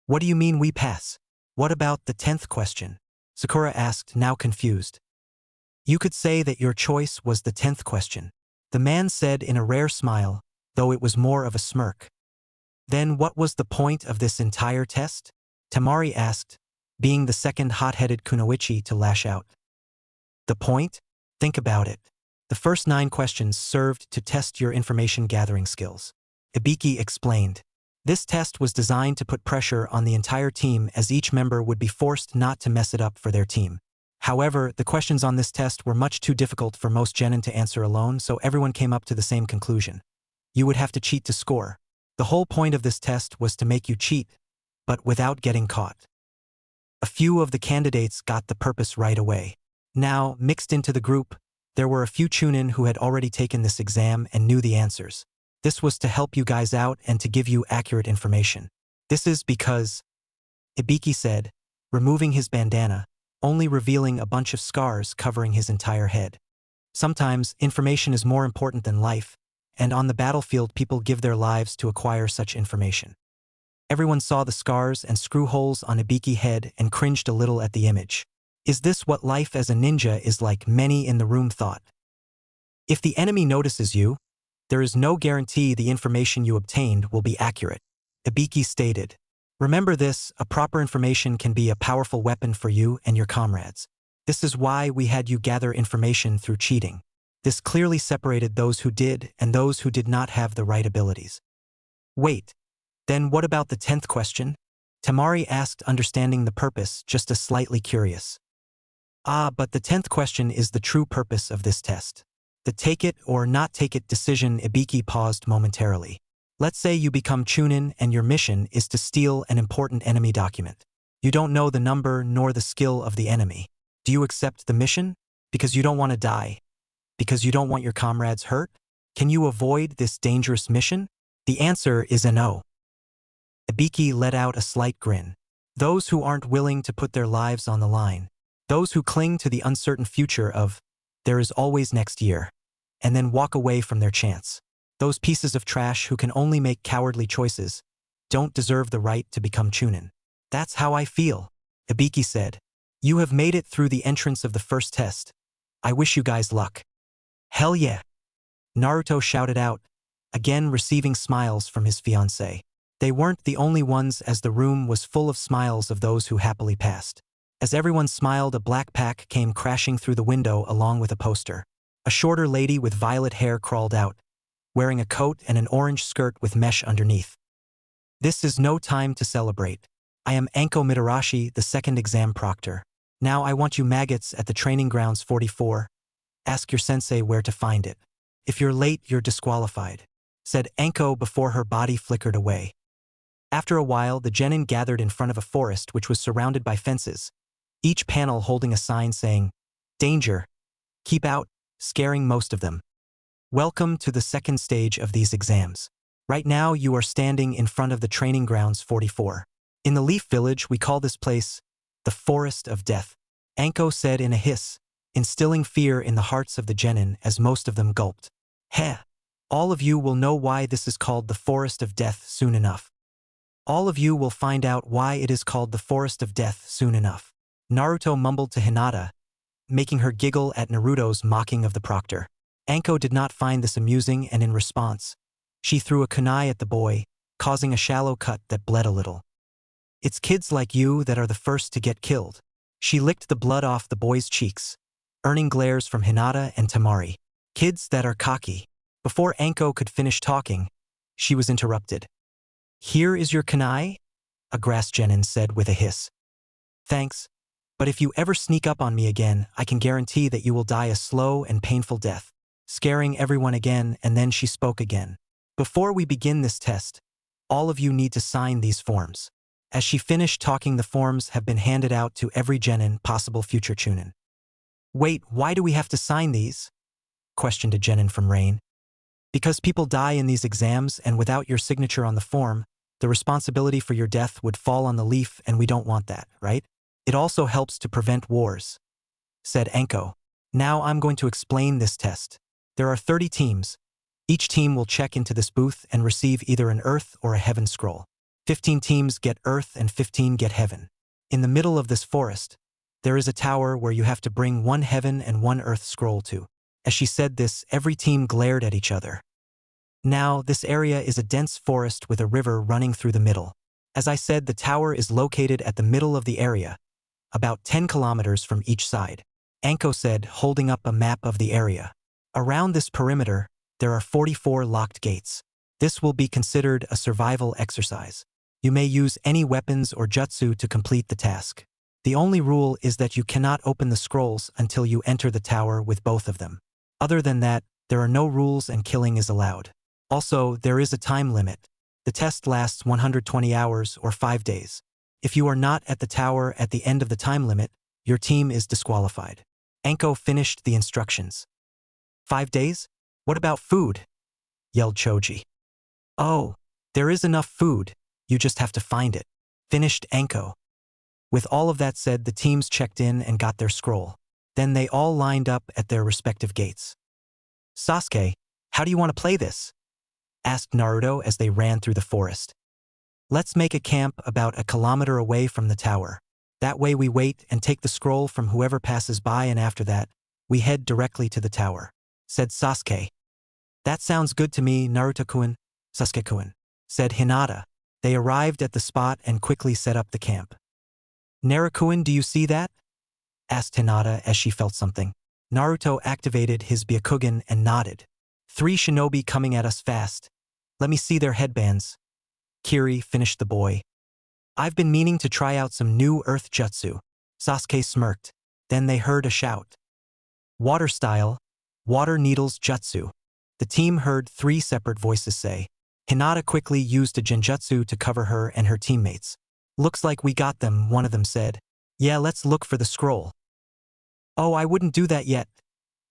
What do you mean we pass? What about the 10th question? Sakura asked, now confused. You could say that your choice was the 10th question, the man said in a rare smile, though it was more of a smirk. Then what was the point of this entire test? Temari asked, being the second hot-headed kunoichi to lash out. The point? Think about it. The first 9 questions served to test your information gathering skills. Ibiki explained. This test was designed to put pressure on the entire team as each member would be forced not to mess it up for their team. However, the questions on this test were much too difficult for most genin to answer alone, so everyone came up to the same conclusion. You would have to cheat to score. The whole point of this test was to make you cheat, but without getting caught. A few of the candidates got the purpose right away. Now, mixed into the group, there were a few chunin who had already taken this exam and knew the answers. This was to help you guys out and to give you accurate information. This is because, Ibiki said, removing his bandana, only revealing a bunch of scars covering his entire head. Sometimes, information is more important than life, and on the battlefield people give their lives to acquire such information. Everyone saw the scars and screw holes on Ibiki's head and cringed a little at the image. Is this what life as a ninja is like? Many in the room thought. If the enemy notices you, there is no guarantee the information you obtained will be accurate, Ibiki stated. Remember this, a proper information can be a powerful weapon for you and your comrades. This is why we had you gather information through cheating. This clearly separated those who did and those who did not have the right abilities. Wait, then what about the 10th question? Tamari asked, understanding the purpose, just a slightly curious. But the 10th question is the true purpose of this test. The take it or not take it decision. Ibiki paused momentarily. Let's say you become chunin and your mission is to steal an important enemy document. You don't know the number nor the skill of the enemy. Do you accept the mission? Because you don't want to die? Because you don't want your comrades hurt? Can you avoid this dangerous mission? The answer is a no. Ibiki let out a slight grin. Those who aren't willing to put their lives on the line. Those who cling to the uncertain future of, there is always next year, and then walk away from their chance. Those pieces of trash who can only make cowardly choices, don't deserve the right to become chunin. That's how I feel, Ibiki said. You have made it through the entrance of the first test. I wish you guys luck. Hell yeah! Naruto shouted out, again receiving smiles from his fiancée. They weren't the only ones, as the room was full of smiles of those who happily passed. As everyone smiled, a black pack came crashing through the window along with a poster. A shorter lady with violet hair crawled out, wearing a coat and an orange skirt with mesh underneath. This is no time to celebrate. I am Anko Mitarashi, the second exam proctor. Now I want you maggots at the training grounds 44. Ask your sensei where to find it. If you're late, you're disqualified, said Anko before her body flickered away. After a while, the genin gathered in front of a forest which was surrounded by fences, each panel holding a sign saying, "Danger! Keep out," scaring most of them. Welcome to the second stage of these exams. Right now you are standing in front of the training grounds 44. In the Leaf Village, we call this place the Forest of Death, Anko said in a hiss, instilling fear in the hearts of the genin as most of them gulped. Heh! All of you will know why this is called the Forest of Death soon enough. All of you will find out why it is called the Forest of Death soon enough. Naruto mumbled to Hinata, making her giggle at Naruto's mocking of the proctor. Anko did not find this amusing, and in response, she threw a kunai at the boy, causing a shallow cut that bled a little. It's kids like you that are the first to get killed. She licked the blood off the boy's cheeks, earning glares from Hinata and Tamari. Kids that are cocky. Before Anko could finish talking, she was interrupted. Here is your kunai? A grass genin said with a hiss. Thanks, but if you ever sneak up on me again, I can guarantee that you will die a slow and painful death, scaring everyone again. And then she spoke again. Before we begin this test, all of you need to sign these forms. As she finished talking, the forms have been handed out to every genin, possible future chunin. Wait, why do we have to sign these? Questioned a genin from Rain. Because people die in these exams, and without your signature on the form, the responsibility for your death would fall on the leaf, and we don't want that, right? It also helps to prevent wars, said Anko. Now I'm going to explain this test. There are 30 teams. Each team will check into this booth and receive either an Earth or a Heaven scroll. 15 teams get Earth and 15 get Heaven. In the middle of this forest, there is a tower where you have to bring one Heaven and one Earth scroll to. As she said this, every team glared at each other. Now, this area is a dense forest with a river running through the middle. As I said, the tower is located at the middle of the area, about 10 kilometers from each side. Anko said, holding up a map of the area. Around this perimeter, there are 44 locked gates. This will be considered a survival exercise. You may use any weapons or jutsu to complete the task. The only rule is that you cannot open the scrolls until you enter the tower with both of them. Other than that, there are no rules and killing is allowed. Also, there is a time limit. The test lasts 120 hours or 5 days. If you are not at the tower at the end of the time limit, your team is disqualified. Anko finished the instructions. 5 days? What about food? Yelled Choji. Oh, there is enough food, you just have to find it. Finished Anko. With all of that said, the teams checked in and got their scroll. Then they all lined up at their respective gates. Sasuke, how do you want to play this? Asked Naruto as they ran through the forest. Let's make a camp about a kilometer away from the tower. That way we wait and take the scroll from whoever passes by, and after that, we head directly to the tower, said Sasuke. That sounds good to me, Naruto-kun, Sasuke-kun, said Hinata. They arrived at the spot and quickly set up the camp. Naruto-kun, do you see that? Asked Hinata as she felt something. Naruto activated his Byakugan and nodded. 3 shinobi coming at us fast. Let me see their headbands. Kiri finished the boy. I've been meaning to try out some new earth jutsu. Sasuke smirked. Then they heard a shout. Water style, water needles jutsu. The team heard 3 separate voices say. Hinata quickly used a genjutsu to cover her and her teammates. Looks like we got them, one of them said. Yeah, let's look for the scroll. Oh, I wouldn't do that yet,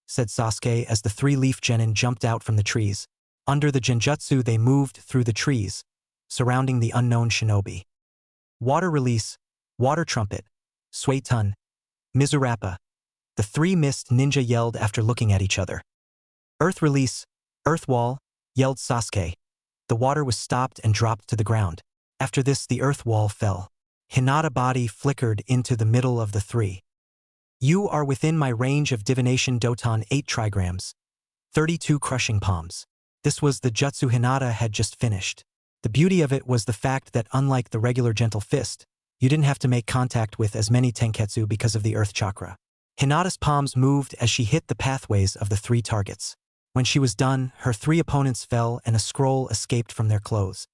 said Sasuke as the 3-leaf genin jumped out from the trees. Under the genjutsu they moved through the trees, surrounding the unknown shinobi. Water release, water trumpet, Suetun, Mizurappa. The 3 mist ninja yelled after looking at each other. Earth release, earth wall, yelled Sasuke. The water was stopped and dropped to the ground. After this the earth wall fell. Hinata body flickered into the middle of the 3. You are within my range of divination Doton 8 trigrams. 32 crushing palms. This was the jutsu Hinata had just finished. The beauty of it was the fact that unlike the regular gentle fist, you didn't have to make contact with as many tenketsu because of the earth chakra. Hinata's palms moved as she hit the pathways of the 3 targets. When she was done, her 3 opponents fell and a scroll escaped from their clothes.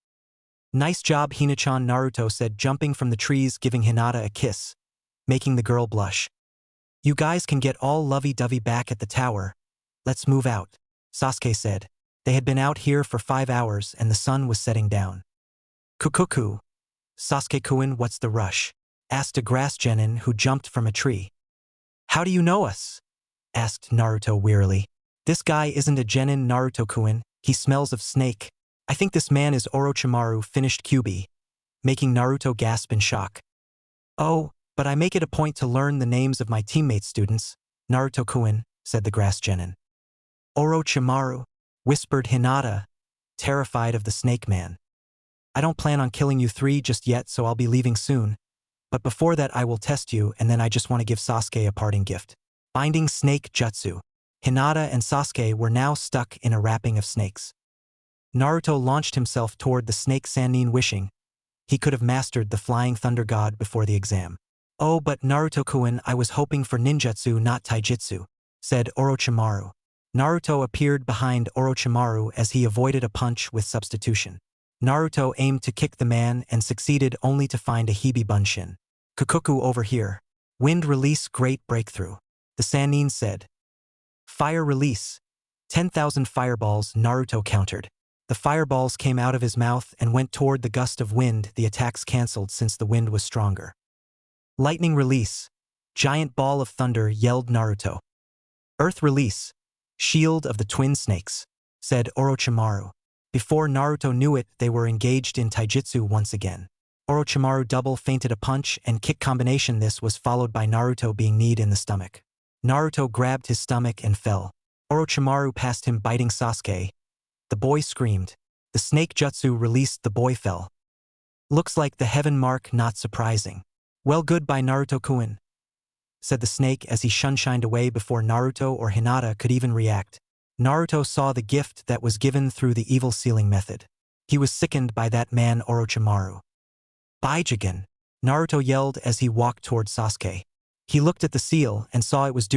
Nice job, Hina-chan, Naruto said, jumping from the trees, giving Hinata a kiss, making the girl blush. You guys can get all lovey-dovey back at the tower. Let's move out, Sasuke said. They had been out here for 5 hours and the sun was setting down. Kukuku. Sasuke-kun, what's the rush? Asked a grass genin who jumped from a tree. How do you know us? Asked Naruto wearily. This guy isn't a genin, Naruto-kun, he smells of snake. I think this man is Orochimaru, finished Kyuubi, making Naruto gasp in shock. Oh, but I make it a point to learn the names of my teammates, students, Naruto-kun, said the grass genin. Orochimaru, whispered Hinata, terrified of the snake man. I don't plan on killing you 3 just yet, so I'll be leaving soon. But before that I will test you, and then I just want to give Sasuke a parting gift. Binding snake jutsu. Hinata and Sasuke were now stuck in a wrapping of snakes. Naruto launched himself toward the snake Sannin, wishing he could have mastered the flying thunder god before the exam. Oh, but Naruto-kun, I was hoping for ninjutsu, not taijutsu, said Orochimaru. Naruto appeared behind Orochimaru as he avoided a punch with substitution. Naruto aimed to kick the man and succeeded only to find a Hibi Bunshin. Kukuku over here. Wind release, great breakthrough, the Sannin said. Fire release. 10,000 fireballs, Naruto countered. The fireballs came out of his mouth and went toward the gust of wind. The attacks cancelled since the wind was stronger. Lightning release. Giant ball of thunder, yelled Naruto. Earth release. Shield of the twin snakes, said Orochimaru. Before Naruto knew it, they were engaged in taijutsu once again. Orochimaru double feinted a punch and kick combination. This was followed by Naruto being kneed in the stomach. Naruto grabbed his stomach and fell. Orochimaru passed him, biting Sasuke. The boy screamed. The snake jutsu released, the boy fell. Looks like the heaven mark, not surprising. Well, goodbye, Naruto-kun, said the snake as he shunshined away before Naruto or Hinata could even react. Naruto saw the gift that was given through the evil sealing method. He was sickened by that man Orochimaru. Bye, Jigen, Naruto yelled as he walked toward Sasuke. He looked at the seal and saw it was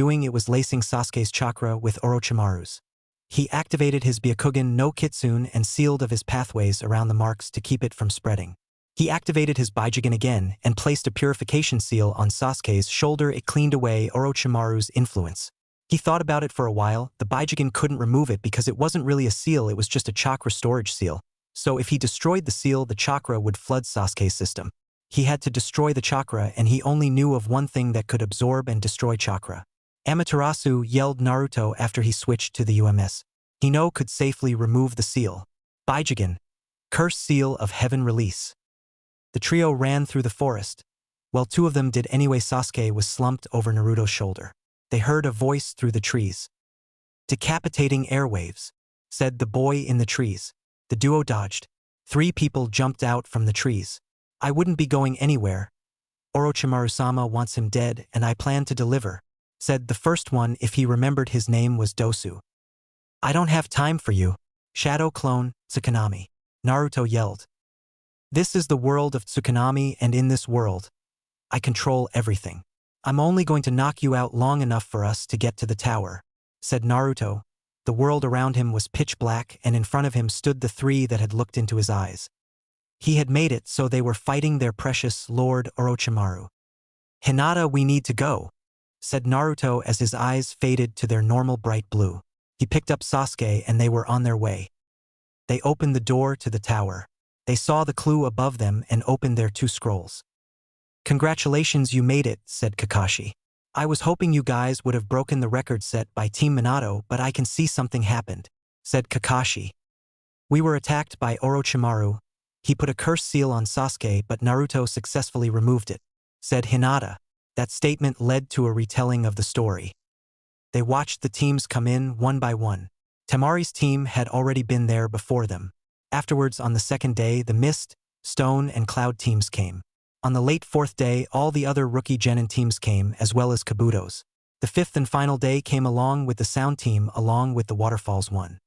lacing Sasuke's chakra with Orochimaru's. He activated his Byakugan no Kitsune and sealed of his pathways around the marks to keep it from spreading. He activated his Baijigen again and placed a purification seal on Sasuke's shoulder. It cleaned away Orochimaru's influence. He thought about it for a while. The Baijigen couldn't remove it because it wasn't really a seal, it was just a chakra storage seal. So if he destroyed the seal, the chakra would flood Sasuke's system. He had to destroy the chakra, and he only knew of one thing that could absorb and destroy chakra. Amaterasu yelled Naruto after he switched to the UMS. Hino could safely remove the seal. Baijigen, Curse Seal of Heaven release. The trio ran through the forest. While two of them did anyway, Sasuke was slumped over Naruto's shoulder. They heard a voice through the trees. Decapitating airwaves, said the boy in the trees. The duo dodged. 3 people jumped out from the trees. I wouldn't be going anywhere. Orochimaru-sama wants him dead, and I plan to deliver, said the first one. If he remembered, his name was Dosu. I don't have time for you. Shadow clone, Tsukanami. Naruto yelled. This is the world of Tsukanami, and in this world, I control everything. I'm only going to knock you out long enough for us to get to the tower, said Naruto. The world around him was pitch black, and in front of him stood the 3 that had looked into his eyes. He had made it, so they were fighting their precious Lord Orochimaru. Hinata, we need to go, said Naruto as his eyes faded to their normal bright blue. He picked up Sasuke and they were on their way. They opened the door to the tower. They saw the clue above them and opened their 2 scrolls. Congratulations, you made it, said Kakashi. I was hoping you guys would have broken the record set by Team Minato, but I can see something happened, said Kakashi. We were attacked by Orochimaru. He put a curse seal on Sasuke, but Naruto successfully removed it, said Hinata. That statement led to a retelling of the story. They watched the teams come in one by one. Temari's team had already been there before them. Afterwards, on the second day, the Mist, Stone, and Cloud teams came. On the late 4th day, all the other rookie Genin teams came, as well as Kabuto's. The 5th and final day came along with the Sound team, along with the Waterfalls one.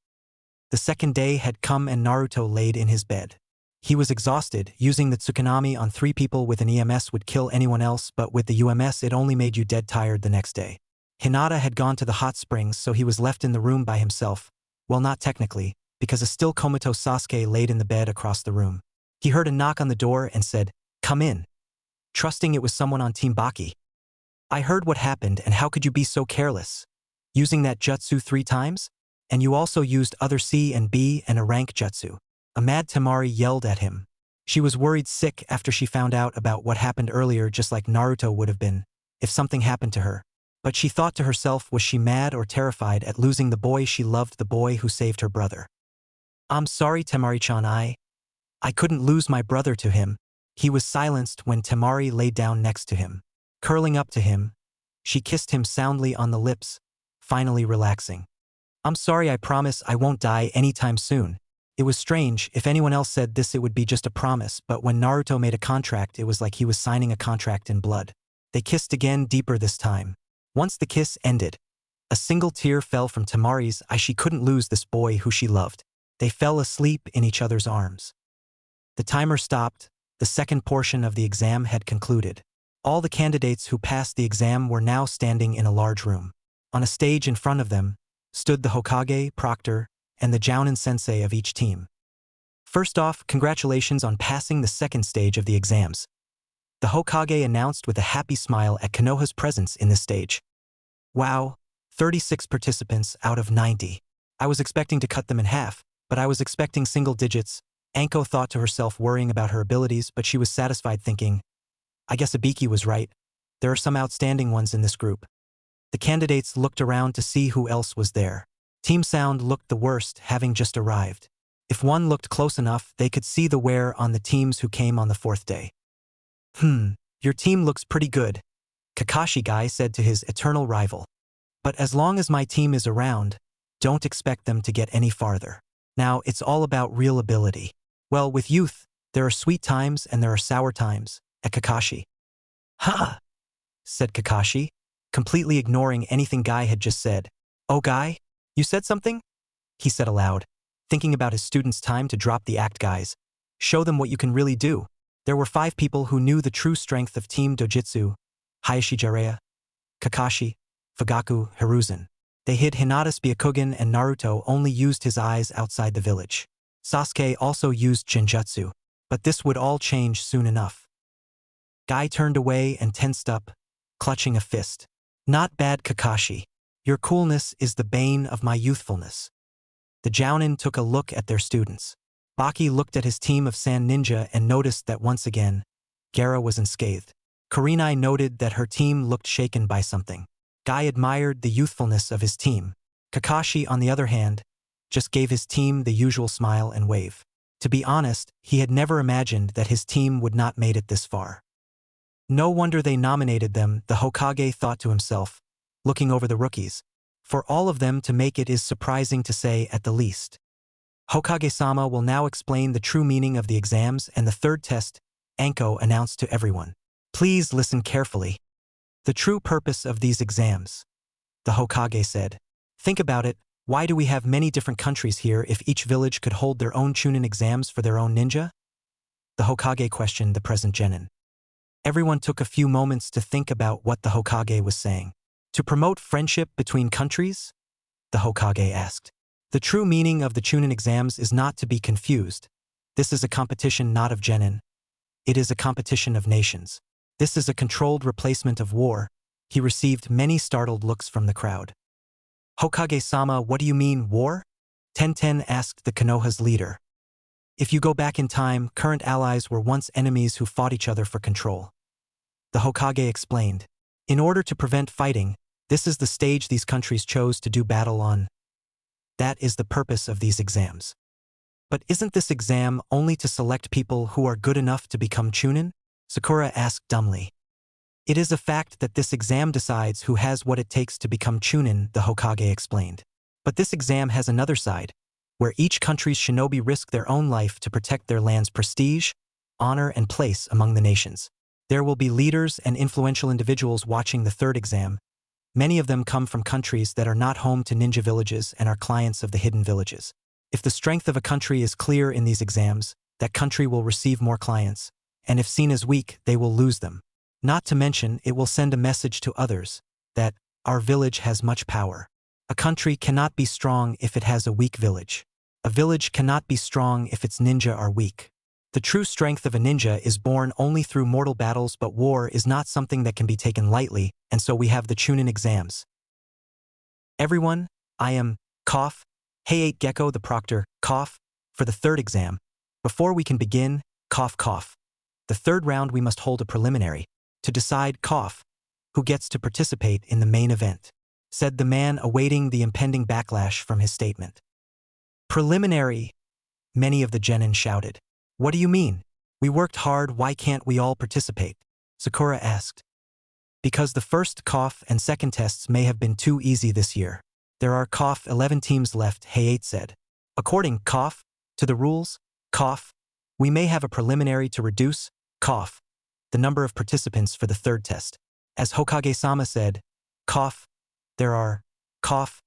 The second day had come and Naruto laid in his bed. He was exhausted. Using the Tsukanami on 3 people with an EMS would kill anyone else, but with the UMS it only made you dead tired the next day. Hinata had gone to the hot springs, so he was left in the room by himself. Well, not technically, because a still comatose Sasuke laid in the bed across the room. He heard a knock on the door and said, "Come in," trusting it was someone on Team Baki. I heard what happened, and how could you be so careless? Using that jutsu 3 times? And you also used other C and B and a rank jutsu. A mad Temari yelled at him. She was worried sick after she found out about what happened earlier, just like Naruto would have been if something happened to her. But she thought to herself, was she mad or terrified at losing the boy she loved, the boy who saved her brother? I'm sorry, Temari-chan, I couldn't lose my brother to him. He was silenced when Temari lay down next to him. Curling up to him, she kissed him soundly on the lips, finally relaxing. I'm sorry, I promise I won't die anytime soon. It was strange. If anyone else said this, it would be just a promise, but when Naruto made a contract, it was like he was signing a contract in blood. They kissed again, deeper this time. Once the kiss ended, a single tear fell from Temari's eye. She couldn't lose this boy who she loved. They fell asleep in each other's arms. The timer stopped. The second portion of the exam had concluded. All the candidates who passed the exam were now standing in a large room. On a stage in front of them stood the Hokage, Proctor, and the Jounin sensei of each team. First off, congratulations on passing the second stage of the exams, the Hokage announced with a happy smile at Konoha's presence in this stage. Wow, 36 participants out of 90. I was expecting to cut them in half, but I was expecting single digits. Anko thought to herself, worrying about her abilities, but she was satisfied, thinking, I guess Ibiki was right. There are some outstanding ones in this group. The candidates looked around to see who else was there. Team Sound looked the worst, having just arrived. If one looked close enough, they could see the wear on the teams who came on the 4th day. Your team looks pretty good, Kakashi guy said to his eternal rival. But as long as my team is around, don't expect them to get any farther. Now, it's all about real ability. Well, with youth, there are sweet times and there are sour times, at Kakashi. Huh, said Kakashi, completely ignoring anything Guy had just said. Oh, Guy, you said something? He said aloud, thinking about his students' time to drop the act, guys. Show them what you can really do. There were 5 people who knew the true strength of Team Dojutsu: Hayashi Jiraiya, Kakashi, Fugaku, Hiruzen. They hid Hinata's Byakugan, and Naruto only used his eyes outside the village. Sasuke also used Genjutsu. But this would all change soon enough. Guy turned away and tensed up, clutching a fist. Not bad, Kakashi. Your coolness is the bane of my youthfulness. The Jounin took a look at their students. Baki looked at his team of sand ninja and noticed that once again, Gaara was unscathed. Kurenai noted that her team looked shaken by something. Guy admired the youthfulness of his team. Kakashi, on the other hand, just gave his team the usual smile and wave. To be honest, he had never imagined that his team would not made it this far. No wonder they nominated them, the Hokage thought to himself, looking over the rookies. For all of them to make it is surprising to say at the least. Hokage-sama will now explain the true meaning of the exams and the third test, Anko announced to everyone. Please listen carefully. The true purpose of these exams. The Hokage said. Think about it, why do we have many different countries here if each village could hold their own Chunin exams for their own ninja? The Hokage questioned the present genin. Everyone took a few moments to think about what the Hokage was saying. To promote friendship between countries? The Hokage asked. The true meaning of the Chunin exams is not to be confused. This is a competition not of genin. It is a competition of nations. This is a controlled replacement of war. He received many startled looks from the crowd. Hokage-sama, what do you mean, war? Tenten asked the Konoha's leader. If you go back in time, current allies were once enemies who fought each other for control. The Hokage explained. In order to prevent fighting, this is the stage these countries chose to do battle on. That is the purpose of these exams. But isn't this exam only to select people who are good enough to become Chunin? Sakura asked dumbly. It is a fact that this exam decides who has what it takes to become Chunin, the Hokage explained. But this exam has another side, where each country's shinobi risk their own life to protect their land's prestige, honor, and place among the nations. There will be leaders and influential individuals watching the third exam. Many of them come from countries that are not home to ninja villages and are clients of the hidden villages. If the strength of a country is clear in these exams, that country will receive more clients, and if seen as weak, they will lose them. Not to mention, it will send a message to others that our village has much power. A country cannot be strong if it has a weak village. A village cannot be strong if its ninja are weak. The true strength of a ninja is born only through mortal battles, but war is not something that can be taken lightly, and so we have the Chunin exams. Everyone, I am, cough, Hayate Gecko the proctor, cough, for the third exam. Before we can begin, cough cough. The third round we must hold a preliminary, to decide, cough, who gets to participate in the main event, said the man awaiting the impending backlash from his statement. Preliminary, many of the genin shouted. What do you mean? We worked hard, why can't we all participate? Sakura asked. Because the first cough and second tests may have been too easy this year. There are cough 11 teams left, Hayate said. According, cough, to the rules, cough, we may have a preliminary to reduce, cough, the number of participants for the third test. As Hokage-sama said, cough, there are, cough,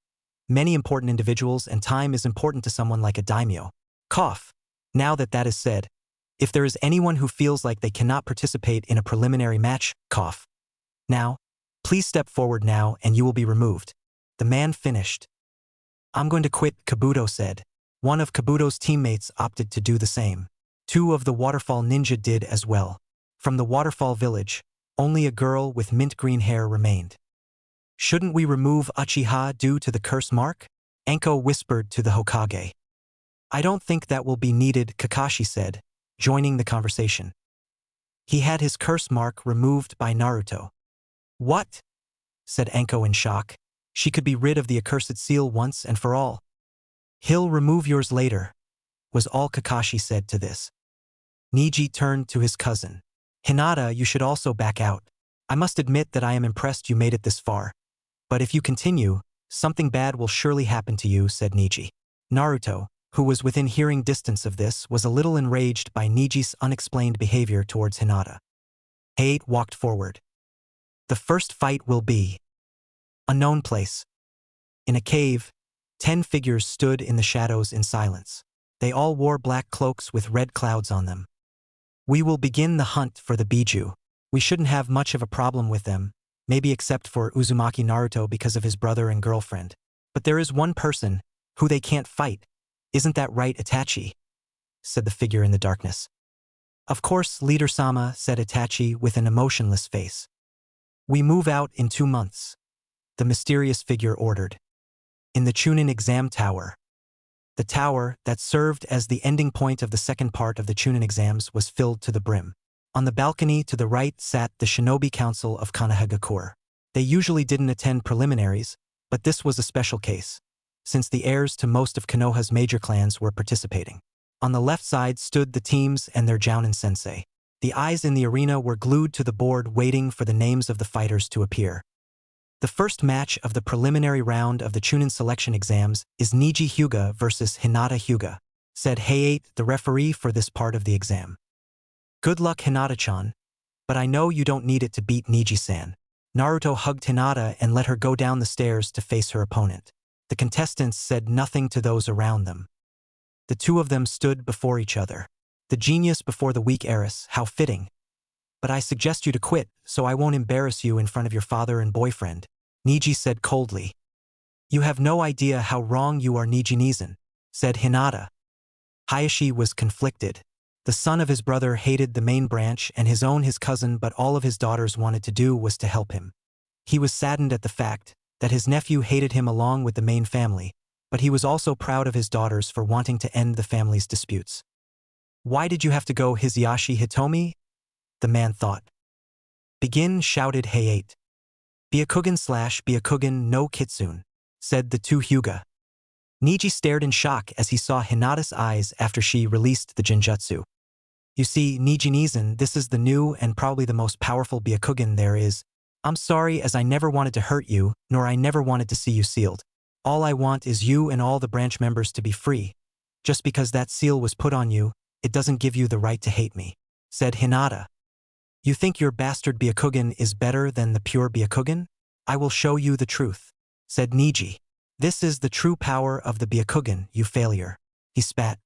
many important individuals and time is important to someone like a daimyo. Cough. Now that that is said, if there is anyone who feels like they cannot participate in a preliminary match, cough. Now, please step forward now and you will be removed. The man finished. I'm going to quit, Kabuto said. One of Kabuto's teammates opted to do the same. Two of the waterfall ninja did as well. From the waterfall village, only a girl with mint green hair remained. Shouldn't we remove Uchiha due to the curse mark? Anko whispered to the Hokage. I don't think that will be needed, Kakashi said, joining the conversation. He had his curse mark removed by Naruto. What? Said Anko in shock. She could be rid of the accursed seal once and for all. He'll remove yours later, was all Kakashi said to this. Niji turned to his cousin. Hinata, you should also back out. I must admit that I am impressed you made it this far. But if you continue, something bad will surely happen to you, said Niji. Naruto, who was within hearing distance of this, was a little enraged by Niji's unexplained behavior towards Hinata. Hayate walked forward. The first fight will be a known place. In a cave, 10 figures stood in the shadows in silence. They all wore black cloaks with red clouds on them. We will begin the hunt for the Biju. We shouldn't have much of a problem with them, maybe except for Uzumaki Naruto because of his brother and girlfriend. But there is one person who they can't fight. Isn't that right, Itachi? Said the figure in the darkness. Of course, Leader-sama, said Itachi with an emotionless face. We move out in 2 months. The mysterious figure ordered. In the Chunin exam tower. The tower, that served as the ending point of the second part of the Chunin exams, was filled to the brim. On the balcony to the right sat the Shinobi Council of Konohagakure. They usually didn't attend preliminaries, but this was a special case, since the heirs to most of Konoha's major clans were participating. On the left side stood the teams and their Jounin sensei. The eyes in the arena were glued to the board waiting for the names of the fighters to appear. The first match of the preliminary round of the Chunin selection exams is Niji Hyuga versus Hinata Hyuga, said Hayate, the referee for this part of the exam. Good luck, Hinata-chan, but I know you don't need it to beat Niji-san. Naruto hugged Hinata and let her go down the stairs to face her opponent. The contestants said nothing to those around them. The two of them stood before each other. The genius before the weak heiress, how fitting. But I suggest you to quit, so I won't embarrass you in front of your father and boyfriend, Niji said coldly. You have no idea how wrong you are, Niji-Nizan, said Hinata. Hayashi was conflicted. The son of his brother hated the main branch and his cousin, but all of his daughters wanted to do was to help him. He was saddened at the fact that his nephew hated him along with the main family, but he was also proud of his daughters for wanting to end the family's disputes. Why did you have to go, Hisashi Hitomi? The man thought. Begin, shouted Hayate. Byakugan no Kitsune, said the two Hyuga. Niji stared in shock as he saw Hinata's eyes after she released the Genjutsu. You see, Niji-Nizan, this is the new and probably the most powerful Byakugan there is. I'm sorry, as I never wanted to hurt you, nor I never wanted to see you sealed. All I want is you and all the branch members to be free. Just because that seal was put on you, it doesn't give you the right to hate me, said Hinata. You think your bastard Byakugan is better than the pure Byakugan? I will show you the truth, said Niji. This is the true power of the Byakugan, you failure. He spat.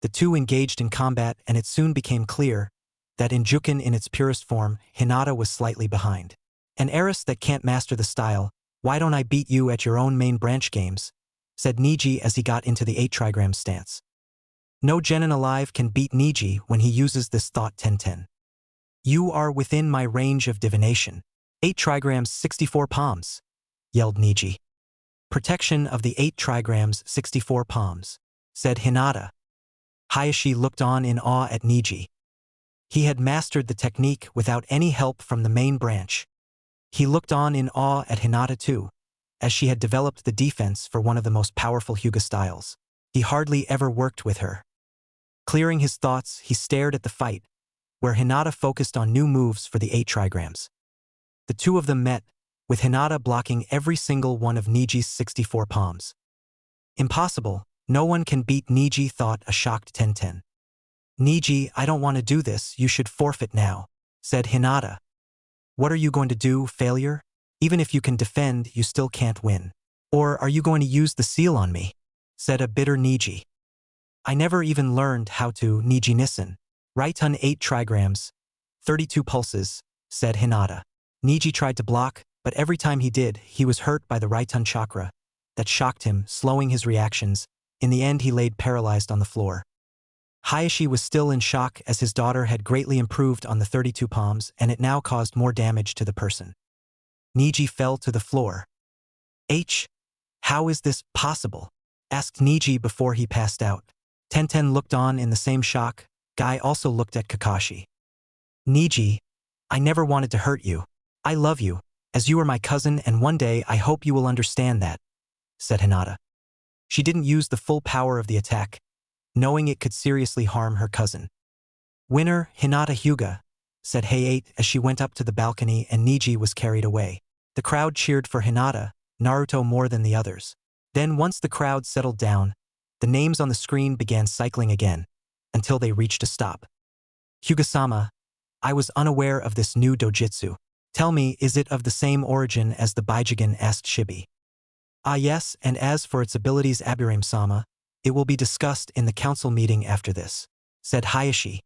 The two engaged in combat, and it soon became clear that in Jukin in its purest form, Hinata was slightly behind. An heiress that can't master the style, why don't I beat you at your own main branch games? Said Niji as he got into the 8 trigram stance. No genin alive can beat Niji when he uses this thought 10-10. You are within my range of divination. 8 trigrams 64 palms, yelled Niji. Protection of the 8 trigrams 64 palms, said Hinata. Hayashi looked on in awe at Niji. He had mastered the technique without any help from the main branch. He looked on in awe at Hinata too, as she had developed the defense for one of the most powerful Hyuga styles. He hardly ever worked with her. Clearing his thoughts, he stared at the fight, where Hinata focused on new moves for the 8 trigrams. The two of them met, with Hinata blocking every single one of Niji's 64 palms. Impossible, no one can beat Niji, thought a shocked 10-10. Niji, I don't want to do this, you should forfeit now, said Hinata. What are you going to do, failure? Even if you can defend, you still can't win. Or are you going to use the seal on me? Said a bitter Niji. I never even learned how to Niji-Nissen. Right-ton 8 trigrams, 32 pulses, said Hinata. Niji tried to block, but every time he did, he was hurt by the right-ton chakra. That shocked him, slowing his reactions. In the end, he laid paralyzed on the floor. Hayashi was still in shock as his daughter had greatly improved on the 32 palms, and it now caused more damage to the person. Niji fell to the floor. How is this possible? Asked Niji before he passed out. Tenten looked on in the same shock. Guy also looked at Kakashi. Niji, I never wanted to hurt you. I love you, as you are my cousin, and one day I hope you will understand that, said Hinata. She didn't use the full power of the attack, knowing it could seriously harm her cousin. Winner, Hinata Hyuga, said Hayate as she went up to the balcony and Niji was carried away. The crowd cheered for Hinata, Naruto more than the others. Then once the crowd settled down, the names on the screen began cycling again, until they reached a stop. Hyuga-sama, I was unaware of this new dojutsu. Tell me, is it of the same origin as the Baijigen? Asked Shibi. Ah yes, and as for its abilities, Aburame-sama, it will be discussed in the council meeting after this, said Hayashi.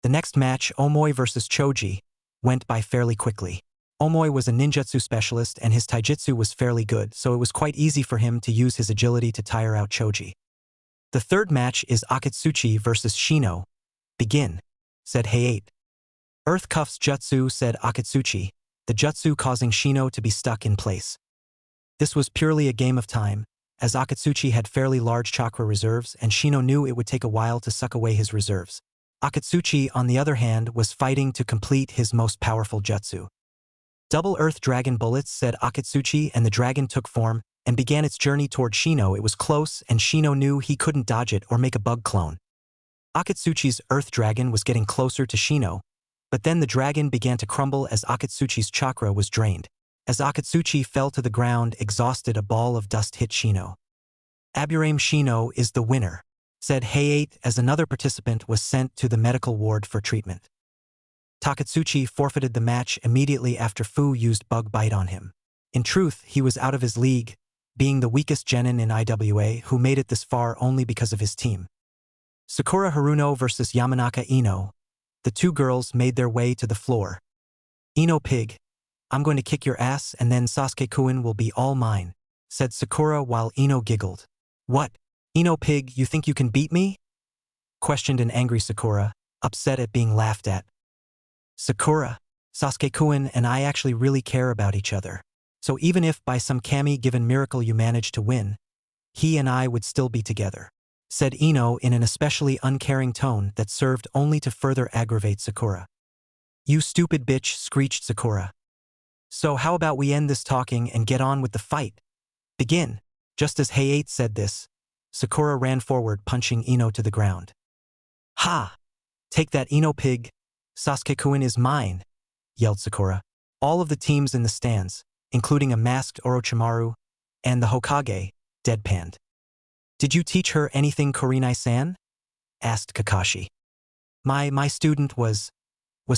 The next match, Omoi versus Choji, went by fairly quickly. Omoi was a ninjutsu specialist and his taijutsu was fairly good, so it was quite easy for him to use his agility to tire out Choji. The third match is Akatsuchi versus Shino. Begin. said Hayate. Earth Cuffs Jutsu, said Akatsuchi, the jutsu causing Shino to be stuck in place. This was purely a game of time, as Akatsuchi had fairly large chakra reserves and Shino knew it would take a while to suck away his reserves. Akatsuchi, on the other hand, was fighting to complete his most powerful jutsu. Double Earth Dragon Bullets, said Akatsuchi, and the dragon took form and began its journey toward Shino. It was close and Shino knew he couldn't dodge it or make a bug clone. Akatsuchi's Earth Dragon was getting closer to Shino, but then the dragon began to crumble as Akatsuchi's chakra was drained. As Akatsuchi fell to the ground exhausted, a ball of dust hit Shino. Aburame Shino is the winner, said Hayate as another participant was sent to the medical ward for treatment. Takatsuchi forfeited the match immediately after Fu used Bug Bite on him. In truth, he was out of his league, being the weakest genin in IWA who made it this far only because of his team. Sakura Haruno versus Yamanaka Ino. The two girls made their way to the floor. Ino Pig, I'm going to kick your ass and then Sasuke-kun will be all mine, said Sakura while Ino giggled. What? Ino Pig, you think you can beat me? Questioned an angry Sakura, upset at being laughed at. Sakura, Sasuke-kun and I actually really care about each other. So even if by some kami-given miracle you manage to win, he and I would still be together, said Ino in an especially uncaring tone that served only to further aggravate Sakura. You stupid bitch, screeched Sakura. So how about we end this talking and get on with the fight? Begin. Just as Hayate said this, Sakura ran forward, punching Ino to the ground. Ha! Take that, Ino Pig. Sasuke-kun is mine, yelled Sakura. All of the teams in the stands, including a masked Orochimaru and the Hokage, deadpanned. Did you teach her anything, Kurenai-san? Asked Kakashi. My student was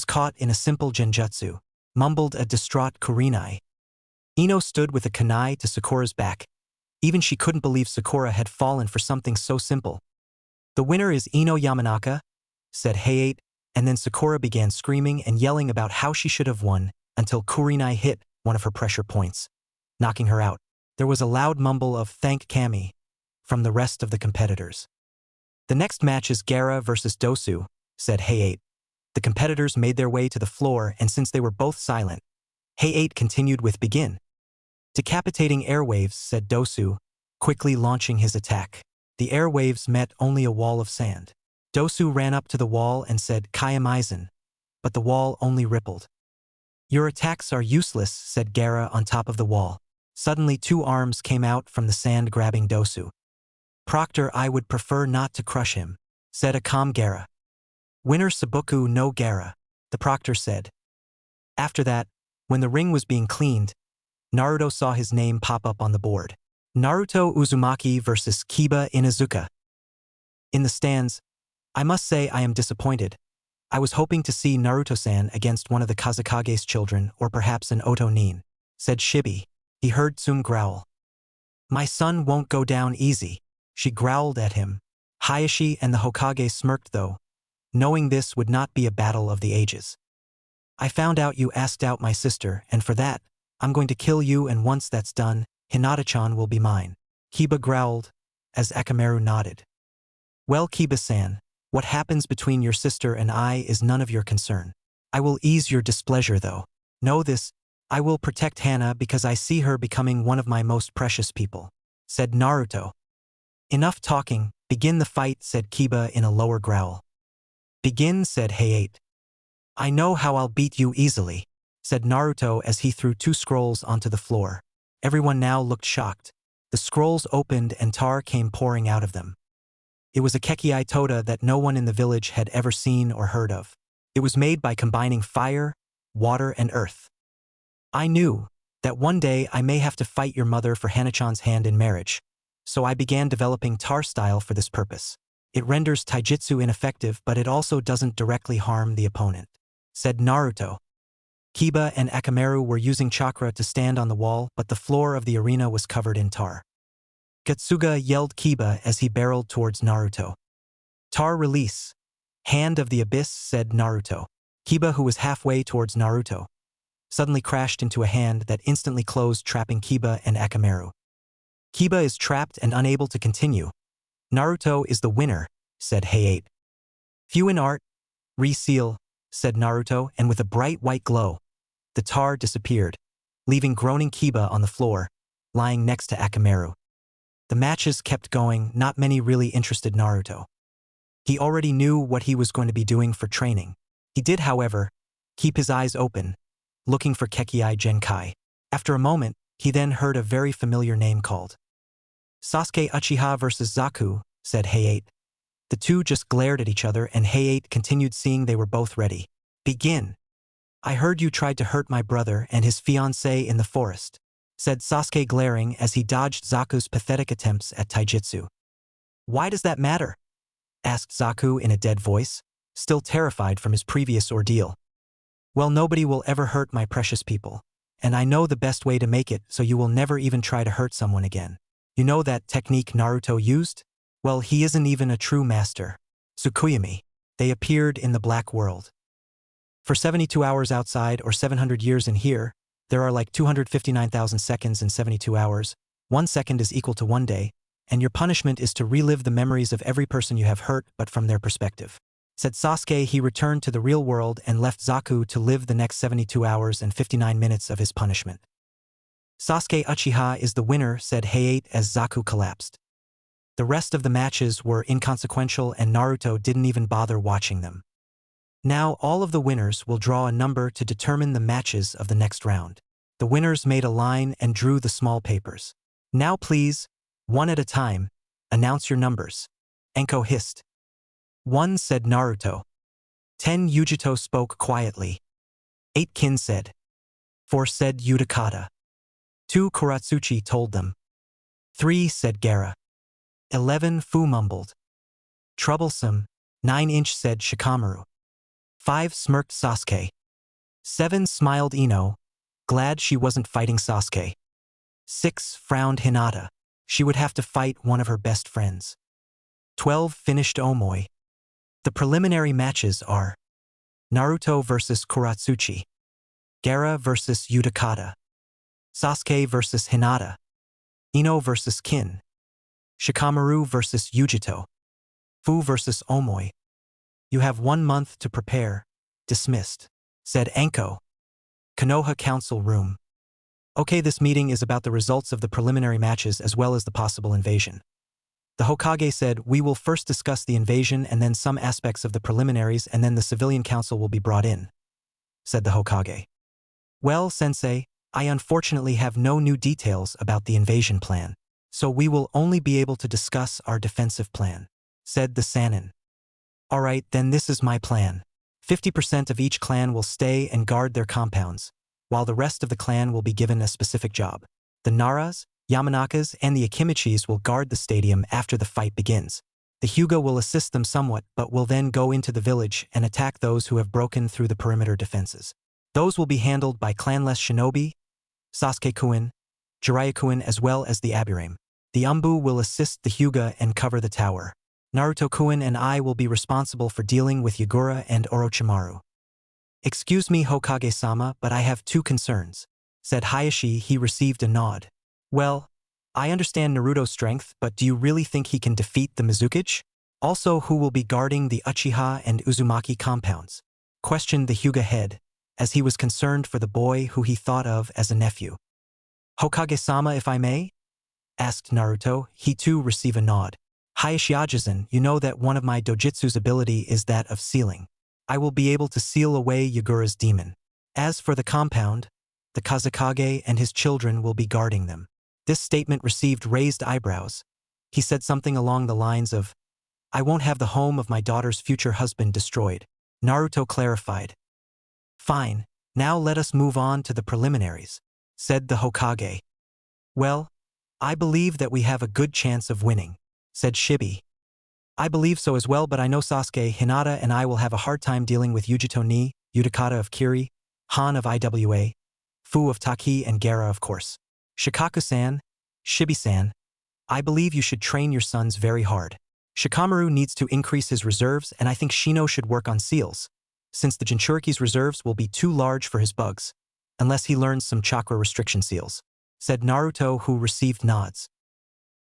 caught in a simple genjutsu, mumbled a distraught Kurenai. Ino stood with a kunai to Sakura's back. Even she couldn't believe Sakura had fallen for something so simple. The winner is Ino Yamanaka, said Hayate, and then Sakura began screaming and yelling about how she should have won until Kurenai hit one of her pressure points, knocking her out. There was a loud mumble of "thank Kami" from the rest of the competitors. The next match is Gaara versus Dosu, said Hayate. The competitors made their way to the floor and since they were both silent, Hayate continued with begin. Decapitating airwaves, said Dosu, quickly launching his attack. The airwaves met only a wall of sand. Dosu ran up to the wall and said Kayamaizen, but the wall only rippled. Your attacks are useless, said Gaara on top of the wall. Suddenly 2 arms came out from the sand grabbing Dosu. Proctor, I would prefer not to crush him, said a calm Gaara. Winner Sabuku no Gaara, the proctor said. After that, when the ring was being cleaned, Naruto saw his name pop up on the board. Naruto Uzumaki versus Kiba Inuzuka. In the stands, I must say I am disappointed. I was hoping to see Naruto-san against one of the Kazekage's children or perhaps an Oto-nin, said Shibi. He heard Tsum growl. My son won't go down easy, she growled at him. Hayashi and the Hokage smirked though, knowing this would not be a battle of the ages. I found out you asked out my sister and for that, I'm going to kill you and once that's done, Hinata-chan will be mine. Kiba growled, as Akamaru nodded. Well, Kiba-san, what happens between your sister and I is none of your concern. I will ease your displeasure though. Know this, I will protect Hana because I see her becoming one of my most precious people, said Naruto. Enough talking, begin the fight, said Kiba in a lower growl. Begin, said Hayate. I know how I'll beat you easily, said Naruto as he threw 2 scrolls onto the floor. Everyone now looked shocked. The scrolls opened and tar came pouring out of them. It was a Kekii Toda that no one in the village had ever seen or heard of. It was made by combining fire, water, and earth. I knew that one day I may have to fight your mother for Hana-chan's hand in marriage, so I began developing tar style for this purpose. It renders taijutsu ineffective but it also doesn't directly harm the opponent, said Naruto. Kiba and Akamaru were using chakra to stand on the wall but the floor of the arena was covered in tar. Katsuga yelled Kiba as he barreled towards Naruto. Tar release. Hand of the Abyss, said Naruto. Kiba, who was halfway towards Naruto, suddenly crashed into a hand that instantly closed, trapping Kiba and Akamaru. Kiba is trapped and unable to continue. Naruto is the winner, said Hayate. Few in art, Reseal, said Naruto, and with a bright white glow, the tar disappeared, leaving groaning Kiba on the floor, lying next to Akamaru. The matches kept going, not many really interested Naruto. He already knew what he was going to be doing for training. He did, however, keep his eyes open, looking for Kekkei Genkai. After a moment, he then heard a very familiar name called. Sasuke Uchiha versus Zaku, said Hayate. The two just glared at each other and Hayate continued, seeing they were both ready. Begin. I heard you tried to hurt my brother and his fiancée in the forest, said Sasuke, glaring as he dodged Zaku's pathetic attempts at taijutsu. Why does that matter? Asked Zaku in a dead voice, still terrified from his previous ordeal. Well, nobody will ever hurt my precious people, and I know the best way to make it so you will never even try to hurt someone again. You know that technique Naruto used? Well, he isn't even a true master. Tsukuyami. They appeared in the black world. For 72 hours outside or 700 years in here, there are like 259,000 seconds in 72 hours. 1 second is equal to 1 day, and your punishment is to relive the memories of every person you have hurt but from their perspective. Said Sasuke. He returned to the real world and left Zaku to live the next 72 hours and 59 minutes of his punishment. Sasuke Uchiha is the winner, said Hayate as Zaku collapsed. The rest of the matches were inconsequential and Naruto didn't even bother watching them. Now all of the winners will draw a number to determine the matches of the next round. The winners made a line and drew the small papers. Now please, one at a time, announce your numbers. Enko hissed. 1, said Naruto. 10, Yujito spoke quietly. 8, Kin said. 4, said Utakata. 2, Kuratsuchi told them. 3, said Gaara. 11, Fu mumbled. Troublesome. 9-inch, said Shikamaru. 5, smirked Sasuke. 7, smiled Ino, glad she wasn't fighting Sasuke. 6, frowned Hinata. She would have to fight one of her best friends. 12, finished Omoi. The preliminary matches are Naruto versus Kuratsuchi, Gaara versus Utakata, Sasuke versus Hinata, Ino versus Kin, Shikamaru versus Yujito, Fu versus Omoi. You have 1 month to prepare. Dismissed, said Enko. Konoha Council Room. Okay, this meeting is about the results of the preliminary matches as well as the possible invasion. The Hokage said, we will first discuss the invasion and then some aspects of the preliminaries and then the civilian council will be brought in, said the Hokage. Well, Sensei, I unfortunately have no new details about the invasion plan, so we will only be able to discuss our defensive plan, said the Sannin. Alright, then this is my plan. 50% of each clan will stay and guard their compounds, while the rest of the clan will be given a specific job. The Naras, Yamanakas, and the Akimichis will guard the stadium after the fight begins. The Hyuga will assist them somewhat but will then go into the village and attack those who have broken through the perimeter defenses. Those will be handled by clanless shinobi, Sasuke-kun, Jiraiya-kun, as well as the Aburame. The Umbu will assist the Hyuga and cover the tower. Naruto-kun and I will be responsible for dealing with Yagura and Orochimaru. Excuse me, Hokage-sama, but I have 2 concerns, said Hayashi. He received a nod. Well, I understand Naruto's strength, but do you really think he can defeat the Mizukage? Also, who will be guarding the Uchiha and Uzumaki compounds? Questioned the Hyuga head, as he was concerned for the boy who he thought of as a nephew. Hokage-sama, if I may? Asked Naruto. He too received a nod. Hayashi-Ajisen, you know that one of my dojutsu's ability is that of sealing. I will be able to seal away Yagura's demon. As for the compound, the Kazekage and his children will be guarding them. This statement received raised eyebrows. He said something along the lines of, I won't have the home of my daughter's future husband destroyed. Naruto clarified. Fine, now let us move on to the preliminaries, said the Hokage. Well, I believe that we have a good chance of winning, said Shibi. I believe so as well, but I know Sasuke, Hinata, and I will have a hard time dealing with Yujito ni, Utakata of Kiri, Han of IWA, Fu of Taki, and Gaara of course. Shikaku-san, Shibi-san, I believe you should train your sons very hard. Shikamaru needs to increase his reserves, and I think Shino should work on seals, since the Jinchuriki's reserves will be too large for his bugs, unless he learns some chakra restriction seals, said Naruto, who received nods.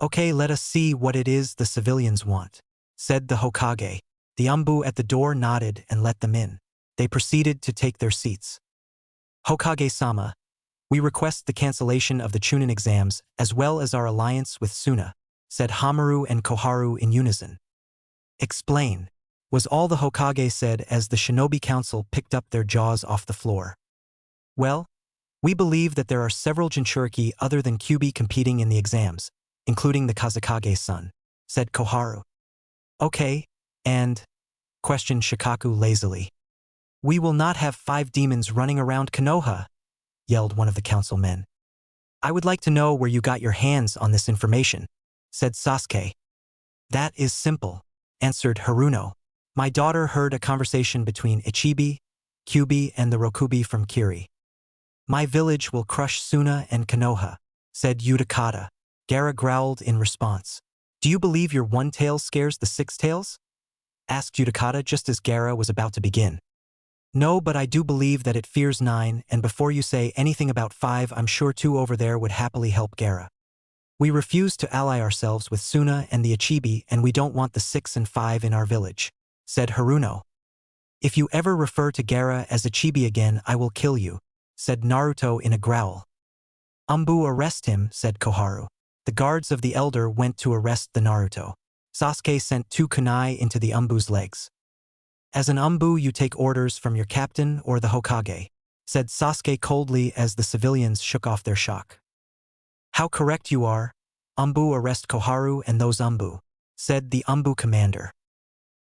Okay, let us see what it is the civilians want, said the Hokage. The Umbu at the door nodded and let them in. They proceeded to take their seats. Hokage-sama, we request the cancellation of the Chunin exams as well as our alliance with Suna, said Hamaru and Koharu in unison. Explain, was all the Hokage said as the Shinobi Council picked up their jaws off the floor. Well, we believe that there are several Jinchuriki other than Kyuubi competing in the exams, including the Kazekage's son, said Koharu. Okay, and? Questioned Shikaku lazily. We will not have 5 demons running around Konoha, yelled one of the councilmen. I would like to know where you got your hands on this information, said Sasuke. That is simple, answered Haruno. My daughter heard a conversation between Ichibi, Kyuubi, and the Rokubi from Kiri. My village will crush Suna and Konoha, said Utakata. Gaara growled in response. Do you believe your one tail scares the 6 tails? Asked Utakata just as Gaara was about to begin. No, but I do believe that it fears 9, and before you say anything about 5, I'm sure 2 over there would happily help Gaara. We refuse to ally ourselves with Suna and the Ichibi, and we don't want the 6 and 5 in our village, said Haruno. If you ever refer to Gaara as Ichibi again, I will kill you, said Naruto in a growl. Umbu, arrest him, said Koharu. The guards of the elder went to arrest the Naruto. Sasuke sent 2 kunai into the Umbu's legs. As an Umbu, you take orders from your captain or the Hokage, said Sasuke coldly as the civilians shook off their shock. How correct you are. Umbu, arrest Koharu and those Umbu, said the Umbu commander.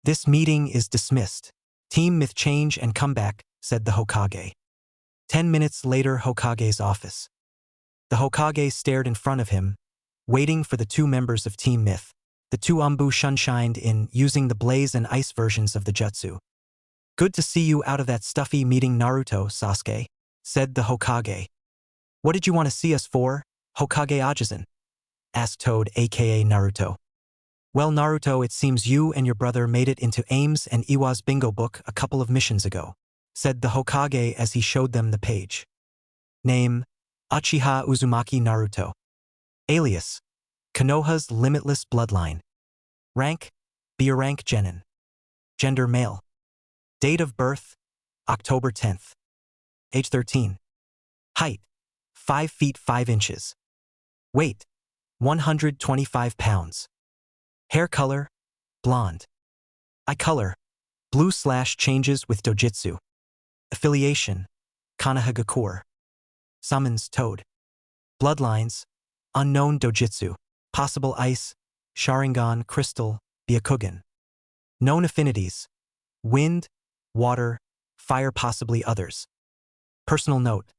This meeting is dismissed. Team Myth change and come back, said the Hokage. 10 minutes later, Hokage's office. The Hokage stared in front of him, waiting for the 2 members of Team Myth. The 2 Umbu shunshined in, using the blaze and ice versions of the jutsu. Good to see you out of that stuffy meeting, Naruto, Sasuke, said the Hokage. What did you want to see us for, Hokage Ajisen? Asked Toad, aka Naruto. Well, Naruto, it seems you and your brother made it into Ames and Iwa's bingo book a couple of missions ago, said the Hokage as he showed them the page. Name, Uchiha Uzumaki Naruto. Alias, Konoha's limitless bloodline. Rank, B rank genin. Gender male. Date of birth, October 10th. Age 13. Height, 5 feet 5 inches. Weight, 125 pounds. Hair color, blonde. Eye color, blue/changes with dojutsu. Affiliation, Konohagakure. Summons Toad. Bloodlines, unknown dojutsu. Possible ice, Sharingan, crystal, Byakugan. Known affinities, wind, water, fire, possibly others. Personal note,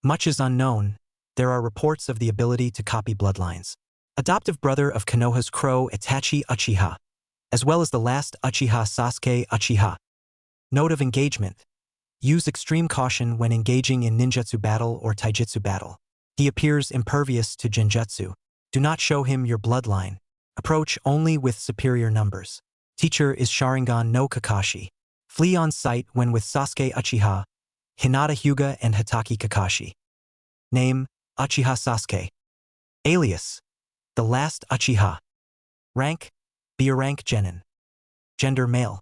much is unknown. There are reports of the ability to copy bloodlines. Adoptive brother of Konoha's crow Itachi Uchiha, as well as the last Uchiha Sasuke Uchiha. Note of engagement, use extreme caution when engaging in ninjutsu battle or taijutsu battle. He appears impervious to genjutsu. Do not show him your bloodline. Approach only with superior numbers. Teacher is Sharingan no Kakashi. Flee on sight when with Sasuke Uchiha, Hinata Hyuga and Hatake Kakashi. Name, Uchiha Sasuke. Alias, the last Uchiha. Rank, B rank genin. Gender male.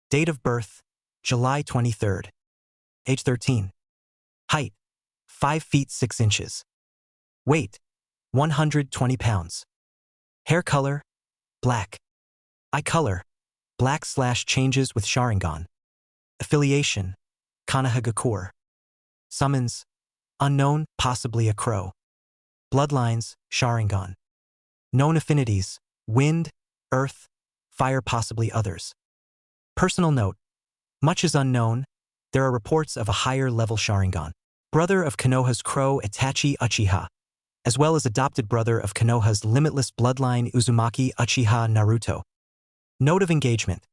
Date of birth, July 23rd. Age 13. Height, 5 feet 6 inches. Weight, 120 pounds. Hair color, black. Eye color, black/changes with Sharingan. Affiliation, Konohagakure. Summons, unknown, possibly a crow. Bloodlines, Sharingan. Known affinities, wind, earth, fire, possibly others. Personal note, much is unknown. There are reports of a higher level Sharingan. Brother of Konoha's crow Itachi Uchiha, as well as adopted brother of Konoha's limitless bloodline Uzumaki Uchiha Naruto. Note of engagement.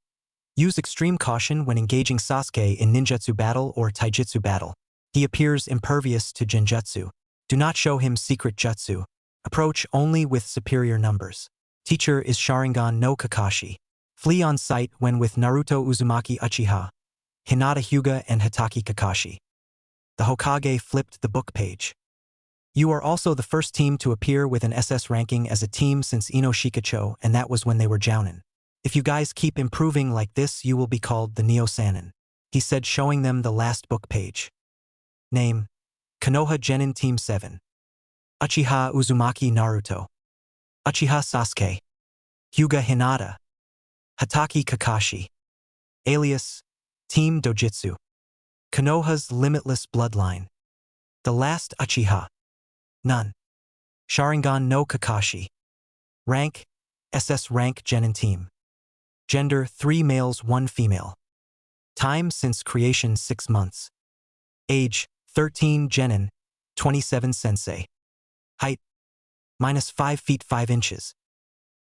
Use extreme caution when engaging Sasuke in ninjutsu battle or taijutsu battle. He appears impervious to genjutsu. Do not show him secret jutsu. Approach only with superior numbers. Teacher is Sharingan no Kakashi. Flee on sight when with Naruto Uzumaki Uchiha, Hinata Hyuga and Hatake Kakashi. The Hokage flipped the book page. You are also the first team to appear with an SS ranking as a team since Ino Shikacho, and that was when they were Jounin. If you guys keep improving like this, you will be called the Neo-Sanin, he said, showing them the last book page. Name: Konoha Genin Team 7. Uchiha Uzumaki Naruto. Uchiha Sasuke. Hyuga Hinata. Hatake Kakashi. Alias: Team Dojutsu. Konoha's limitless bloodline. The last Uchiha. None. Sharingan no Kakashi. Rank: SS Rank Genin Team. Gender: 3 males 1 female. Time since creation: 6 months. Age: 13 Genin, 27 Sensei. Height: -5 feet 5 inches.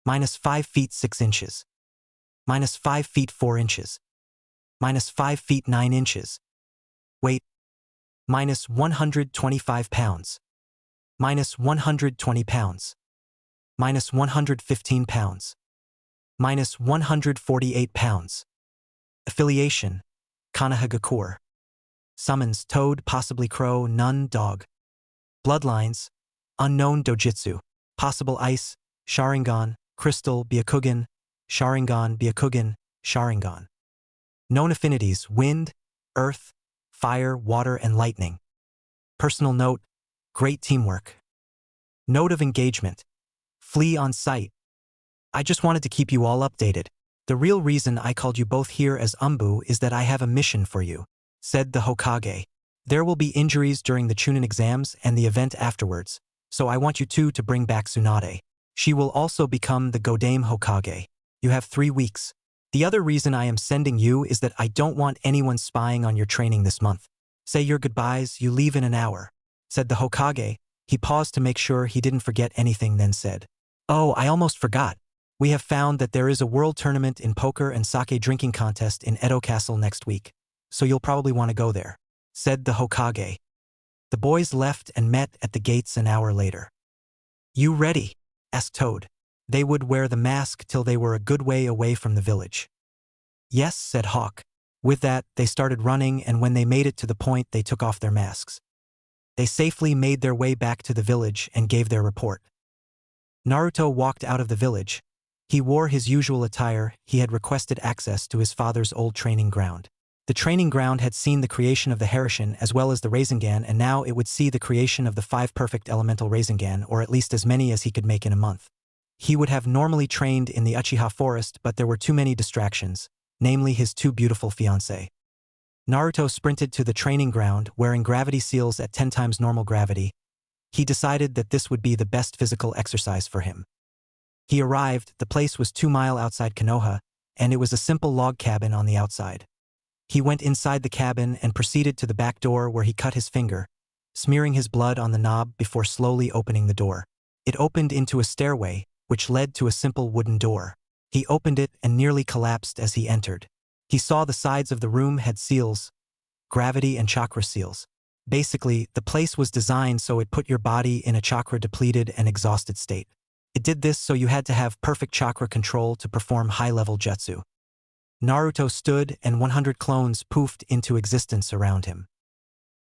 -5 feet 6 inches. -5 feet 4 inches. -5 feet 9 inches. Weight: -125 pounds. -120 pounds. -115 pounds. -148 pounds. Affiliation: Konohagakure. Summons: toad, possibly crow, none, dog. Bloodlines: unknown dojutsu. Possible ice: Sharingan, crystal, Byakugan, Sharingan, Byakugan, Sharingan. Known affinities: wind, earth, fire, water, and lightning. Personal note: great teamwork. Note of engagement: flee on sight. I just wanted to keep you all updated. The real reason I called you both here as Umbu is that I have a mission for you, said the Hokage. There will be injuries during the Chunin exams and the event afterwards, so I want you two to bring back Tsunade. She will also become the Godame Hokage. You have 3 weeks. The other reason I am sending you is that I don't want anyone spying on your training this month. Say your goodbyes, you leave in an hour, said the Hokage. He paused to make sure he didn't forget anything, then said, "Oh, I almost forgot. We have found that there is a world tournament in poker and sake drinking contest in Edo Castle next week, so you'll probably want to go there," said the Hokage. The boys left and met at the gates an hour later. "You ready?" asked Toad. They would wear the mask till they were a good way away from the village. "Yes," said Hawk. With that, they started running, and when they made it to the point, they took off their masks. They safely made their way back to the village and gave their report. Naruto walked out of the village. He wore his usual attire. He had requested access to his father's old training ground. The training ground had seen the creation of the Harishin as well as the Rasengan, and now it would see the creation of the 5 perfect elemental Rasengan, or at least as many as he could make in a month. He would have normally trained in the Uchiha forest, but there were too many distractions, namely his 2 beautiful fiancées. Naruto sprinted to the training ground, wearing gravity seals at 10 times normal gravity. He decided that this would be the best physical exercise for him. He arrived. The place was 2 miles outside Konoha, and it was a simple log cabin on the outside. He went inside the cabin and proceeded to the back door, where he cut his finger, smearing his blood on the knob before slowly opening the door. It opened into a stairway, which led to a simple wooden door. He opened it and nearly collapsed as he entered. He saw the sides of the room had seals, gravity and chakra seals. Basically, the place was designed so it put your body in a chakra-depleted and exhausted state. It did this so you had to have perfect chakra control to perform high-level jutsu. Naruto stood, and 100 clones poofed into existence around him.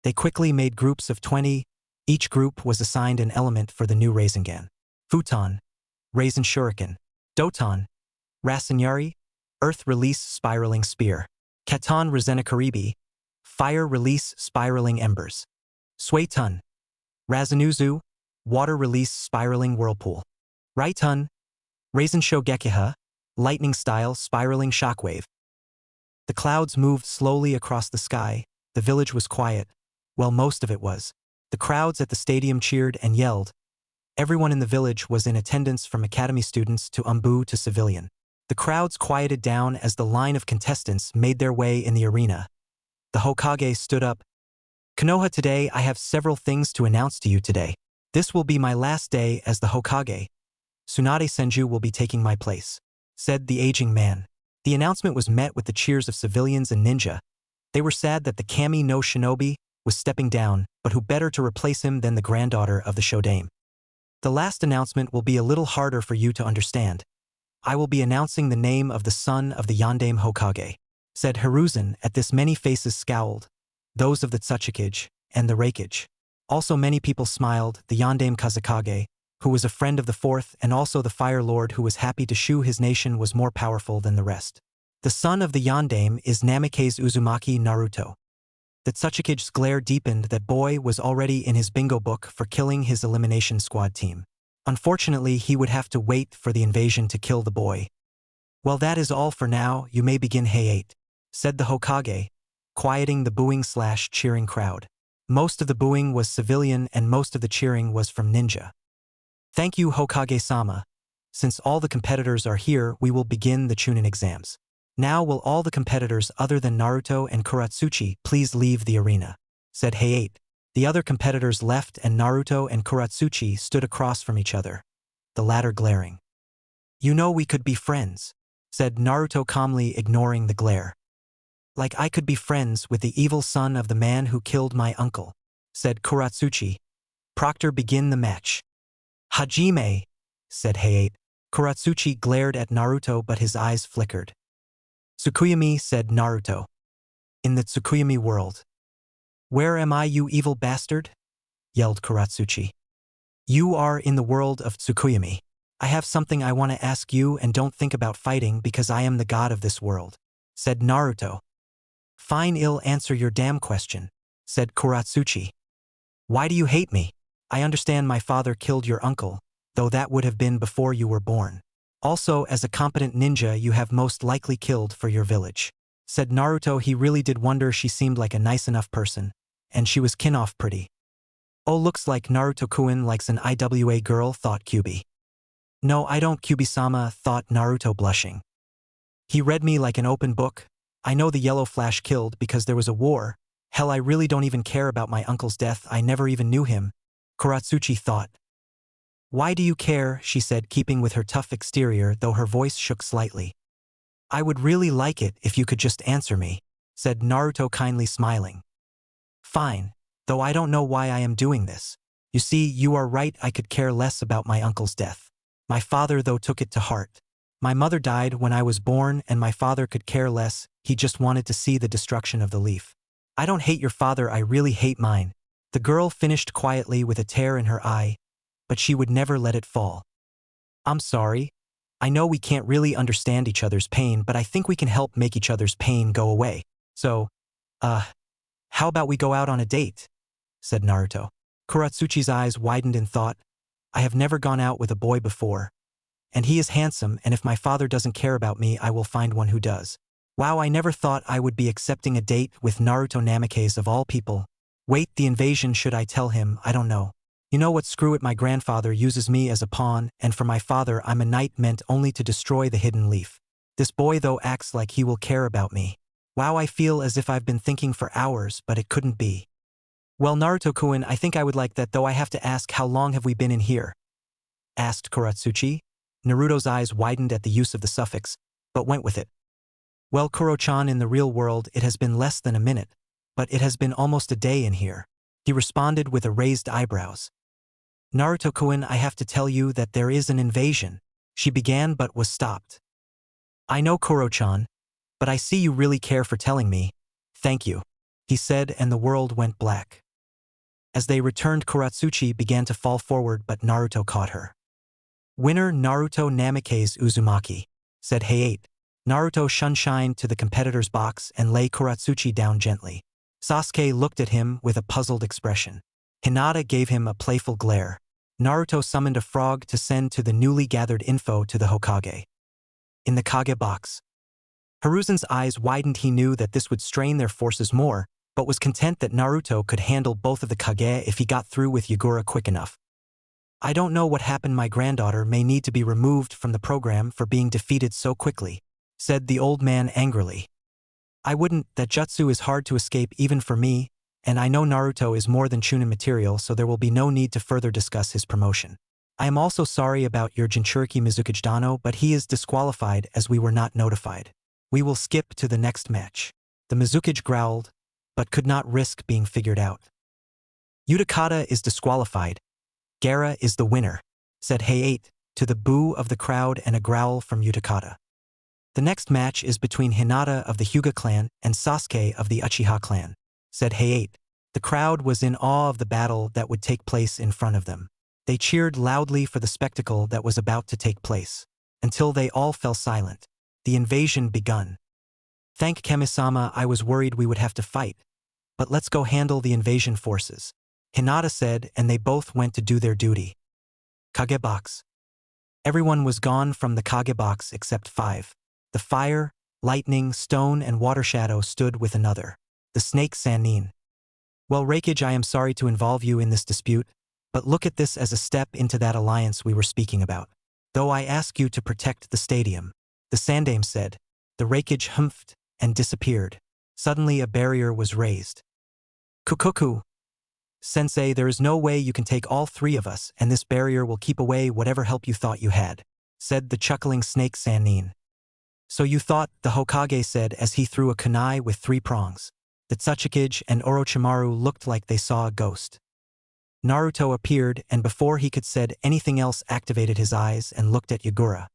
They quickly made groups of 20. Each group was assigned an element for the new Rasengan. Futon, Rasen Shuriken. Doton, Rasenyari, Earth Release Spiraling Spear. Katon Rasenakaribi, Fire Release Spiraling Embers. Suetun, Rasenuzu, Water Release Spiraling Whirlpool. Raitun, Rasen Shogekiha, Lightning Style Spiraling Shockwave. The clouds moved slowly across the sky. The village was quiet. Well, most of it was. The crowds at the stadium cheered and yelled. Everyone in the village was in attendance, from academy students to Umbu to civilian. The crowds quieted down as the line of contestants made their way in the arena. The Hokage stood up. "Konoha, today I have several things to announce to you today. This will be my last day as the Hokage. Tsunade Senju will be taking my place," said the aging man. The announcement was met with the cheers of civilians and ninja. They were sad that the Kami no Shinobi was stepping down, but who better to replace him than the granddaughter of the Shodame. "The last announcement will be a little harder for you to understand. I will be announcing the name of the son of the Yondaime Hokage," said Hiruzen. At this, many faces scowled, those of the Tsuchikage and the Reikage. Also many people smiled. The Yondaime Kazekage, who was a friend of the fourth and also the Fire Lord who was happy to show his nation was more powerful than the rest. The son of the Yondaime is Namikaze Uzumaki Naruto. The Tsuchikige's glare deepened that boy was already in his bingo book for killing his elimination squad team. Unfortunately, he would have to wait for the invasion to kill the boy. Well, that is all for now, you may begin Hayate, said the Hokage, quieting the booing/cheering crowd. Most of the booing was civilian and most of the cheering was from ninja. Thank you, Hokage-sama. Since all the competitors are here, we will begin the Chunin exams. Now will all the competitors other than Naruto and Kuratsuchi please leave the arena, said Hayate. The other competitors left and Naruto and Kuratsuchi stood across from each other, the latter glaring. You know we could be friends, said Naruto calmly ignoring the glare. Like I could be friends with the evil son of the man who killed my uncle, said Kuratsuchi. Proctor, begin the match. Hajime, said Hayate. Kuratsuchi glared at Naruto but his eyes flickered. Tsukuyami, said Naruto. In the Tsukuyami world. Where am I, you evil bastard? Yelled Kuratsuchi. You are in the world of Tsukuyami. I have something I want to ask you and don't think about fighting because I am the god of this world, said Naruto. Fine, I'll answer your damn question, said Kuratsuchi. Why do you hate me? I understand my father killed your uncle, though that would have been before you were born. Also, as a competent ninja you have most likely killed for your village, said Naruto. He really did wonder she seemed like a nice enough person, and she was kin-off pretty. Oh, looks like Naruto-kun likes an IWA girl, thought Kyubi. No, I don't, Kyubi-sama, thought Naruto blushing. He read me like an open book. I know the Yellow Flash killed because there was a war. Hell, I really don't even care about my uncle's death. I never even knew him, Kuratsuchi thought. Why do you care, she said, keeping with her tough exterior though her voice shook slightly. I would really like it if you could just answer me, said Naruto kindly smiling. Fine, though I don't know why I am doing this. You see, you are right, I could care less about my uncle's death. My father, though, took it to heart. My mother died when I was born and my father could care less, he just wanted to see the destruction of the leaf. I don't hate your father, I really hate mine. The girl finished quietly with a tear in her eye, but she would never let it fall. I'm sorry. I know we can't really understand each other's pain, but I think we can help make each other's pain go away. So, how about we go out on a date? Said Naruto. Kuratsuchi's eyes widened in thought. I have never gone out with a boy before. And he is handsome, and if my father doesn't care about me, I will find one who does. Wow, I never thought I would be accepting a date with Naruto Namikaze of all people. Wait, the invasion, should I tell him? I don't know. You know what, screw it, my grandfather uses me as a pawn, and for my father I'm a knight meant only to destroy the hidden leaf. This boy though acts like he will care about me. Wow, I feel as if I've been thinking for hours, but it couldn't be. Well, Naruto-kun, I think I would like that, though I have to ask, how long have we been in here? Asked Kuratsuchi. Naruto's eyes widened at the use of the suffix, but went with it. Well, Kuro-chan, in the real world it has been less than a minute, but it has been almost a day in here. He responded with a raised eyebrows. Naruto-kun, I have to tell you that there is an invasion, she began but was stopped. I know, Kuro-chan, but I see you really care for telling me. Thank you, he said, and the world went black. As they returned, Kuratsuchi began to fall forward, but Naruto caught her. Winner Naruto Namikaze Uzumaki, said Hayate. Naruto shunshined to the competitor's box and lay Kuratsuchi down gently. Sasuke looked at him with a puzzled expression. Hinata gave him a playful glare. Naruto summoned a frog to send to the newly gathered info to the Hokage. In the Kage box. Hiruzen's eyes widened. He knew that this would strain their forces more, but was content that Naruto could handle both of the Kage if he got through with Yagura quick enough. I don't know what happened. My granddaughter may need to be removed from the program for being defeated so quickly, said the old man angrily. I wouldn't, that jutsu is hard to escape even for me, and I know Naruto is more than Chunin material, so there will be no need to further discuss his promotion. I am also sorry about your Jinchuriki Mizukage Dano, but he is disqualified as we were not notified. We will skip to the next match. The Mizukage growled, but could not risk being figured out. Utakata is disqualified. Gaara is the winner, said Hayate, to the boo of the crowd and a growl from Utakata. The next match is between Hinata of the Hyuga clan and Sasuke of the Uchiha clan, said Hayate. The crowd was in awe of the battle that would take place in front of them. They cheered loudly for the spectacle that was about to take place. Until they all fell silent. The invasion begun. Thank Kami-sama, I was worried we would have to fight. But let's go handle the invasion forces. Hinata said, and they both went to do their duty. Kage box. Everyone was gone from the Kage box except 5. The fire, lightning, stone and water shadow stood with another. The snake Sannin. Well, Reikage, I am sorry to involve you in this dispute, but look at this as a step into that alliance we were speaking about. Though I ask you to protect the stadium. The Sandame said. The Reikage humphed and disappeared. Suddenly a barrier was raised. Kukuku. Sensei, there is no way you can take all 3 of us, and this barrier will keep away whatever help you thought you had, said the chuckling snake Sannin. So you thought, the Hokage said as he threw a kunai with 3 prongs. The Tsuchikage and Orochimaru looked like they saw a ghost. Naruto appeared and before he could said anything else activated his eyes and looked at Yagura.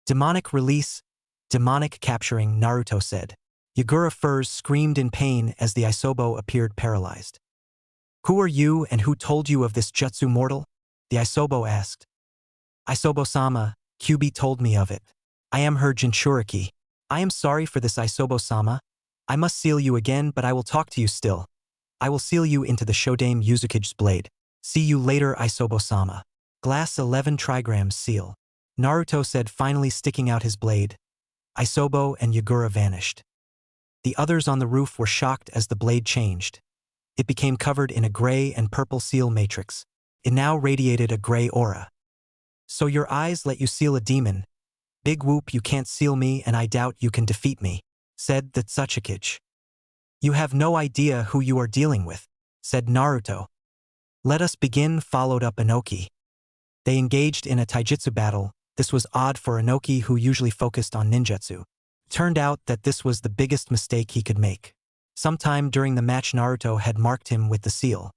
Demonic release, demonic capturing, Naruto said. Yagura Furs screamed in pain as the Isobo appeared paralyzed. Who are you and who told you of this jutsu, mortal? The Isobo asked. Isobo-sama, Kyubi told me of it. I am her Jinchuriki. I am sorry for this, Isobo-sama. I must seal you again, but I will talk to you still. I will seal you into the Shodame Yuzukage's blade. See you later, Isobo-sama. Glass 11 trigrams seal. Naruto said, finally sticking out his blade. Isobo and Yagura vanished. The others on the roof were shocked as the blade changed. It became covered in a gray and purple seal matrix. It now radiated a gray aura. So your eyes let you seal a demon. Big whoop, you can't seal me and I doubt you can defeat me, said the Tsuchikage. You have no idea who you are dealing with, said Naruto. Let us begin, followed up Inoki. They engaged in a taijutsu battle. This was odd for Inoki, who usually focused on ninjutsu. Turned out that this was the biggest mistake he could make. Sometime during the match Naruto had marked him with the seal.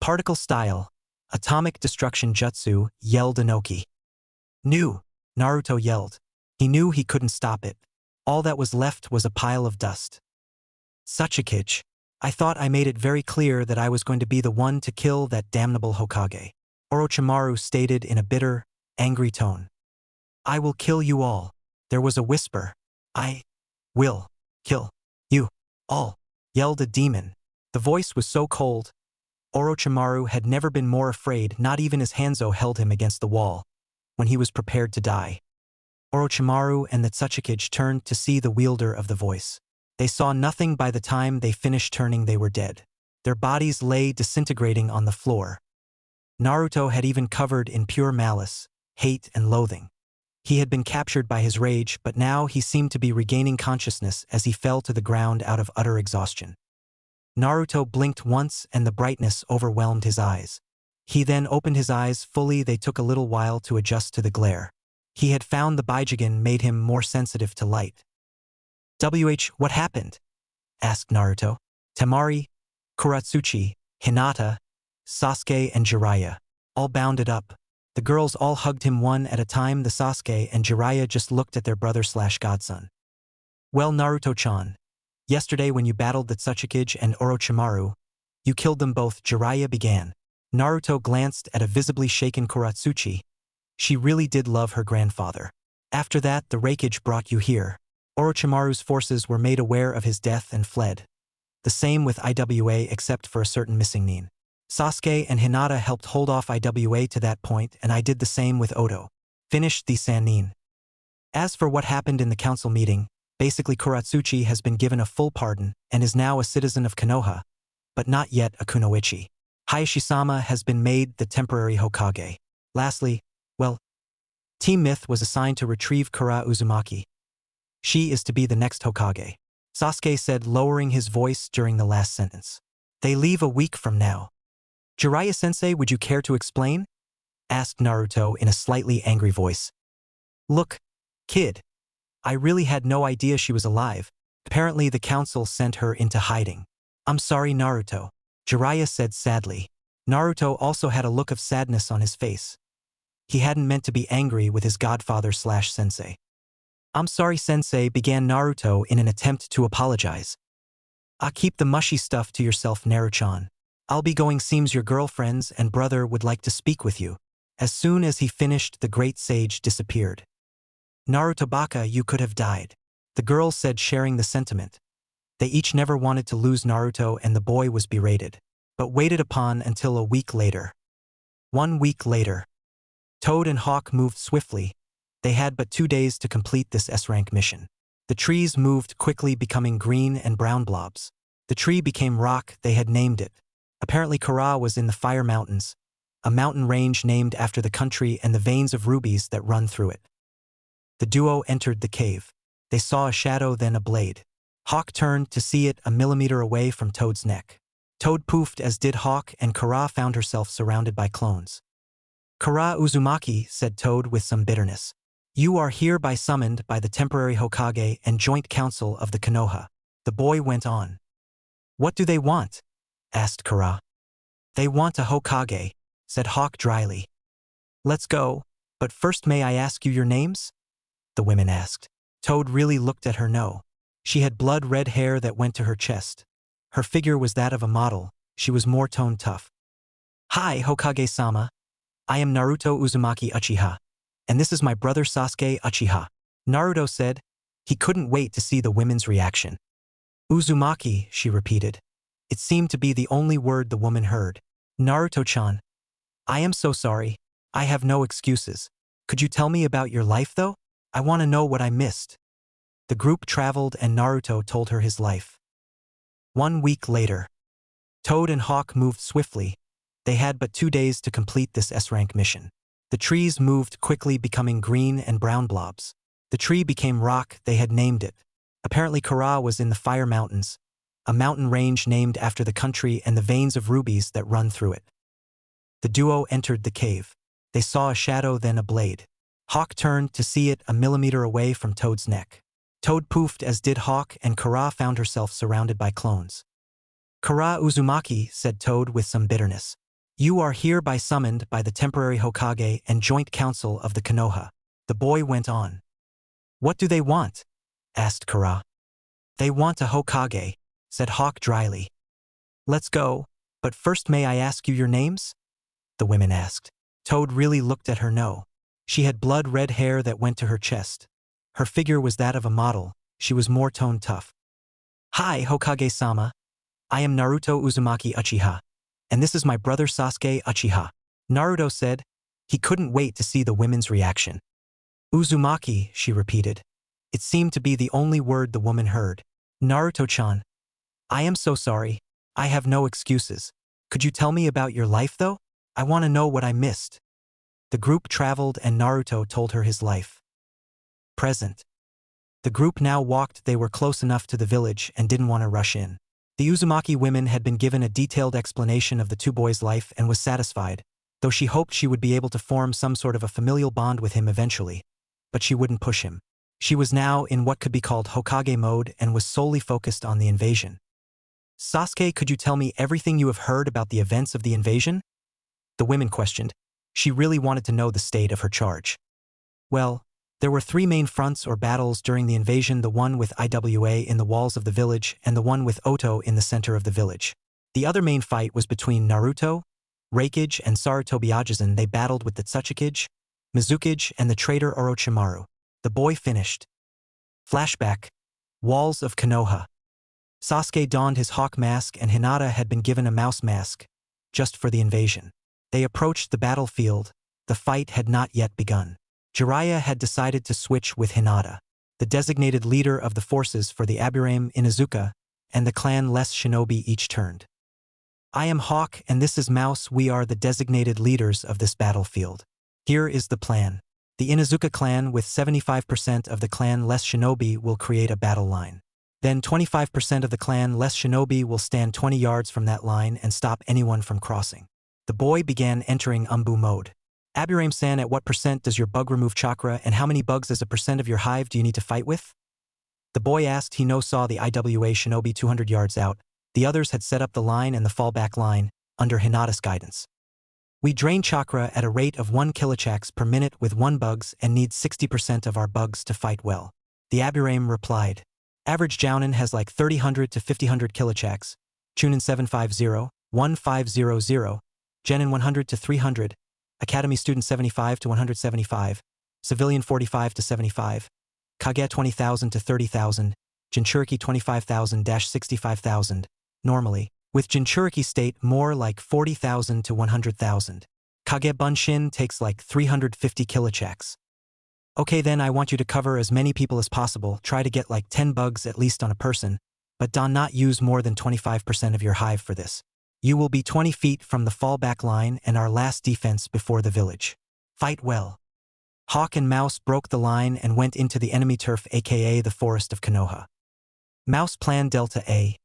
Particle style, atomic destruction jutsu, yelled Inoki. Knew, Naruto yelled. He knew he couldn't stop it. All that was left was a pile of dust. Tsuchikage, I thought I made it very clear that I was going to be the one to kill that damnable Hokage. Orochimaru stated in a bitter, angry tone. I will kill you all. There was a whisper. I will kill you all, yelled a demon. The voice was so cold. Orochimaru had never been more afraid, not even as Hanzo held him against the wall, when he was prepared to die. Orochimaru and the Tsuchikage turned to see the wielder of the voice. They saw nothing. By the time they finished turning, they were dead. Their bodies lay disintegrating on the floor. Naruto had even covered in pure malice, hate and loathing. He had been captured by his rage, but now he seemed to be regaining consciousness as he fell to the ground out of utter exhaustion. Naruto blinked once and the brightness overwhelmed his eyes. He then opened his eyes fully. They took a little while to adjust to the glare. He had found the Baijigen made him more sensitive to light. What happened? Asked Naruto. Temari, Kuratsuchi, Hinata, Sasuke and Jiraiya, all bounded up. The girls all hugged him one at a time. The Sasuke and Jiraiya just looked at their brother/godson. Well, Naruto-chan, yesterday when you battled the Tsuchikage and Orochimaru, you killed them both, Jiraiya began. Naruto glanced at a visibly shaken Kuratsuchi. She really did love her grandfather. After that, the Reikage brought you here. Orochimaru's forces were made aware of his death and fled. The same with IWA except for a certain missing nin. Sasuke and Hinata helped hold off IWA to that point, and I did the same with Oto. Finished the Sannin. As for what happened in the council meeting, basically Kuratsuchi has been given a full pardon and is now a citizen of Konoha, but not yet a kunoichi. Hayashi-sama has been made the temporary Hokage. Lastly, well, Team Myth was assigned to retrieve Kura Uzumaki. She is to be the next Hokage. Sasuke said, lowering his voice during the last sentence. They leave a week from now. Jiraiya-sensei, would you care to explain? Asked Naruto in a slightly angry voice. Look, kid. I really had no idea she was alive. Apparently the council sent her into hiding. I'm sorry, Naruto, Jiraiya said sadly. Naruto also had a look of sadness on his face. He hadn't meant to be angry with his godfather/sensei. I'm sorry, sensei, began Naruto in an attempt to apologize. Keep the mushy stuff to yourself, Naruto-chan. I'll be going, seems your girlfriends and brother would like to speak with you. As soon as he finished, the great sage disappeared. Naruto Baka, you could have died. The girl said, sharing the sentiment. They each never wanted to lose Naruto, and the boy was berated, but waited upon until a week later. 1 week later. Toad and Hawk moved swiftly. They had but 2 days to complete this S-rank mission. The trees moved quickly, becoming green and brown blobs. The tree became rock, they had named it. Apparently Kara was in the Fire Mountains, a mountain range named after the country and the veins of rubies that run through it. The duo entered the cave. They saw a shadow, then a blade. Hawk turned to see it a millimeter away from Toad's neck. Toad poofed, as did Hawk, and Kara found herself surrounded by clones. Kara Uzumaki, said Toad with some bitterness. You are hereby summoned by the temporary Hokage and joint council of the Konoha. The boy went on. What do they want? Asked Kara. They want a Hokage, said Hawk dryly. Let's go, but first may I ask you your names? The women asked. Toad really looked at her. No. She had blood-red hair that went to her chest. Her figure was that of a model. She was more tone tough. Hi, Hokage-sama. I am Naruto Uzumaki Uchiha, and this is my brother Sasuke Uchiha. Naruto said. He couldn't wait to see the women's reaction. Uzumaki, she repeated. It seemed to be the only word the woman heard. Naruto-chan. I am so sorry. I have no excuses. Could you tell me about your life, though? I want to know what I missed. The group traveled and Naruto told her his life. 1 week later. Toad and Hawk moved swiftly. They had but 2 days to complete this S-rank mission. The trees moved quickly, becoming green and brown blobs. The tree became rock, they had named it. Apparently Kara was in the Fire Mountains, a mountain range named after the country and the veins of rubies that run through it. The duo entered the cave. They saw a shadow, then a blade. Hawk turned to see it a millimeter away from Toad's neck. Toad poofed, as did Hawk, and Kara found herself surrounded by clones. Kara Uzumaki, said Toad with some bitterness. You are hereby summoned by the temporary Hokage and joint council of the Konoha. The boy went on. What do they want? Asked Kara. They want a Hokage, said Hawk dryly. Let's go, but first may I ask you your names? The women asked. Toad really looked at her. No. She had blood-red hair that went to her chest. Her figure was that of a model. She was more tone tough. Hi, Hokage-sama. I am Naruto Uzumaki Uchiha, and this is my brother Sasuke Uchiha. Naruto said. He couldn't wait to see the women's reaction. Uzumaki, she repeated. It seemed to be the only word the woman heard. Naruto-chan. I am so sorry. I have no excuses. Could you tell me about your life, though? I want to know what I missed. The group traveled and Naruto told her his life. Present. The group now walked. They were close enough to the village and didn't want to rush in. The Uzumaki women had been given a detailed explanation of the two boys' life and was satisfied, though she hoped she would be able to form some sort of a familial bond with him eventually. But she wouldn't push him. She was now in what could be called Hokage mode and was solely focused on the invasion. Sasuke, could you tell me everything you have heard about the events of the invasion? The women questioned. She really wanted to know the state of her charge. Well, there were 3 main fronts or battles during the invasion, the one with Iwa in the walls of the village and the one with Oto in the center of the village. The other main fight was between Naruto, Raikage, and Sarutobi. They battled with the Tsuchikage, Mizukage, and the traitor Orochimaru. The boy finished. Flashback. Walls of Konoha. Sasuke donned his hawk mask and Hinata had been given a mouse mask, just for the invasion. They approached the battlefield. The fight had not yet begun. Jiraiya had decided to switch with Hinata, the designated leader of the forces for the Aburame Inuzuka, and the clan less shinobi each turned. I am Hawk and this is Mouse. We are the designated leaders of this battlefield. Here is the plan. The Inuzuka clan with 75% of the clan less shinobi will create a battle line. Then 25% of the clan less shinobi will stand 20 yards from that line and stop anyone from crossing. The boy began entering Umbu mode. Aburame-san, at what percent does your bug remove chakra and how many bugs as a percent of your hive do you need to fight with? The boy asked. He saw the Iwa shinobi 200 yards out. The others had set up the line and the fallback line, under Hinata's guidance. We drain chakra at a rate of 1 kilochax per minute with 1 bugs and need 60% of our bugs to fight well. The Aburame replied. Average Jounin has like 3000 to 5000 kilochax. Chunin 750. 1500, Genin 100 to 300, Academy Student 75 to 175, Civilian 45 to 75, Kage 20,000 to 30,000, Jinchuriki 25,000-65,000, normally, with Jinchuriki state more like 40,000 to 100,000. Kage Bunshin takes like 350 kilochecks. Okay, then I want you to cover as many people as possible, try to get like 10 bugs at least on a person, but do not use more than 25% of your hive for this. You will be 20 feet from the fallback line and our last defense before the village. Fight well. Hawk and Mouse broke the line and went into the enemy turf, aka the forest of Konoha. Mouse plan Delta A,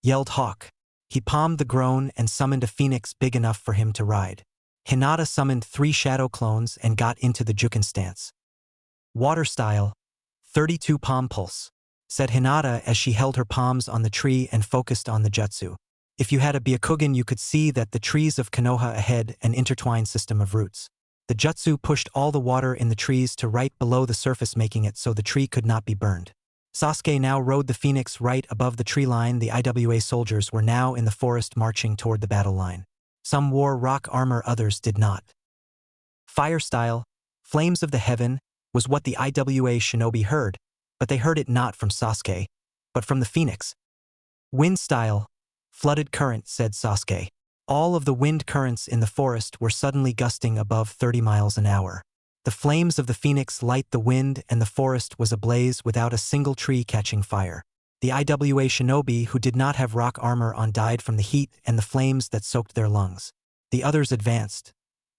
yelled Hawk. He palmed the groan and summoned a phoenix big enough for him to ride. Hinata summoned 3 shadow clones and got into the Juken stance. Water style, 32 palm pulse, said Hinata as she held her palms on the tree and focused on the jutsu. If you had a Byakugan, you could see that the trees of Konoha ahead an intertwined system of roots. The jutsu pushed all the water in the trees to right below the surface, making it so the tree could not be burned. Sasuke now rode the phoenix right above the tree line. The IWA soldiers were now in the forest marching toward the battle line. Some wore rock armor, others did not. Fire style, flames of the heaven, was what the IWA shinobi heard, but they heard it not from Sasuke, but from the phoenix. Wind style, flooded current, said Sasuke. All of the wind currents in the forest were suddenly gusting above 30 miles an hour. The flames of the phoenix light the wind and the forest was ablaze without a single tree catching fire. The IWA shinobi who did not have rock armor on died from the heat and the flames that soaked their lungs. The others advanced.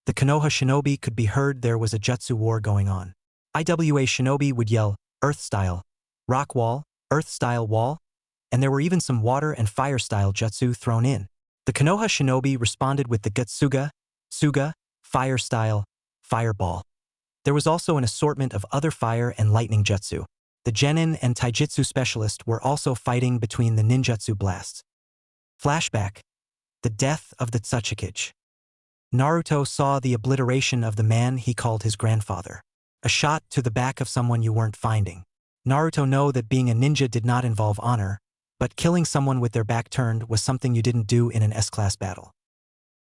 The Konoha shinobi could be heard there was a jutsu war going on. IWA shinobi would yell, earth style, rock wall, earth style wall, and there were even some water and fire style jutsu thrown in. The Konoha shinobi responded with the Gutsuga, Suga, fire style, fireball. There was also an assortment of other fire and lightning jutsu. The Genin and Taijutsu specialist were also fighting between the ninjutsu blasts. Flashback. The death of the Tsuchikage. Naruto saw the obliteration of the man he called his grandfather. A shot to the back of someone you weren't finding. Naruto knew that being a ninja did not involve honor, but killing someone with their back turned was something you didn't do in an S-class battle.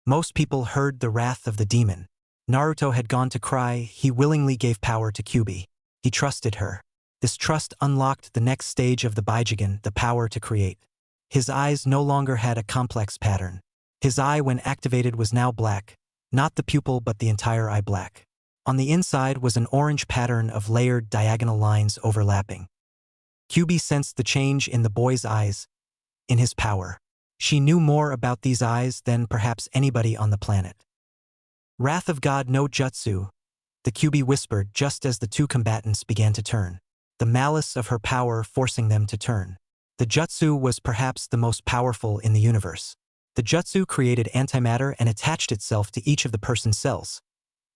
Most people heard the wrath of the demon. Naruto had gone to cry. He willingly gave power to Kyuubi. He trusted her. This trust unlocked the next stage of the Baijigen, the power to create. His eyes no longer had a complex pattern. His eye when activated was now black, not the pupil but the entire eye black. On the inside was an orange pattern of layered diagonal lines overlapping. Kyuubi sensed the change in the boy's eyes, in his power. She knew more about these eyes than perhaps anybody on the planet. Wrath of God no Jutsu, the Kyuubi whispered just as the two combatants began to turn. The malice of her power forcing them to turn. The Jutsu was perhaps the most powerful in the universe. The Jutsu created antimatter and attached itself to each of the person's cells.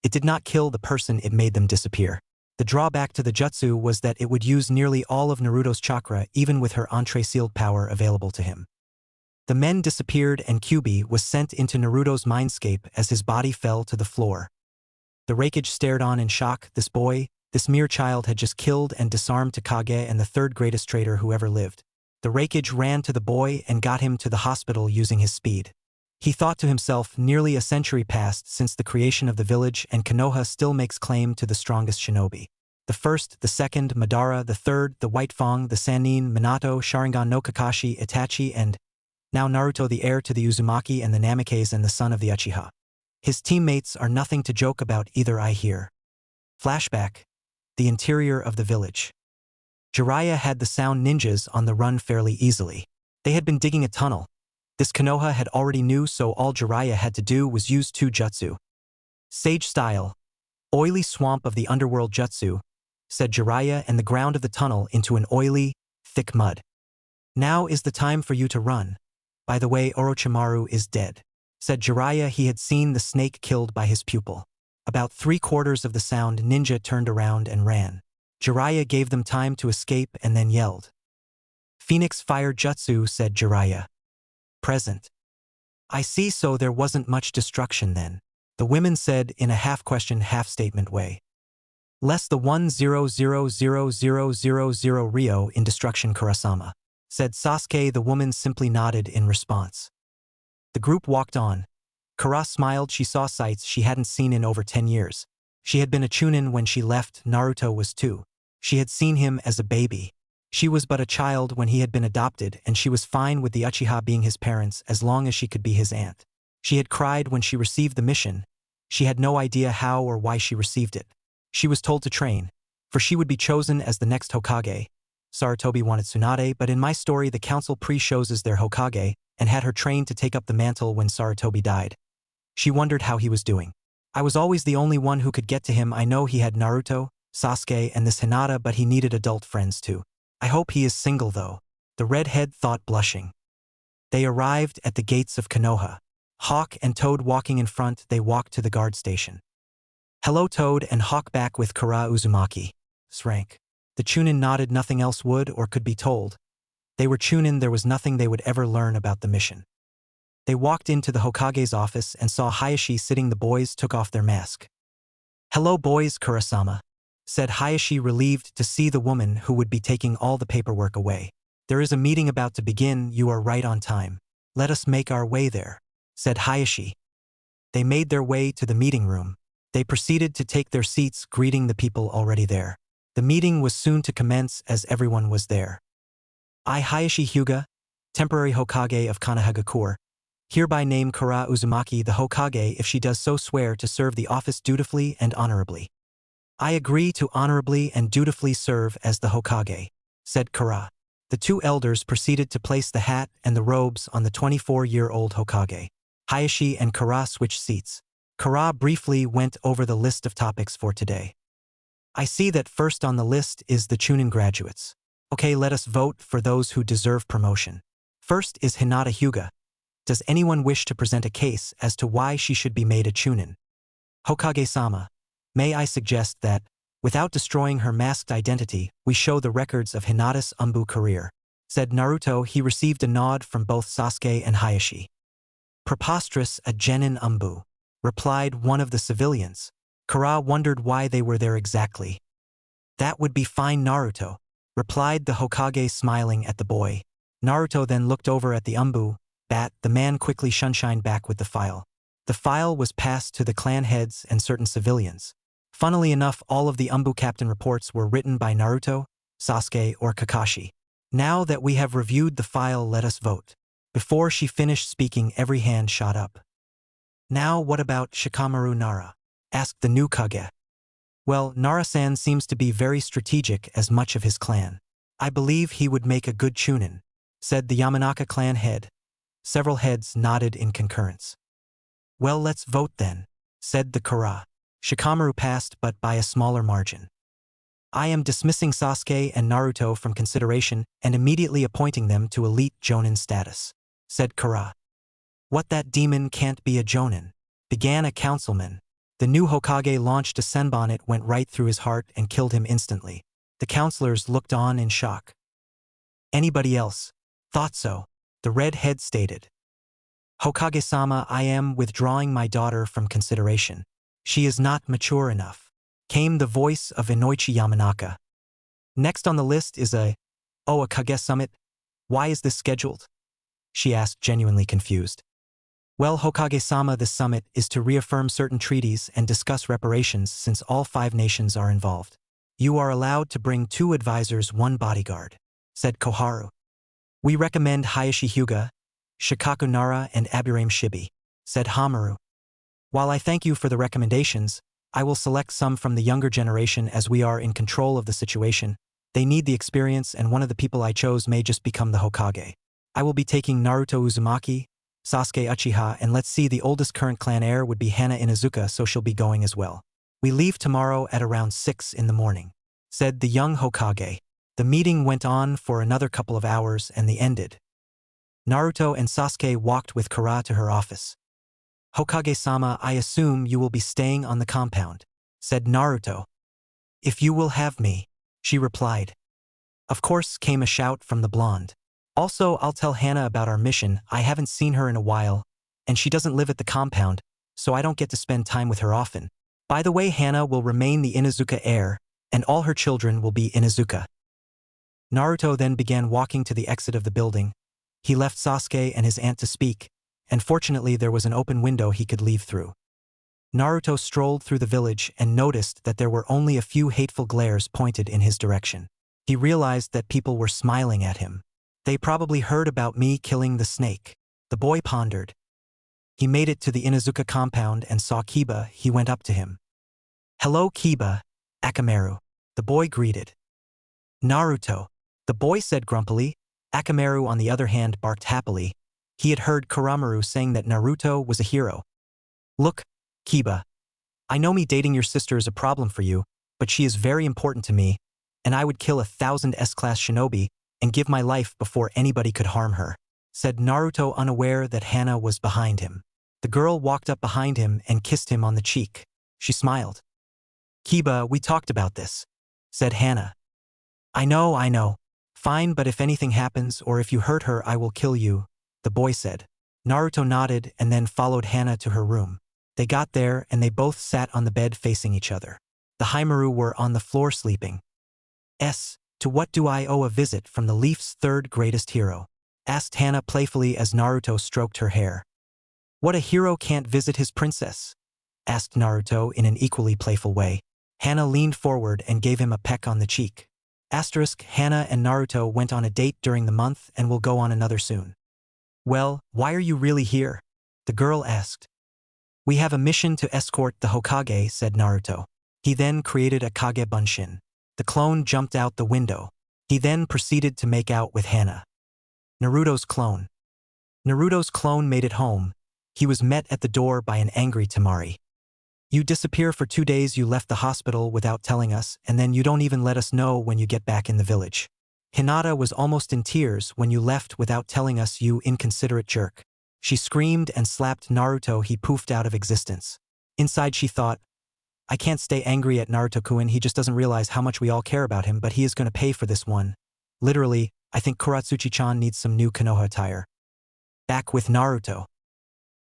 It did not kill the person, it made them disappear. The drawback to the Jutsu was that it would use nearly all of Naruto's chakra even with her entree-sealed power available to him. The men disappeared and Kyuubi was sent into Naruto's mindscape as his body fell to the floor. The Raikage stared on in shock. This boy, this mere child, had just killed and disarmed Takage and the third greatest traitor who ever lived. The Raikage ran to the boy and got him to the hospital using his speed. He thought to himself, nearly a century passed since the creation of the village and Konoha still makes claim to the strongest shinobi. The first, the second, Madara, the third, the White Fang, the Sannin, Minato, Sharingan no Kakashi, Itachi, and now Naruto, the heir to the Uzumaki and the Namikes and the son of the Uchiha. His teammates are nothing to joke about either, I hear. Flashback. The interior of the village. Jiraiya had the sound ninjas on the run fairly easily. They had been digging a tunnel. This Konoha had already knew, so all Jiraiya had to do was use two jutsu. Sage style. Oily swamp of the underworld jutsu, said Jiraiya, and the ground of the tunnel into an oily, thick mud. Now is the time for you to run. By the way, Orochimaru is dead, said Jiraiya. He had seen the snake killed by his pupil. About 3/4 of the sound ninja turned around and ran. Jiraiya gave them time to escape and then yelled. Phoenix Fire Jutsu, said Jiraiya. Present. I see, so there wasn't much destruction then, the women said in a half-question, half-statement way. Less the 1000000 Rio in destruction, Kurosama, said Sasuke. The woman simply nodded in response. The group walked on. Kara smiled. She saw sights she hadn't seen in over 10 years. She had been a Chunin when she left. Naruto was 2. She had seen him as a baby. She was but a child when he had been adopted, and she was fine with the Uchiha being his parents as long as she could be his aunt. She had cried when she received the mission. She had no idea how or why she received it. She was told to train, for she would be chosen as the next Hokage. Sarutobi wanted Tsunade, but in my story the council pre-chooses their Hokage and had her trained to take up the mantle when Sarutobi died. She wondered how he was doing. I was always the only one who could get to him. I know he had Naruto, Sasuke, and this Hinata, but he needed adult friends too. I hope he is single though. The redhead thought, blushing. They arrived at the gates of Konoha. Hawk and Toad walking in front, they walked to the guard station. Hello Toad and Hawk back with Kara Uzumaki. Rank. The Chunin nodded. Nothing else would or could be told. They were Chunin, there was nothing they would ever learn about the mission. They walked into the Hokage's office and saw Hayashi sitting. The boys took off their mask. Hello boys, Kurasama, said Hayashi, relieved to see the woman who would be taking all the paperwork away. There is a meeting about to begin. You are right on time. Let us make our way there, said Hayashi. They made their way to the meeting room. They proceeded to take their seats, greeting the people already there. The meeting was soon to commence as everyone was there. I, Hayashi Hyuga, temporary Hokage of Konohagakure, hereby name Kara Uzumaki the Hokage if she does so swear to serve the office dutifully and honorably. I agree to honorably and dutifully serve as the Hokage, said Kara. The 2 elders proceeded to place the hat and the robes on the 24-year-old Hokage. Hayashi and Kara switched seats. Kara briefly went over the list of topics for today. I see that first on the list is the Chunin graduates. Okay, let us vote for those who deserve promotion. First is Hinata Hyuga. Does anyone wish to present a case as to why she should be made a Chunin? Hokage-sama, may I suggest that, without destroying her masked identity, we show the records of Hinata's Umbu career, said Naruto. He received a nod from both Sasuke and Hayashi. Preposterous, a genin Umbu, replied one of the civilians. Kara wondered why they were there exactly. That would be fine, Naruto, replied the Hokage, smiling at the boy. Naruto then looked over at the Umbu bat. The man quickly shunshined back with the file. The file was passed to the clan heads and certain civilians. Funnily enough, all of the Umbu captain reports were written by Naruto, Sasuke, or Kakashi. Now that we have reviewed the file, let us vote. Before she finished speaking, every hand shot up. Now what about Shikamaru Nara? Asked the new Kage. Well, Nara-san seems to be very strategic as much of his clan. I believe he would make a good Chunin, said the Yamanaka clan head. Several heads nodded in concurrence. Well, let's vote then, said the Kara. Shikamaru passed, but by a smaller margin. I am dismissing Sasuke and Naruto from consideration and immediately appointing them to elite Jonin status, said Kara. What, that demon can't be a Jonin? Began a councilman. The new Hokage launched a senbon. It went right through his heart and killed him instantly. The counselors looked on in shock. Anybody else? Thought so, the red head stated. Hokage-sama, I am withdrawing my daughter from consideration. She is not mature enough, came the voice of Inoichi Yamanaka. Next on the list is a Kage summit. Why is this scheduled? She asked, genuinely confused. Well, Hokage-sama, this summit is to reaffirm certain treaties and discuss reparations since all 5 nations are involved. You are allowed to bring 2 advisors, 1 bodyguard, said Koharu. We recommend Hayashi Hyuga, Shikaku Nara, and Aburame Shibi, said Hamaru. While I thank you for the recommendations, I will select some from the younger generation as we are in control of the situation. They need the experience, and one of the people I chose may just become the Hokage. I will be taking Naruto Uzumaki, Sasuke Uchiha, and let's see, the oldest current clan heir would be Hana Inuzuka, so she'll be going as well. We leave tomorrow at around 6 in the morning, said the young Hokage. The meeting went on for another couple of hours and they ended. Naruto and Sasuke walked with Kara to her office. Hokage-sama, I assume you will be staying on the compound, said Naruto. If you will have me, she replied. Of course, came a shout from the blonde. Also, I'll tell Hana about our mission. I haven't seen her in a while, and she doesn't live at the compound, so I don't get to spend time with her often. By the way, Hana will remain the Inuzuka heir, and all her children will be Inuzuka. Naruto then began walking to the exit of the building. He left Sasuke and his aunt to speak, and fortunately there was an open window he could leave through. Naruto strolled through the village and noticed that there were only a few hateful glares pointed in his direction. He realized that people were smiling at him. They probably heard about me killing the snake. The boy pondered. He made it to the Inuzuka compound and saw Kiba. He went up to him. "Hello Kiba, Akamaru," the boy greeted. "Naruto," the boy said grumpily. Akamaru on the other hand barked happily. He had heard Kuramaru saying that Naruto was a hero. "Look, Kiba, I know me dating your sister is a problem for you, but she is very important to me, and I would kill 1,000 S-class shinobi and give my life before anybody could harm her," said Naruto, unaware that Hana was behind him. The girl walked up behind him and kissed him on the cheek. She smiled. "Kiba, we talked about this," said Hana. I know. Fine, but if anything happens or if you hurt her I will kill you," the boy said. Naruto nodded and then followed Hana to her room. They got there and they both sat on the bed facing each other. The Haimaru were on the floor sleeping. "To what do I owe a visit from the Leaf's third greatest hero?" asked Hana playfully as Naruto stroked her hair. "What a hero can't visit his princess?" asked Naruto in an equally playful way. Hana leaned forward and gave him a peck on the cheek. Hana and Naruto went on a date during the month and will go on another soon. "Well, why are you really here?" the girl asked. "We have a mission to escort the Hokage," said Naruto. He then created a Kage Bunshin. The clone jumped out the window. He then proceeded to make out with Hana. Naruto's clone. Naruto's clone made it home. He was met at the door by an angry Temari. "You disappear for 2 days, you left the hospital without telling us, and then you don't even let us know when you get back in the village. Hinata was almost in tears when you left without telling us, you inconsiderate jerk." She screamed and slapped Naruto. He poofed out of existence. Inside she thought, "I can't stay angry at Naruto-kun, he just doesn't realize how much we all care about him, but he is going to pay for this one. Literally, I think Kuratsuchi-chan needs some new Konoha attire." Back with Naruto.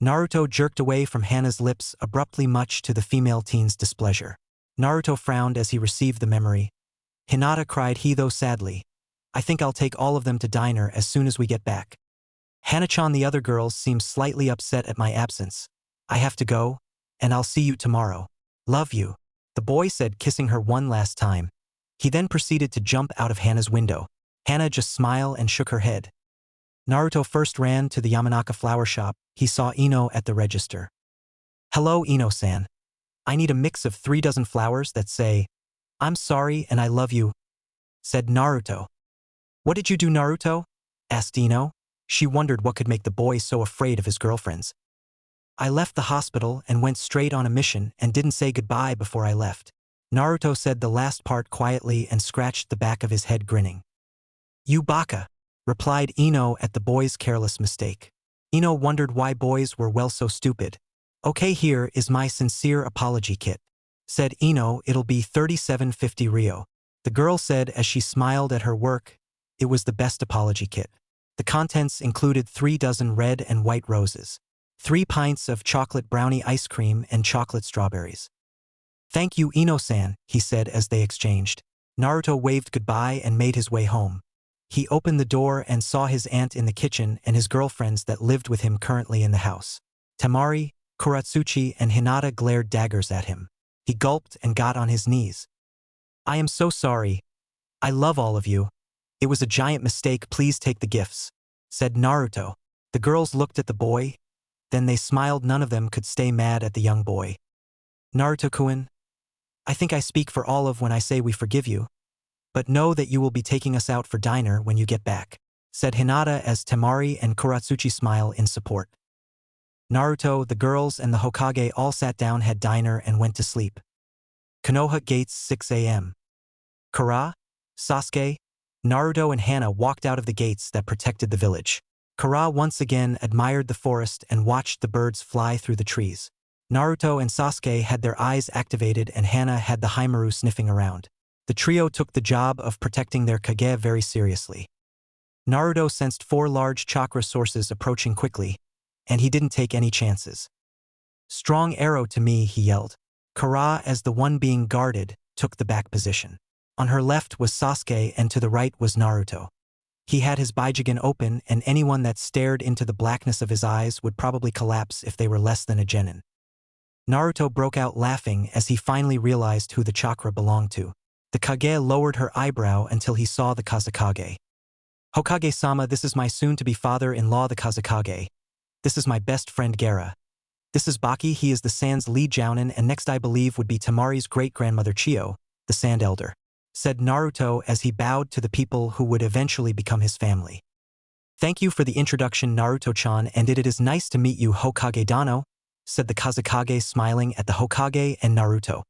Naruto jerked away from Hana's lips abruptly, much to the female teen's displeasure. Naruto frowned as he received the memory. "Hinata," cried he though sadly. "I think I'll take all of them to diner as soon as we get back. Hana-chan, the other girls seem slightly upset at my absence. I have to go, and I'll see you tomorrow. Love you," the boy said, kissing her one last time. He then proceeded to jump out of Hana's window. Hana just smiled and shook her head. Naruto first ran to the Yamanaka flower shop. He saw Ino at the register. "Hello Ino-san. I need a mix of 3 dozen flowers that say, 'I'm sorry and I love you,'" said Naruto. "What did you do, Naruto?" asked Ino. She wondered what could make the boy so afraid of his girlfriends. "I left the hospital and went straight on a mission and didn't say goodbye before I left." Naruto said the last part quietly and scratched the back of his head, grinning. "You baka," replied Ino at the boy's careless mistake. Ino wondered why boys were well so stupid. "Okay, here is my sincere apology kit," said Ino. "It'll be 3750 Rio." The girl said as she smiled at her work. It was the best apology kit. The contents included 3 dozen red and white roses, 3 pints of chocolate brownie ice cream and chocolate strawberries. "Thank you, Ino-san," he said as they exchanged. Naruto waved goodbye and made his way home. He opened the door and saw his aunt in the kitchen and his girlfriends that lived with him currently in the house. Temari, Kuratsuchi, and Hinata glared daggers at him. He gulped and got on his knees. "I am so sorry. I love all of you. It was a giant mistake, please take the gifts," said Naruto. The girls looked at the boy, then they smiled. None of them could stay mad at the young boy. "Naruto-kun, I think I speak for all of when I say we forgive you. But know that you will be taking us out for dinner when you get back," said Hinata as Temari and Kuratsuchi smile in support. Naruto, the girls, and the Hokage all sat down, had dinner, and went to sleep. Konoha Gates, 6 a.m. Kara, Sasuke, Naruto and Hana walked out of the gates that protected the village. Kara once again admired the forest and watched the birds fly through the trees. Naruto and Sasuke had their eyes activated and Hana had the Haimaru sniffing around. The trio took the job of protecting their Kage very seriously. Naruto sensed 4 large chakra sources approaching quickly, and he didn't take any chances. "Strong arrow to me," he yelled. Kara, as the one being guarded, took the back position. On her left was Sasuke and to the right was Naruto. He had his Baijigen open, and anyone that stared into the blackness of his eyes would probably collapse if they were less than a genin. Naruto broke out laughing as he finally realized who the chakra belonged to. The Kage lowered her eyebrow until he saw the Kazekage. Hokage-sama, this is my soon-to-be father-in-law the Kazekage. This is my best friend Gaara. This is Baki, he is the Sand's lead jounin, and next I believe would be Tamari's great-grandmother Chiyo, the Sand Elder, said Naruto as he bowed to the people who would eventually become his family. Thank you for the introduction, Naruto-chan, and it is nice to meet you, Hokage Dano, said the Kazekage smiling at the Hokage and Naruto.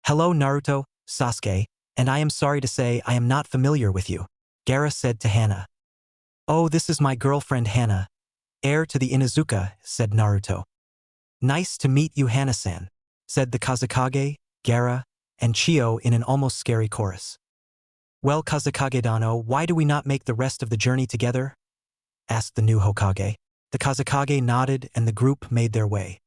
Hello Naruto, Sasuke, and I am sorry to say I am not familiar with you, Gaara said to Hana. Oh, this is my girlfriend Hana, heir to the Inuzuka, said Naruto. Nice to meet you Hana-san, said the Kazekage, Gaara, and Chiyo in an almost scary chorus. Well Kazekage Dano, why do we not make the rest of the journey together? Asked the new Hokage. The Kazekage nodded and the group made their way.